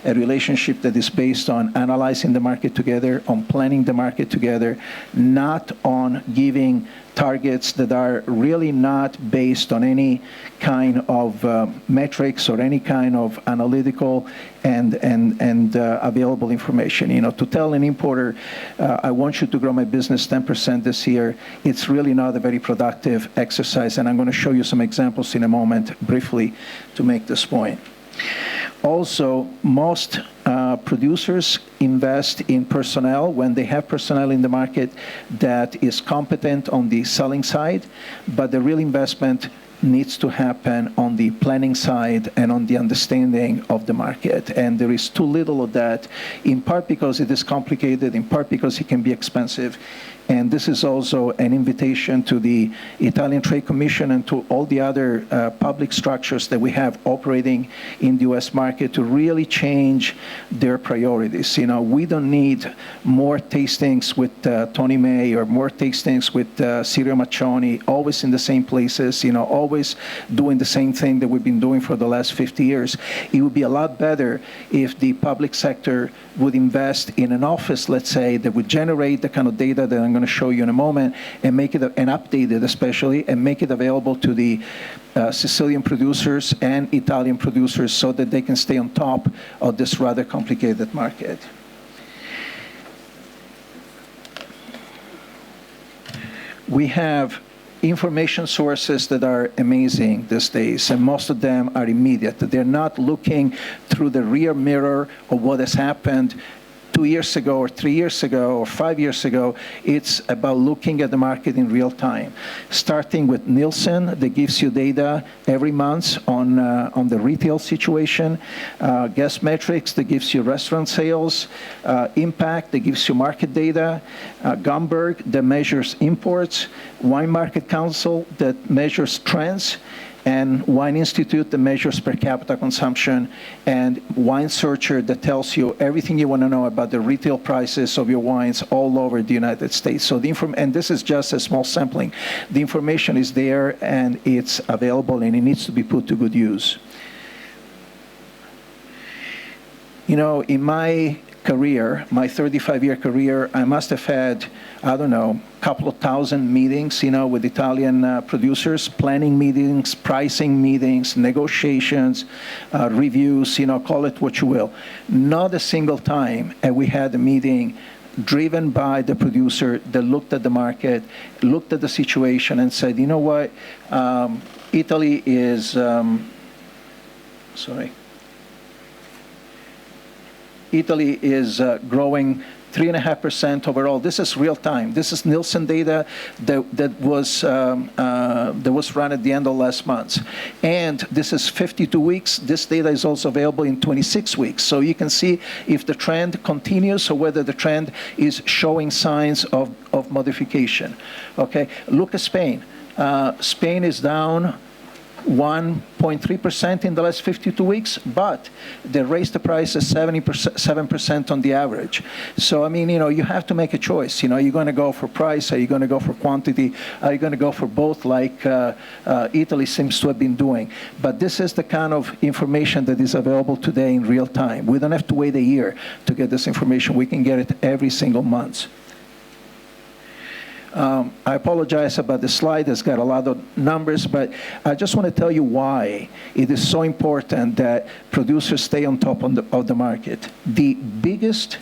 a relationship that is based on analyzing the market together, on planning the market together, not on giving targets that are really not based on any kind of metrics or any kind of analytical and available information. You know, to tell an importer, I want you to grow my business 10% this year, it's really not a very productive exercise, and I'm going to show you some examples in a moment briefly to make this point. Also, most producers invest in personnel when they have personnel in the market that is competent on the selling side, but the real investment needs to happen on the planning side and on the understanding of the market. And there is too little of that, in part because it is complicated, in part because it can be expensive. And this is also an invitation to the Italian Trade Commission and to all the other public structures that we have operating in the US market to really change their priorities. You know, we don't need more tastings with Tony May or more tastings with Sirio Maccioni, always in the same places, you know, always doing the same thing that we've been doing for the last 50 years. It would be a lot better if the public sector would invest in an office, let's say, that would generate the kind of data that I'm going to show you in a moment and make it, and update it especially, and make it available to the Sicilian producers and Italian producers so that they can stay on top of this rather complicated market. We have information sources that are amazing these days, and most of them are immediate. They're not looking through the rear mirror of what has happened 2 years ago or 3 years ago or 5 years ago. It's about looking at the market in real time, starting with Nielsen that gives you data every month on the retail situation, Guest Metrics that gives you restaurant sales, Impact that gives you market data, Gumberg that measures imports, Wine Market Council that measures trends, and Wine Institute that measures per capita consumption, and Wine Searcher that tells you everything you want to know about the retail prices of your wines all over the United States. So and this is just a small sampling. The information is there and it's available and it needs to be put to good use. You know, in my career, my 35-year career, I must have had, I don't know, a couple of thousand meetings, you know, with Italian producers, planning meetings, pricing meetings, negotiations, reviews, you know, call it what you will. Not a single time have we had a meeting driven by the producer that looked at the market, looked at the situation and said, you know what, Italy is, Italy is growing 3.5% overall. This is real time. This is Nielsen data that was run at the end of last month. And this is 52 weeks. This data is also available in 26 weeks. So you can see if the trend continues or whether the trend is showing signs of modification. Okay, look at Spain. Spain is down 1.3% in the last 52 weeks, but they raised the prices 7% on the average. So, I mean, you know, you have to make a choice. You know, you're going to go for price, are you going to go for quantity, are you going to go for both like Italy seems to have been doing? But this is the kind of information that is available today in real time. We don't have to wait a year to get this information. We can get it every single month. I apologize about the slide. It's got a lot of numbers, but I just want to tell you why it is so important that producers stay on top of the market. The biggest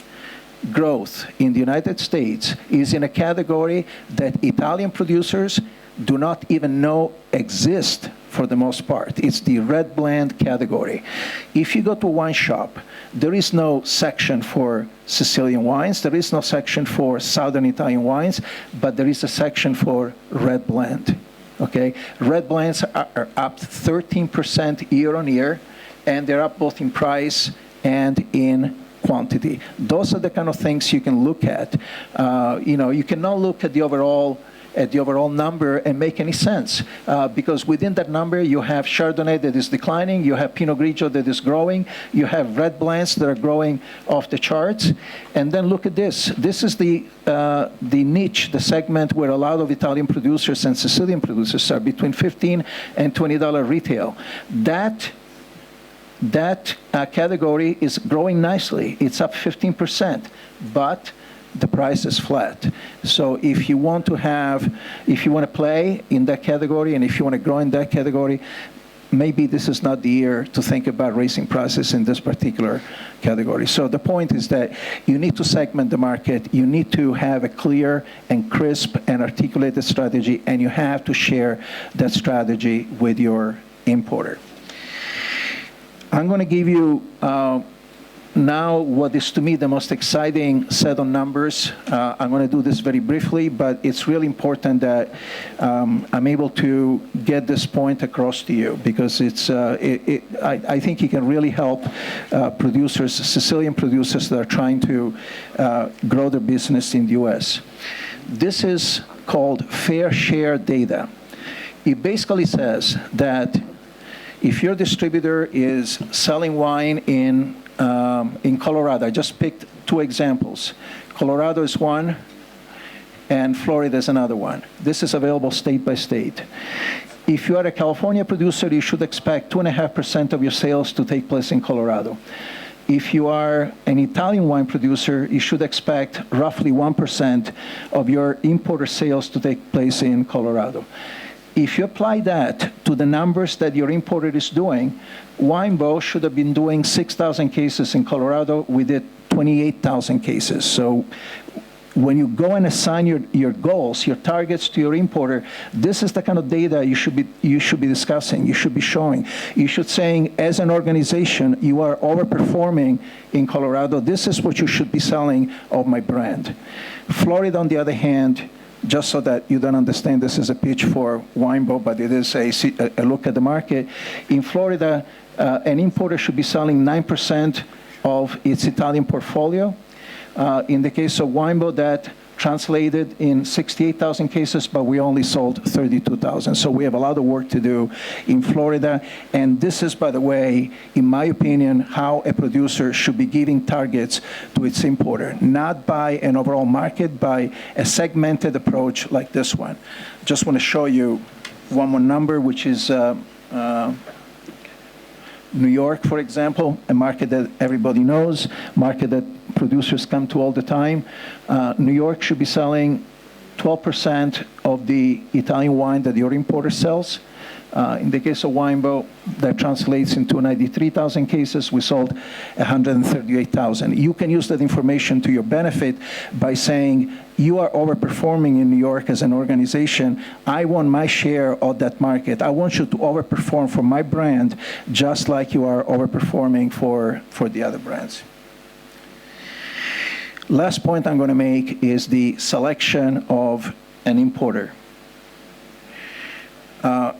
growth in the United States is in a category that Italian producers do not even know exist for the most part. It's the red blend category. If you go to a wine shop, there is no section for Sicilian wines, there is no section for Southern Italian wines, but there is a section for red blend. Okay, red blends are up 13% year on year, and they're up both in price and in quantity. Those are the kind of things you can look at. You know, you cannot look at the overall number and make any sense, because within that number you have Chardonnay that is declining, you have Pinot Grigio that is growing, you have red blends that are growing off the charts, and then look at this. This is the niche, the segment where a lot of Italian producers and Sicilian producers are, between $15 and $20 retail. That category is growing nicely. It's up 15%, but the price is flat. So if you want to play in that category and if you want to grow in that category, maybe this is not the year to think about raising prices in this particular category. So the point is that you need to segment the market, you need to have a clear and crisp and articulated strategy, and you have to share that strategy with your importer. I'm going to give you now what is to me the most exciting set of numbers. I'm going to do this very briefly, but it's really important that I'm able to get this point across to you, because I think it can really help producers, Sicilian producers that are trying to grow their business in the U.S. This is called fair share data. It basically says that if your distributor is selling wine in Colorado, I just picked two examples. Colorado is one, and Florida is another one. This is available state by state. If you are a California producer, you should expect 2.5% of your sales to take place in Colorado. If you are an Italian wine producer, you should expect roughly 1% of your importer sales to take place in Colorado. If you apply that to the numbers that your importer is doing, Winebow should have been doing 6,000 cases in Colorado. We did 28,000 cases. So when you go and assign your goals, your targets to your importer, this is the kind of data you should be discussing, you should be showing. You should saying, as an organization, you are overperforming in Colorado. This is what you should be selling of my brand. Florida, on the other hand, just so that you don't understand, this is a pitch for Winebow, but it is a look at the market. In Florida, an importer should be selling 9% of its Italian portfolio. In the case of Winebow, that translated in 68,000 cases, but we only sold 32,000. So we have a lot of work to do in Florida. And this is, by the way, in my opinion, how a producer should be giving targets to its importer, not by an overall market, by a segmented approach like this one. Just want to show you one more number, which is New York, for example, a market that everybody knows, market that producers come to all the time. New York should be selling 12% of the Italian wine that your importer sells. In the case of Winebow, that translates into 93,000 cases. We sold 138,000. You can use that information to your benefit by saying, you are overperforming in New York as an organization. I want my share of that market. I want you to overperform for my brand, just like you are overperforming for the other brands. Last point I'm going to make is the selection of an importer.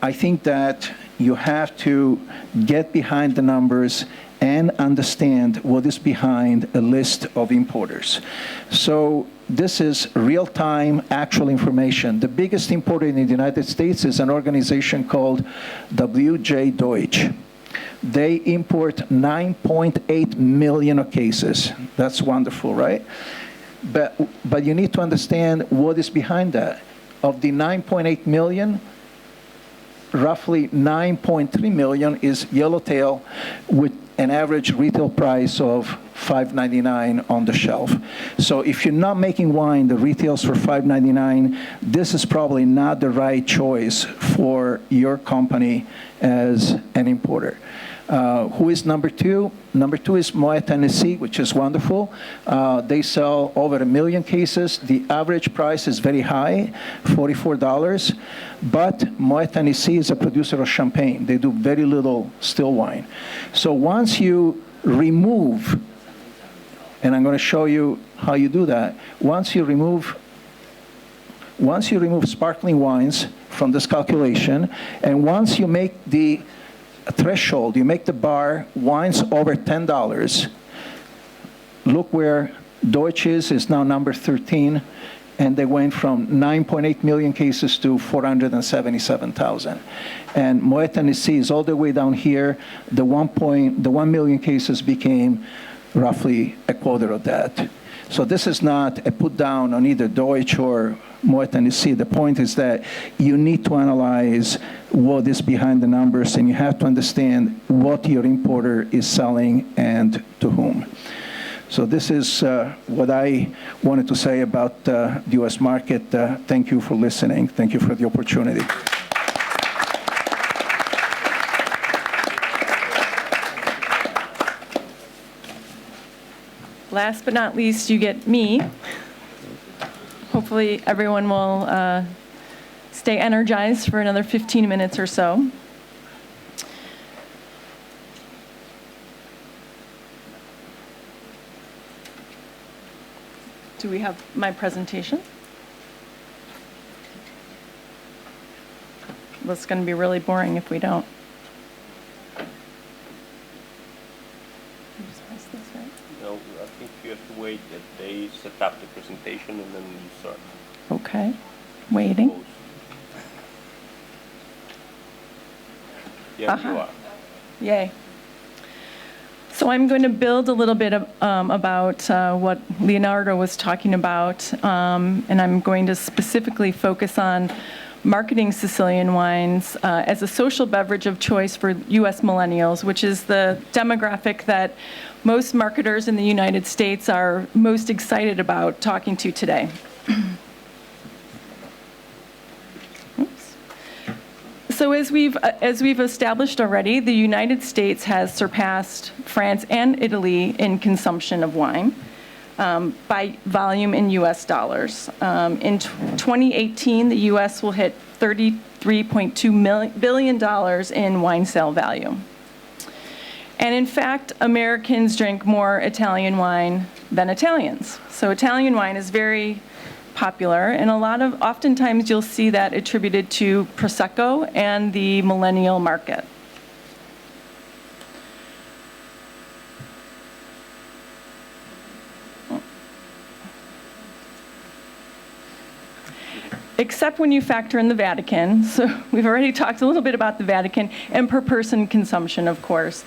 I think that you have to get behind the numbers and understand what is behind a list of importers. So this is real-time, actual information. The biggest importer in the United States is an organization called W.J. Deutsch. They import 9.8 million cases. That's wonderful, right? But you need to understand what is behind that. Of the 9.8 million, roughly 9.3 million is Yellowtail with an average retail price of $5.99 on the shelf. So if you're not making wine that retails for $5.99, this is probably not the right choice for your company as an importer. Who is number two? Number two is Moet Hennessy, which is wonderful. They sell over 1 million cases. The average price is very high, $44. But Moet Hennessy is a producer of champagne. They do very little still wine. So once you remove, and I'm going to show you how you do that, once you remove sparkling wines from this calculation, and once you make the threshold, you make the bar wines over $10. Look where Deutsch is now number 13, and they went from 9.8 million cases to 477,000. And Moet Hennessy is all the way down here. The 1 million cases became roughly a quarter of that. So this is not a put down on either Deutsch or Moet Hennessy. The point is that you need to analyze what is behind the numbers, and you have to understand what your importer is selling and to whom. So this is what I wanted to say about the U.S. market. Thank you for listening. Thank you for the opportunity. Last but not least, you get me. Hopefully everyone will stay energized for another 15 minutes or so. Do we have my presentation? Well, it's going to be really boring if we don't. No, I think you have to wait that they set up the presentation and then you start. Okay, waiting. Yeah, you are. Yay. So I'm going to build a little bit about what Leonardo was talking about, and I'm going to specifically focus on marketing Sicilian wines as a social beverage of choice for U.S. millennials, which is the demographic that most marketers in the United States are most excited about talking to today. So as we've established already, the United States has surpassed France and Italy in consumption of wine by volume in U.S. dollars. In 2018, the U.S. will hit $33.2 billion in wine sale value. And in fact, Americans drink more Italian wine than Italians. So Italian wine is very popular, and oftentimes you'll see that attributed to Prosecco and the millennial market. except when you factor in the Vatican. So we've already talked a little bit about the Vatican, and per person consumption, of course.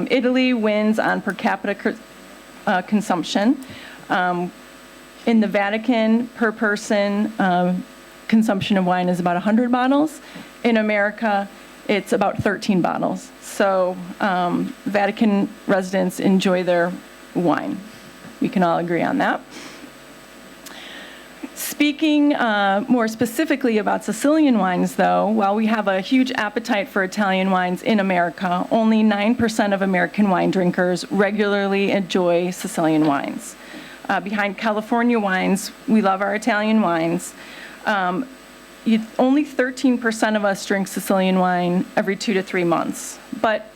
Italy wins on per capita consumption. In the Vatican, per person consumption of wine is about 100 bottles. In America, it's about 13 bottles. So Vatican residents enjoy their wine. We can all agree on that. Speaking more specifically about Sicilian wines, though, while we have a huge appetite for Italian wines in America, only 9% of American wine drinkers regularly enjoy Sicilian wines. Behind California wines, we love our Italian wines. Only 13% of us drink Sicilian wine every 2 to 3 months. But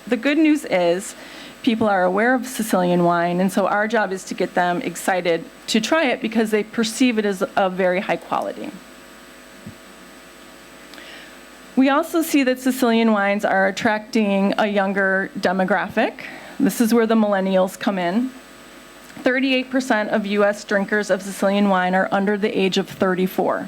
the good news is people are aware of Sicilian wine, and so our job is to get them excited to try it because they perceive it as of very high quality. We also see that Sicilian wines are attracting a younger demographic. This is where the millennials come in. 38% of US drinkers of Sicilian wine are under the age of 34.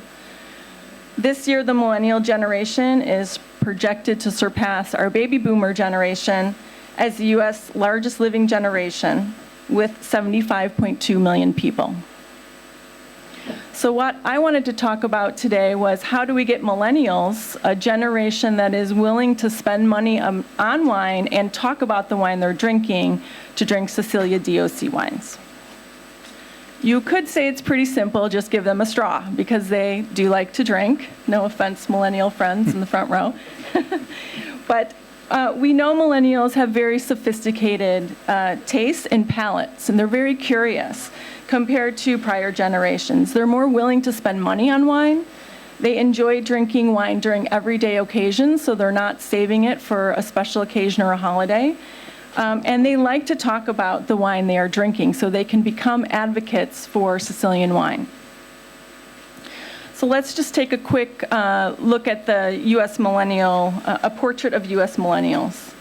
This year, the millennial generation is projected to surpass our baby boomer generation as the US largest living generation with 75.2 million people. So what I wanted to talk about today was how do we get millennials, a generation that is willing to spend money on wine and talk about the wine they're drinking, to drink Cecilia DOC wines. You could say it's pretty simple, just give them a straw, because they do like to drink. No offense, millennial friends in the front row. But we know millennials have very sophisticated tastes and palates, and they're very curious compared to prior generations. They're more willing to spend money on wine. They enjoy drinking wine during everyday occasions, so they're not saving it for a special occasion or a holiday. And they like to talk about the wine they are drinking, so they can become advocates for Sicilian wine. So let's just take a quick look at the US millennial, a portrait of US millennials.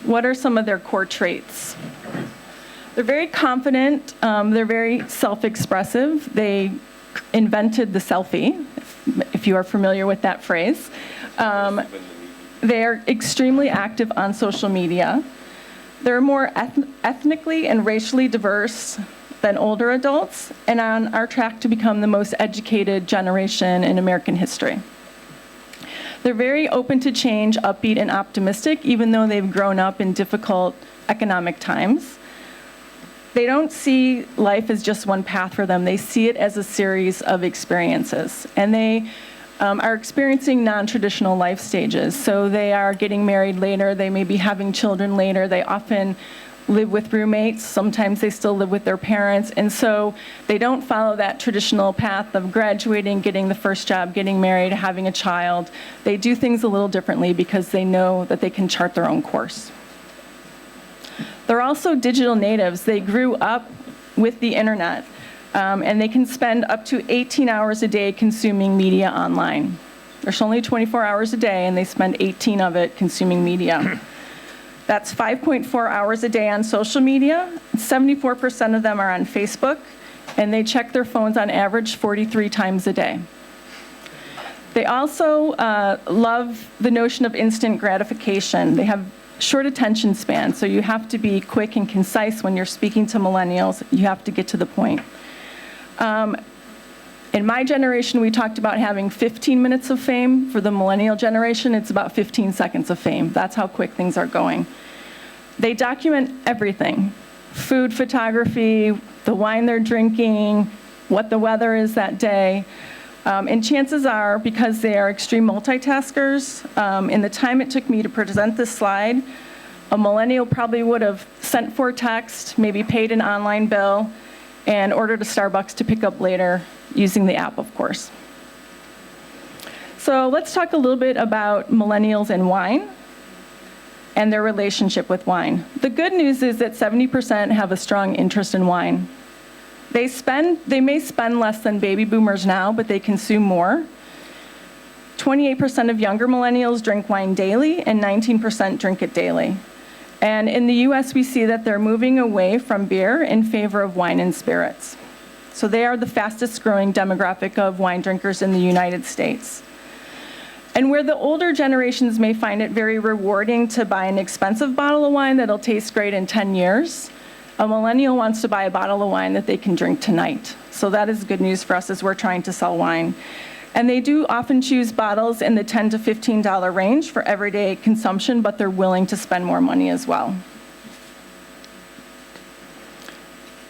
What are some of their core traits? They're very confident, they're very self-expressive. They invented the selfie, if you are familiar with that phrase. They're extremely active on social media. They're more ethnically and racially diverse than older adults, and on our track to become the most educated generation in American history. They're very open to change, upbeat, and optimistic, even though they've grown up in difficult economic times. They don't see life as just one path for them. They see it as a series of experiences, and they are experiencing non-traditional life stages. So they are getting married later, they may be having children later, they often live with roommates, sometimes they still live with their parents, and so they don't follow that traditional path of graduating, getting the first job, getting married, having a child. They do things a little differently because they know that they can chart their own course. They're also digital natives. They grew up with the internet. And they can spend up to 18 hours a day consuming media online. There's only 24 hours a day, and they spend 18 of it consuming media. That's 5.4 hours a day on social media. 74% of them are on Facebook, and they check their phones on average 43 times a day. They also love the notion of instant gratification. They have short attention span, so you have to be quick and concise when you're speaking to millennials. You have to get to the point. In my generation, we talked about having 15 minutes of fame. For the millennial generation, it's about 15 seconds of fame. That's how quick things are going. They document everything: food photography, the wine they're drinking, what the weather is that day. And chances are, because they are extreme multitaskers, in the time it took me to present this slide, a millennial probably would have sent 4 texts, maybe paid an online bill, and ordered a Starbucks to pick up later using the app, of course. So let's talk a little bit about millennials and wine and their relationship with wine. The good news is that 70% have a strong interest in wine. They may spend less than baby boomers now, but they consume more. 28% of younger millennials drink wine daily, and 19% drink it daily. And in the US, we see that they're moving away from beer in favor of wine and spirits. So they are the fastest growing demographic of wine drinkers in the United States. And where the older generations may find it very rewarding to buy an expensive bottle of wine that'll taste great in 10 years, a millennial wants to buy a bottle of wine that they can drink tonight. So that is good news for us as we're trying to sell wine. And they do often choose bottles in the $10 to $15 range for everyday consumption, but they're willing to spend more money as well.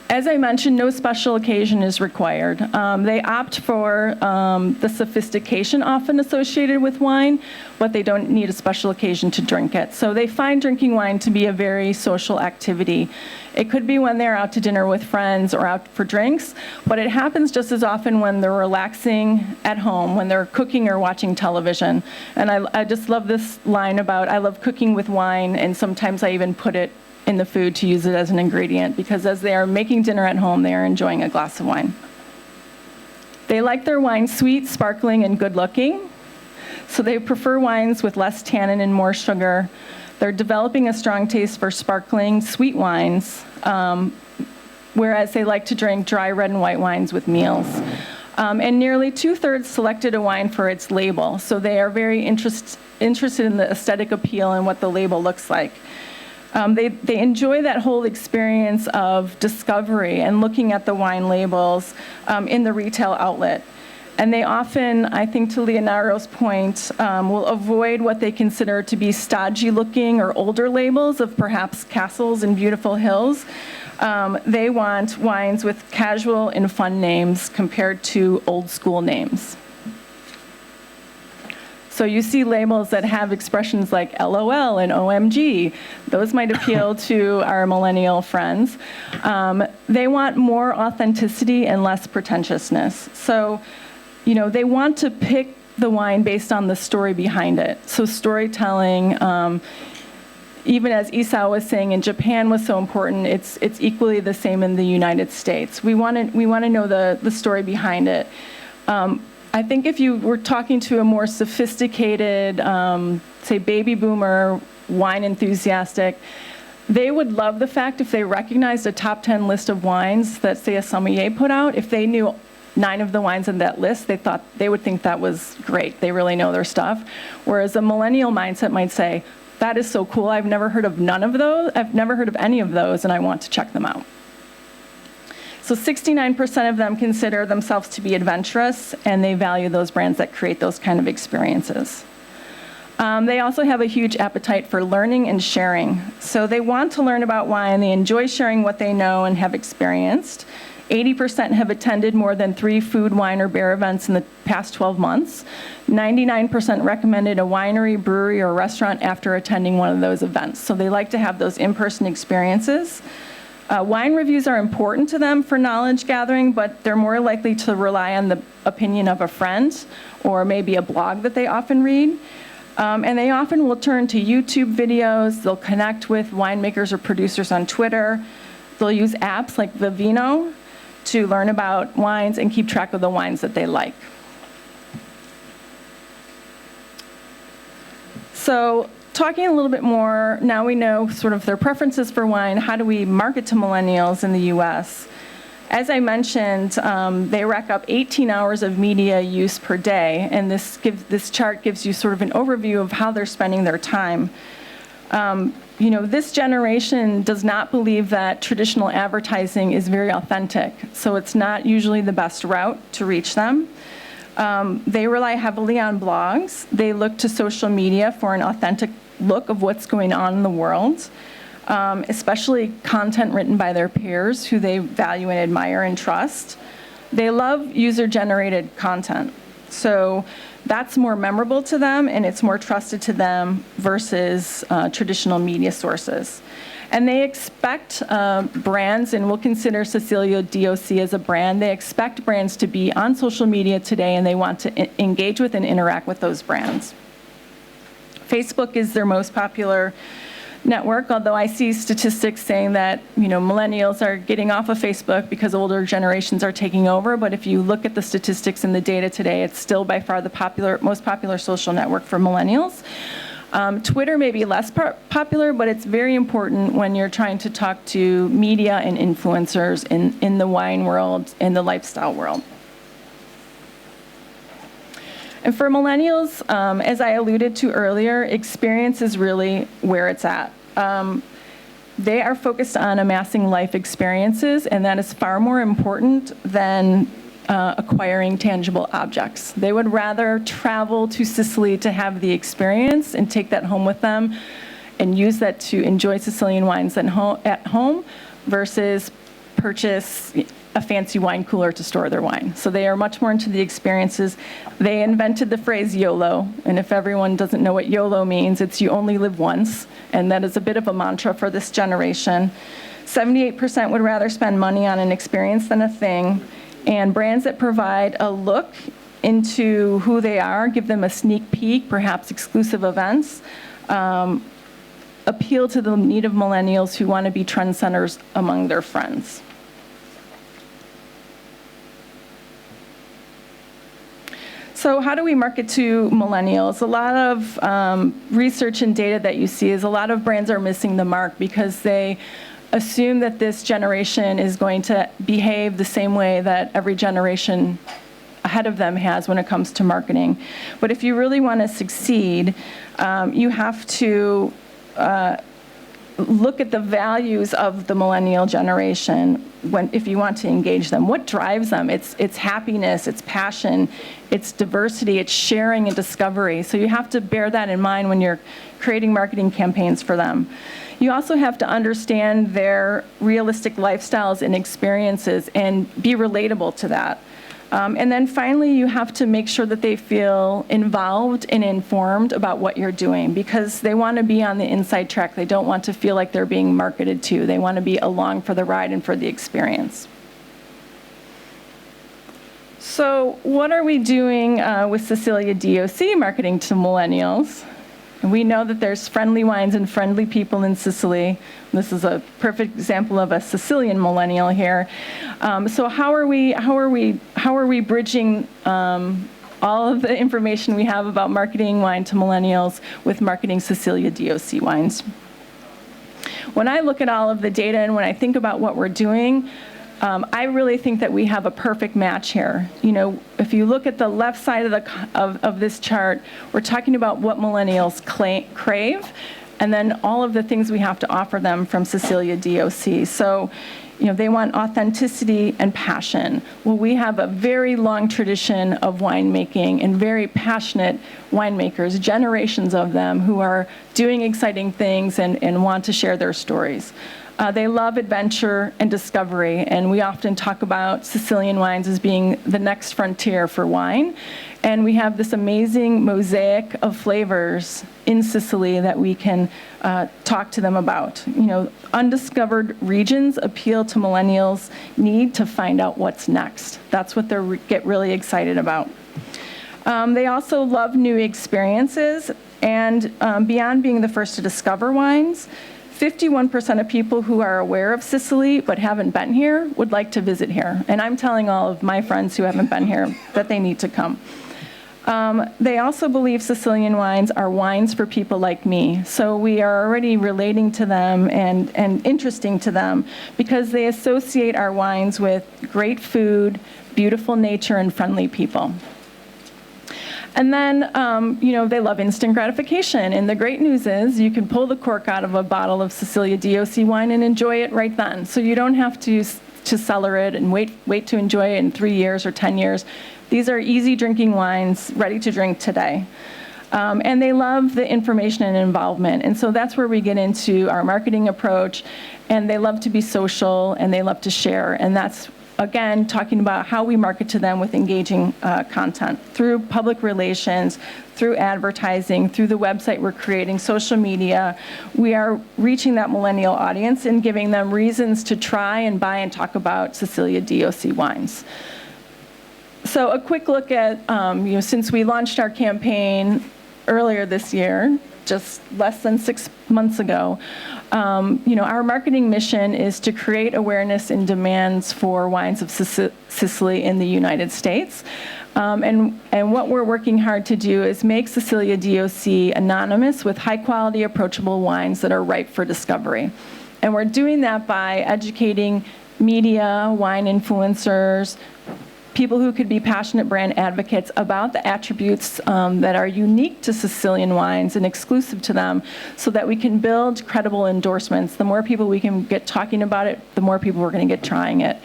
As I mentioned, no special occasion is required. They opt for the sophistication often associated with wine, but they don't need a special occasion to drink it. So they find drinking wine to be a very social activity. It could be when they're out to dinner with friends or out for drinks, but it happens just as often when they're relaxing at home, when they're cooking or watching television. And I just love this line about, I love cooking with wine, and sometimes I even put it in the food to use it as an ingredient, because as they are making dinner at home, they are enjoying a glass of wine. They like their wine sweet, sparkling, and good looking. So they prefer wines with less tannin and more sugar. They're developing a strong taste for sparkling, sweet wines, whereas they like to drink dry red and white wines with meals. And nearly 2/3 selected a wine for its label. So they are very interested in the aesthetic appeal and what the label looks like. They enjoy that whole experience of discovery and looking at the wine labels in the retail outlet. And they often, I think to Leonardo's point, will avoid what they consider to be stodgy looking or older labels of perhaps castles and beautiful hills. They want wines with casual and fun names compared to old school names. So you see labels that have expressions like LOL and OMG. Those might appeal to our millennial friends. They want more authenticity and less pretentiousness. So, they want to pick the wine based on the story behind it. So storytelling, even as Isao was saying, in Japan was so important, it's equally the same in the United States. We want to know the story behind it. I think if you were talking to a more sophisticated, say, baby boomer wine enthusiastic, they would love the fact if they recognized a top 10 list of wines that, say, a sommelier put out. If they knew 9 of the wines in that list, they would think that was great. They really know their stuff. Whereas a millennial mindset might say, that is so cool. I've never heard of none of those. I've never heard of any of those, and I want to check them out. So 69% of them consider themselves to be adventurous, and they value those brands that create those kind of experiences. They also have a huge appetite for learning and sharing. So they want to learn about wine. They enjoy sharing what they know and have experienced. 80% have attended more than 3 food, wine, or beer events in the past 12 months. 99% recommended a winery, brewery, or restaurant after attending one of those events. So they like to have those in-person experiences. Wine reviews are important to them for knowledge gathering, but they're more likely to rely on the opinion of a friend or maybe a blog that they often read. And they often will turn to YouTube videos. They'll connect with winemakers or producers on Twitter. They'll use apps like Vivino to learn about wines and keep track of the wines that they like. So, talking a little bit more, now we know sort of their preferences for wine. How do we market to millennials in the US? As I mentioned, they rack up 18 hours of media use per day, and this chart gives you sort of an overview of how they're spending their time. This generation does not believe that traditional advertising is very authentic, so it's not usually the best route to reach them. They rely heavily on blogs. They look to social media for an authentic look of what's going on in the world, especially content written by their peers who they value and admire and trust. They love user-generated content. So that's more memorable to them, and it's more trusted to them versus traditional media sources. And they expect brands, and we'll consider Cecilia DOC as a brand, they expect brands to be on social media today, and they want to engage with and interact with those brands. Facebook is their most popular network, although I see statistics saying that millennials are getting off of Facebook because older generations are taking over. But if you look at the statistics in the data today, it's still by far the most popular social network for millennials. Twitter may be less popular, but it's very important when you're trying to talk to media and influencers in the wine world, in the lifestyle world. And for millennials, as I alluded to earlier, experience is really where it's at. They are focused on amassing life experiences, and that is far more important than acquiring tangible objects. They would rather travel to Sicily to have the experience and take that home with them and use that to enjoy Sicilian wines at home versus purchase a fancy wine cooler to store their wine. So they are much more into the experiences. They invented the phrase YOLO, and if everyone doesn't know what YOLO means, it's you only live once, and that is a bit of a mantra for this generation. 78% would rather spend money on an experience than a thing, and brands that provide a look into who they are, give them a sneak peek, perhaps exclusive events, appeal to the need of millennials who want to be trendsetters among their friends. So how do we market to millennials? A lot of research and data that you see is a lot of brands are missing the mark because they assume that this generation is going to behave the same way that every generation ahead of them has when it comes to marketing. But if you really want to succeed, you have to look at the values of the millennial generation if you want to engage them. What drives them? It's happiness, it's passion, it's diversity, it's sharing and discovery. So you have to bear that in mind when you're creating marketing campaigns for them. You also have to understand their realistic lifestyles and experiences and be relatable to that. And then finally, you have to make sure that they feel involved and informed about what you're doing because they want to be on the inside track. They don't want to feel like they're being marketed to. They want to be along for the ride and for the experience. So what are we doing with Sicilia DOC marketing to millennials? And we know that there's friendly wines and friendly people in Sicily. This is a perfect example of a Sicilian millennial here. So how are we bridging all of the information we have about marketing wine to millennials with marketing Sicilia DOC wines? When I look at all of the data and when I think about what we're doing, I really think that we have a perfect match here. You know, if you look at the left side of this chart, we're talking about what millennials crave, and then all of the things we have to offer them from Sicilia DOC. So, you know, they want authenticity and passion. Well, we have a very long tradition of winemaking and very passionate winemakers, generations of them who are doing exciting things and want to share their stories. They love adventure and discovery, and we often talk about Sicilian wines as being the next frontier for wine. And we have this amazing mosaic of flavors in Sicily that we can talk to them about. You know, undiscovered regions appeal to millennials' need to find out what's next. That's what they get really excited about. They also love new experiences, and beyond being the first to discover wines, 51% of people who are aware of Sicily but haven't been here would like to visit here. And I'm telling all of my friends who haven't been here that they need to come. They also believe Sicilian wines are wines for people like me. So we are already relating to them and interesting to them because they associate our wines with great food, beautiful nature, and friendly people. And then, you know, they love instant gratification. And the great news is you can pull the cork out of a bottle of Sicilia DOC wine and enjoy it right then. So you don't have to cellar it and wait to enjoy it in 3 years or 10 years. These are easy drinking wines, ready to drink today. And they love the information and involvement. And so that's where we get into our marketing approach. And they love to be social and they love to share. And that's, again, talking about how we market to them with engaging content through public relations, through advertising, through the website we're creating, social media. We are reaching that millennial audience and giving them reasons to try and buy and talk about Sicilia DOC wines. So a quick look at, you know, since we launched our campaign earlier this year, just less than 6 months ago, you know, our marketing mission is to create awareness and demands for wines of Sicily in the United States. And what we're working hard to do is make Sicilia DOC anonymous with high-quality, approachable wines that are ripe for discovery. And we're doing that by educating media, wine influencers, people who could be passionate brand advocates about the attributes that are unique to Sicilian wines and exclusive to them, so that we can build credible endorsements. The more people we can get talking about it, the more people we're going to get trying it.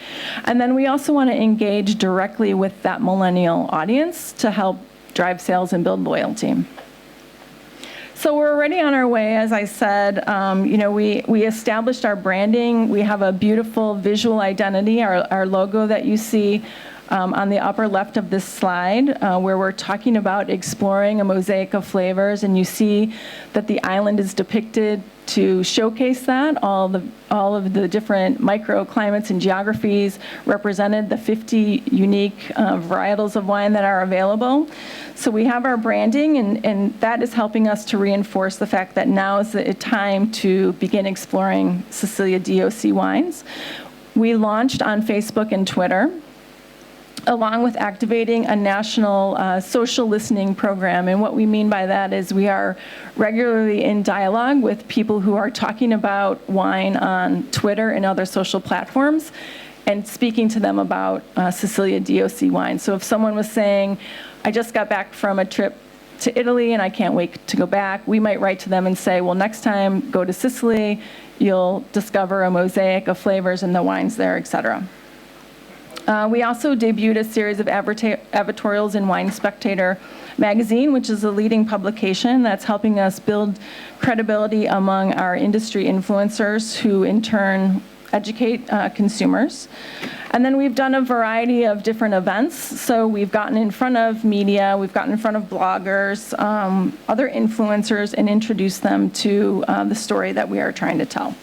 And then we also want to engage directly with that millennial audience to help drive sales and build loyalty. So we're already on our way, as I said. We established our branding. We have a beautiful visual identity, our logo that you see on the upper left of this slide, where we're talking about exploring a mosaic of flavors, and you see that the island is depicted to showcase that. All of the different microclimates and geographies represented, the 50 unique varietals of wine that are available. So we have our branding, and that is helping us to reinforce the fact that now is the time to begin exploring Sicilia DOC wines. We launched on Facebook and Twitter, along with activating a national social listening program. And what we mean by that is we are regularly in dialogue with people who are talking about wine on Twitter and other social platforms, and speaking to them about Sicilia DOC wine. So if someone was saying, I just got back from a trip to Italy and I can't wait to go back, we might write to them and say, well, next time go to Sicily, you'll discover a mosaic of flavors and the wines there, etc. We also debuted a series of advertorials in Wine Spectator magazine, which is a leading publication that's helping us build credibility among our industry influencers, who in turn educate consumers. And then we've done a variety of different events. So we've gotten in front of media, we've gotten in front of bloggers, other influencers, and introduced them to the story that we are trying to tell.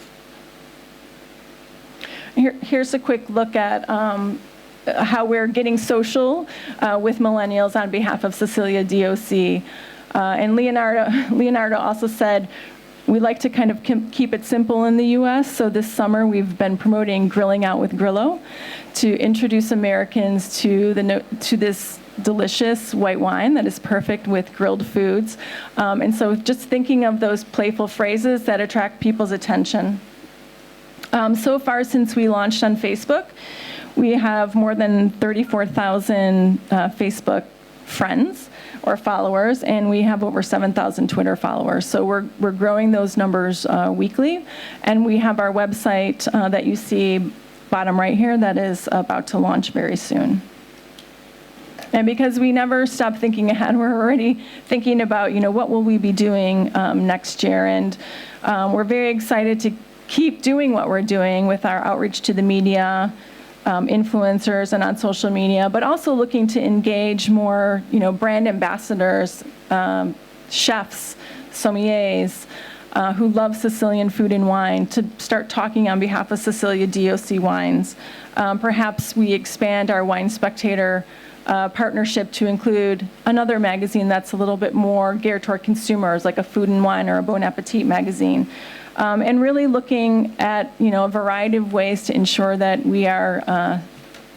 Here's a quick look at how we're getting social with millennials on behalf of Sicilia DOC. And Leonardo also said, we like to kind of keep it simple in the US. So this summer we've been promoting Grilling Out with Grillo to introduce Americans to this delicious white wine that is perfect with grilled foods. And so just thinking of those playful phrases that attract people's attention. So far, since we launched on Facebook, we have more than 34,000 Facebook friends or followers, and we have over 7,000 Twitter followers. So we're growing those numbers weekly, and we have our website that you see bottom right here that is about to launch very soon. And because we never stop thinking ahead, we're already thinking about, what will we be doing next year, and we're very excited to keep doing what we're doing with our outreach to the media, influencers, and on social media, but also looking to engage more, brand ambassadors, chefs, sommeliers, who love Sicilian food and wine, to start talking on behalf of Sicilia DOC wines. Perhaps we expand our Wine Spectator partnership to include another magazine that's a little bit more geared toward consumers, like a Food and Wine or a Bon Appetit magazine. And really looking at, a variety of ways to ensure that we are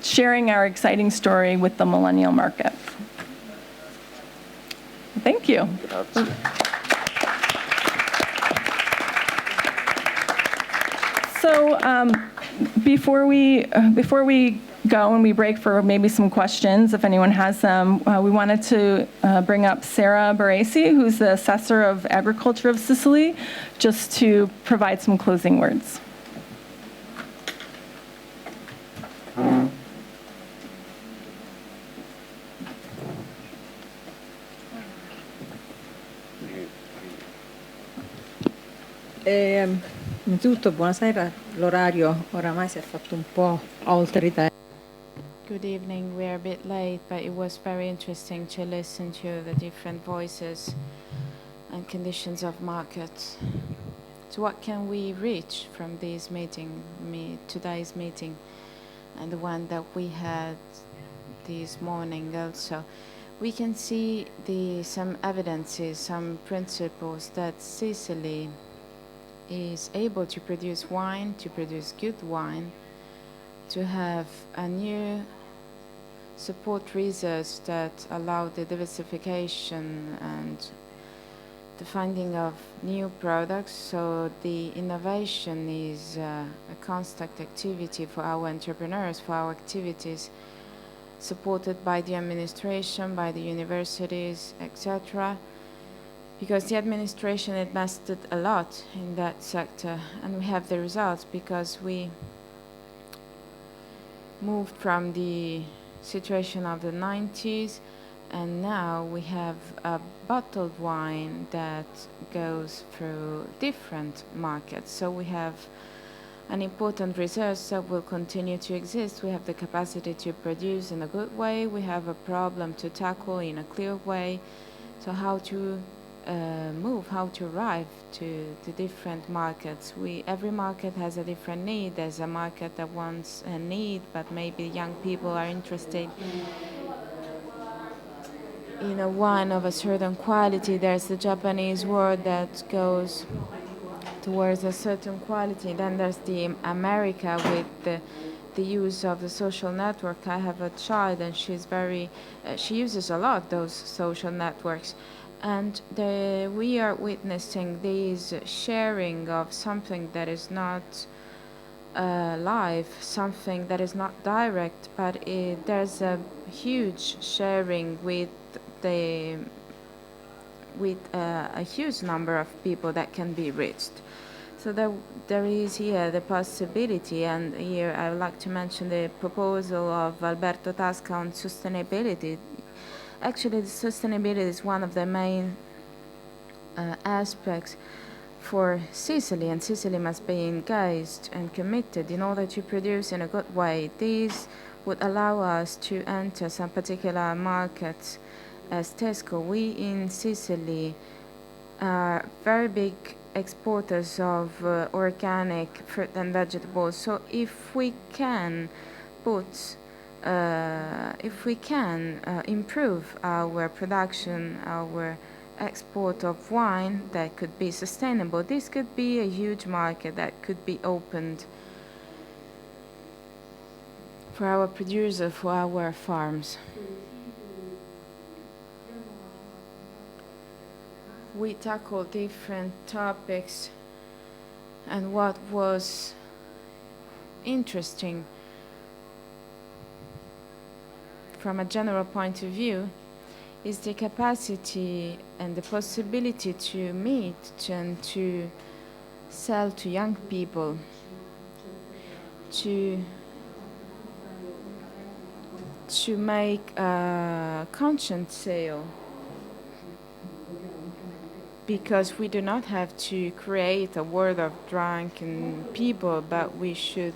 sharing our exciting story with the millennial market. Thank you. So before we go and we break for maybe some questions, if anyone has them, we wanted to bring up Sarah Baresi, who's the Assessor of Agriculture of Sicily, just to provide some closing words. Innanzitutto buonasera, l'orario oramai si è fatto un po' oltre i tempi. Good evening. We're a bit late, but it was very interesting to listen to the different voices and conditions of markets. So what can we reach from this meeting, today's meeting, and the one that we had this morning also? We can see some evidences, some principles that Sicily is able to produce wine, to produce good wine, to have a new support research that allow the diversification and the finding of new products. So the innovation is a constant activity for our entrepreneurs, for our activities, supported by the administration, by the universities, etc. Because the administration invested a lot in that sector, and we have the results because we moved from the situation of the 90s, and now we have a bottled wine that goes through different markets. So we have an important research that will continue to exist. We have the capacity to produce in a good way. We have a problem to tackle in a clear way. So how to move, how to arrive to the different markets. Every market has a different need. There's a market that wants a need, but maybe young people are interested in a wine of a certain quality. There's the Japanese word that goes towards a certain quality. Then there's the America with the use of the social network. I have a child and she's she uses a lot those social networks. And we are witnessing this sharing of something that is not live, something that is not direct, but there's a huge sharing with a huge number of people that can be reached. So there is here the possibility, and here I would like to mention the proposal of Alberto Tasca on sustainability. Actually, the sustainability is one of the main aspects for Sicily, and Sicily must be engaged and committed in order to produce in a good way. These would allow us to enter some particular markets as Tesco. We in Sicily are very big exporters of organic fruit and vegetables. So if we can improve our production, our export of wine that could be sustainable, this could be a huge market that could be opened for our producers, for our farms. We tackled different topics, and what was interesting from a general point of view is the capacity and the possibility to meet and to sell to young people, to make a conscious sale, because we do not have to create a world of drunken people, but we should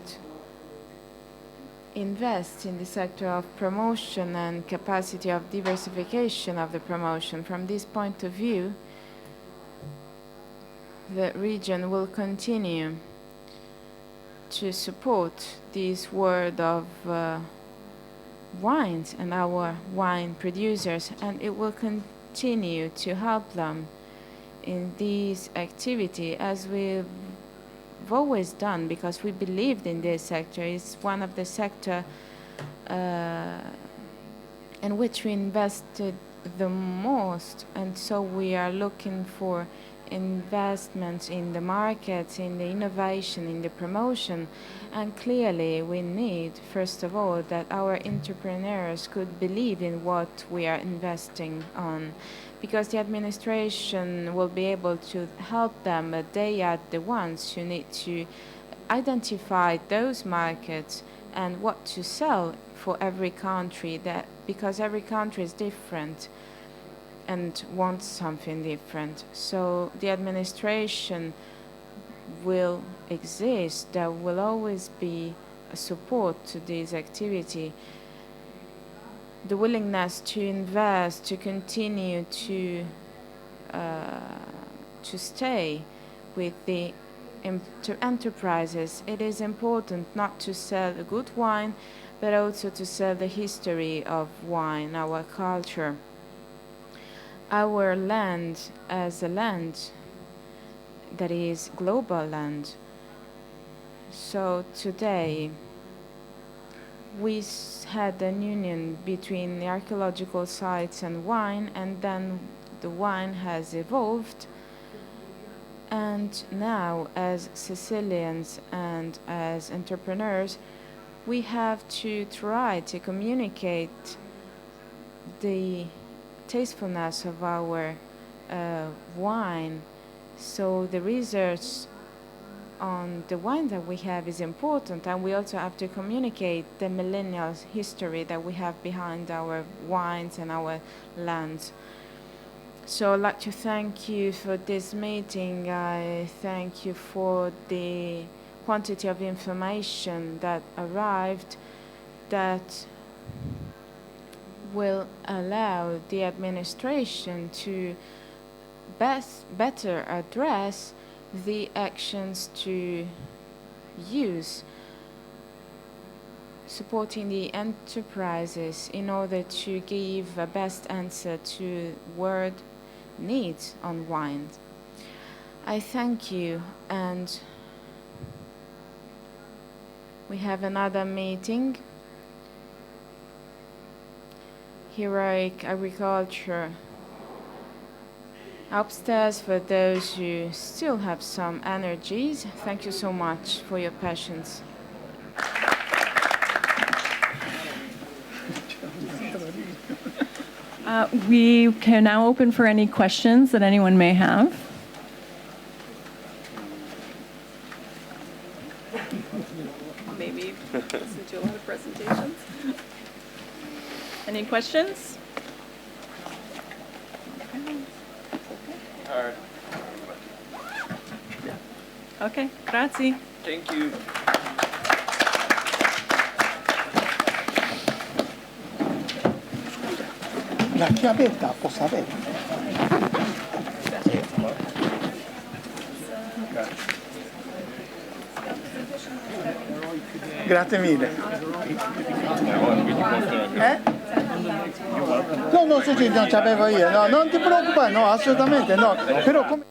invest in the sector of promotion and capacity of diversification of the promotion. From this point of view, the region will continue to support this world of wines and our wine producers, and it will continue to help them in this activity as we've always done, because we believed in this sector. It's one of the sector in which we invested the most, and so we are looking for investments in the markets, in the innovation, in the promotion. And clearly we need, first of all, that our entrepreneurs could believe in what we are investing on, because the administration will be able to help them, but they are the ones who need to identify those markets and what to sell for every country, because every country is different and wants something different. So the administration will exist. There will always be a support to this activity. The willingness to invest, to continue to stay with the enterprises. It is important not to sell a good wine, but also to sell the history of wine, our culture. Our land as a land that is global land. So today we had an union between the archaeological sites and wine, and then the wine has evolved. And now, as Sicilians and as entrepreneurs, we have to try to communicate the tastefulness of our wine. So the research on the wine that we have is important, and we also have to communicate the millennial history that we have behind our wines and our lands. So I'd like to thank you for this meeting. I thank you for the quantity of information that arrived that will allow the administration to better address the actions to use, supporting the enterprises in order to give a best answer to world needs on wine. I thank you, and we have another meeting. Heroic Agriculture upstairs for those who still have some energies. Thank you so much for your patience. We can now open for any questions that anyone may have. Maybe listen to a lot of presentations. Any questions? Okay, grazie. Thank you. La chiavetta posso avere? Grazie mille. No, no, sì, non c'avevo io, no, non ti preoccupare, no, assolutamente no. Però come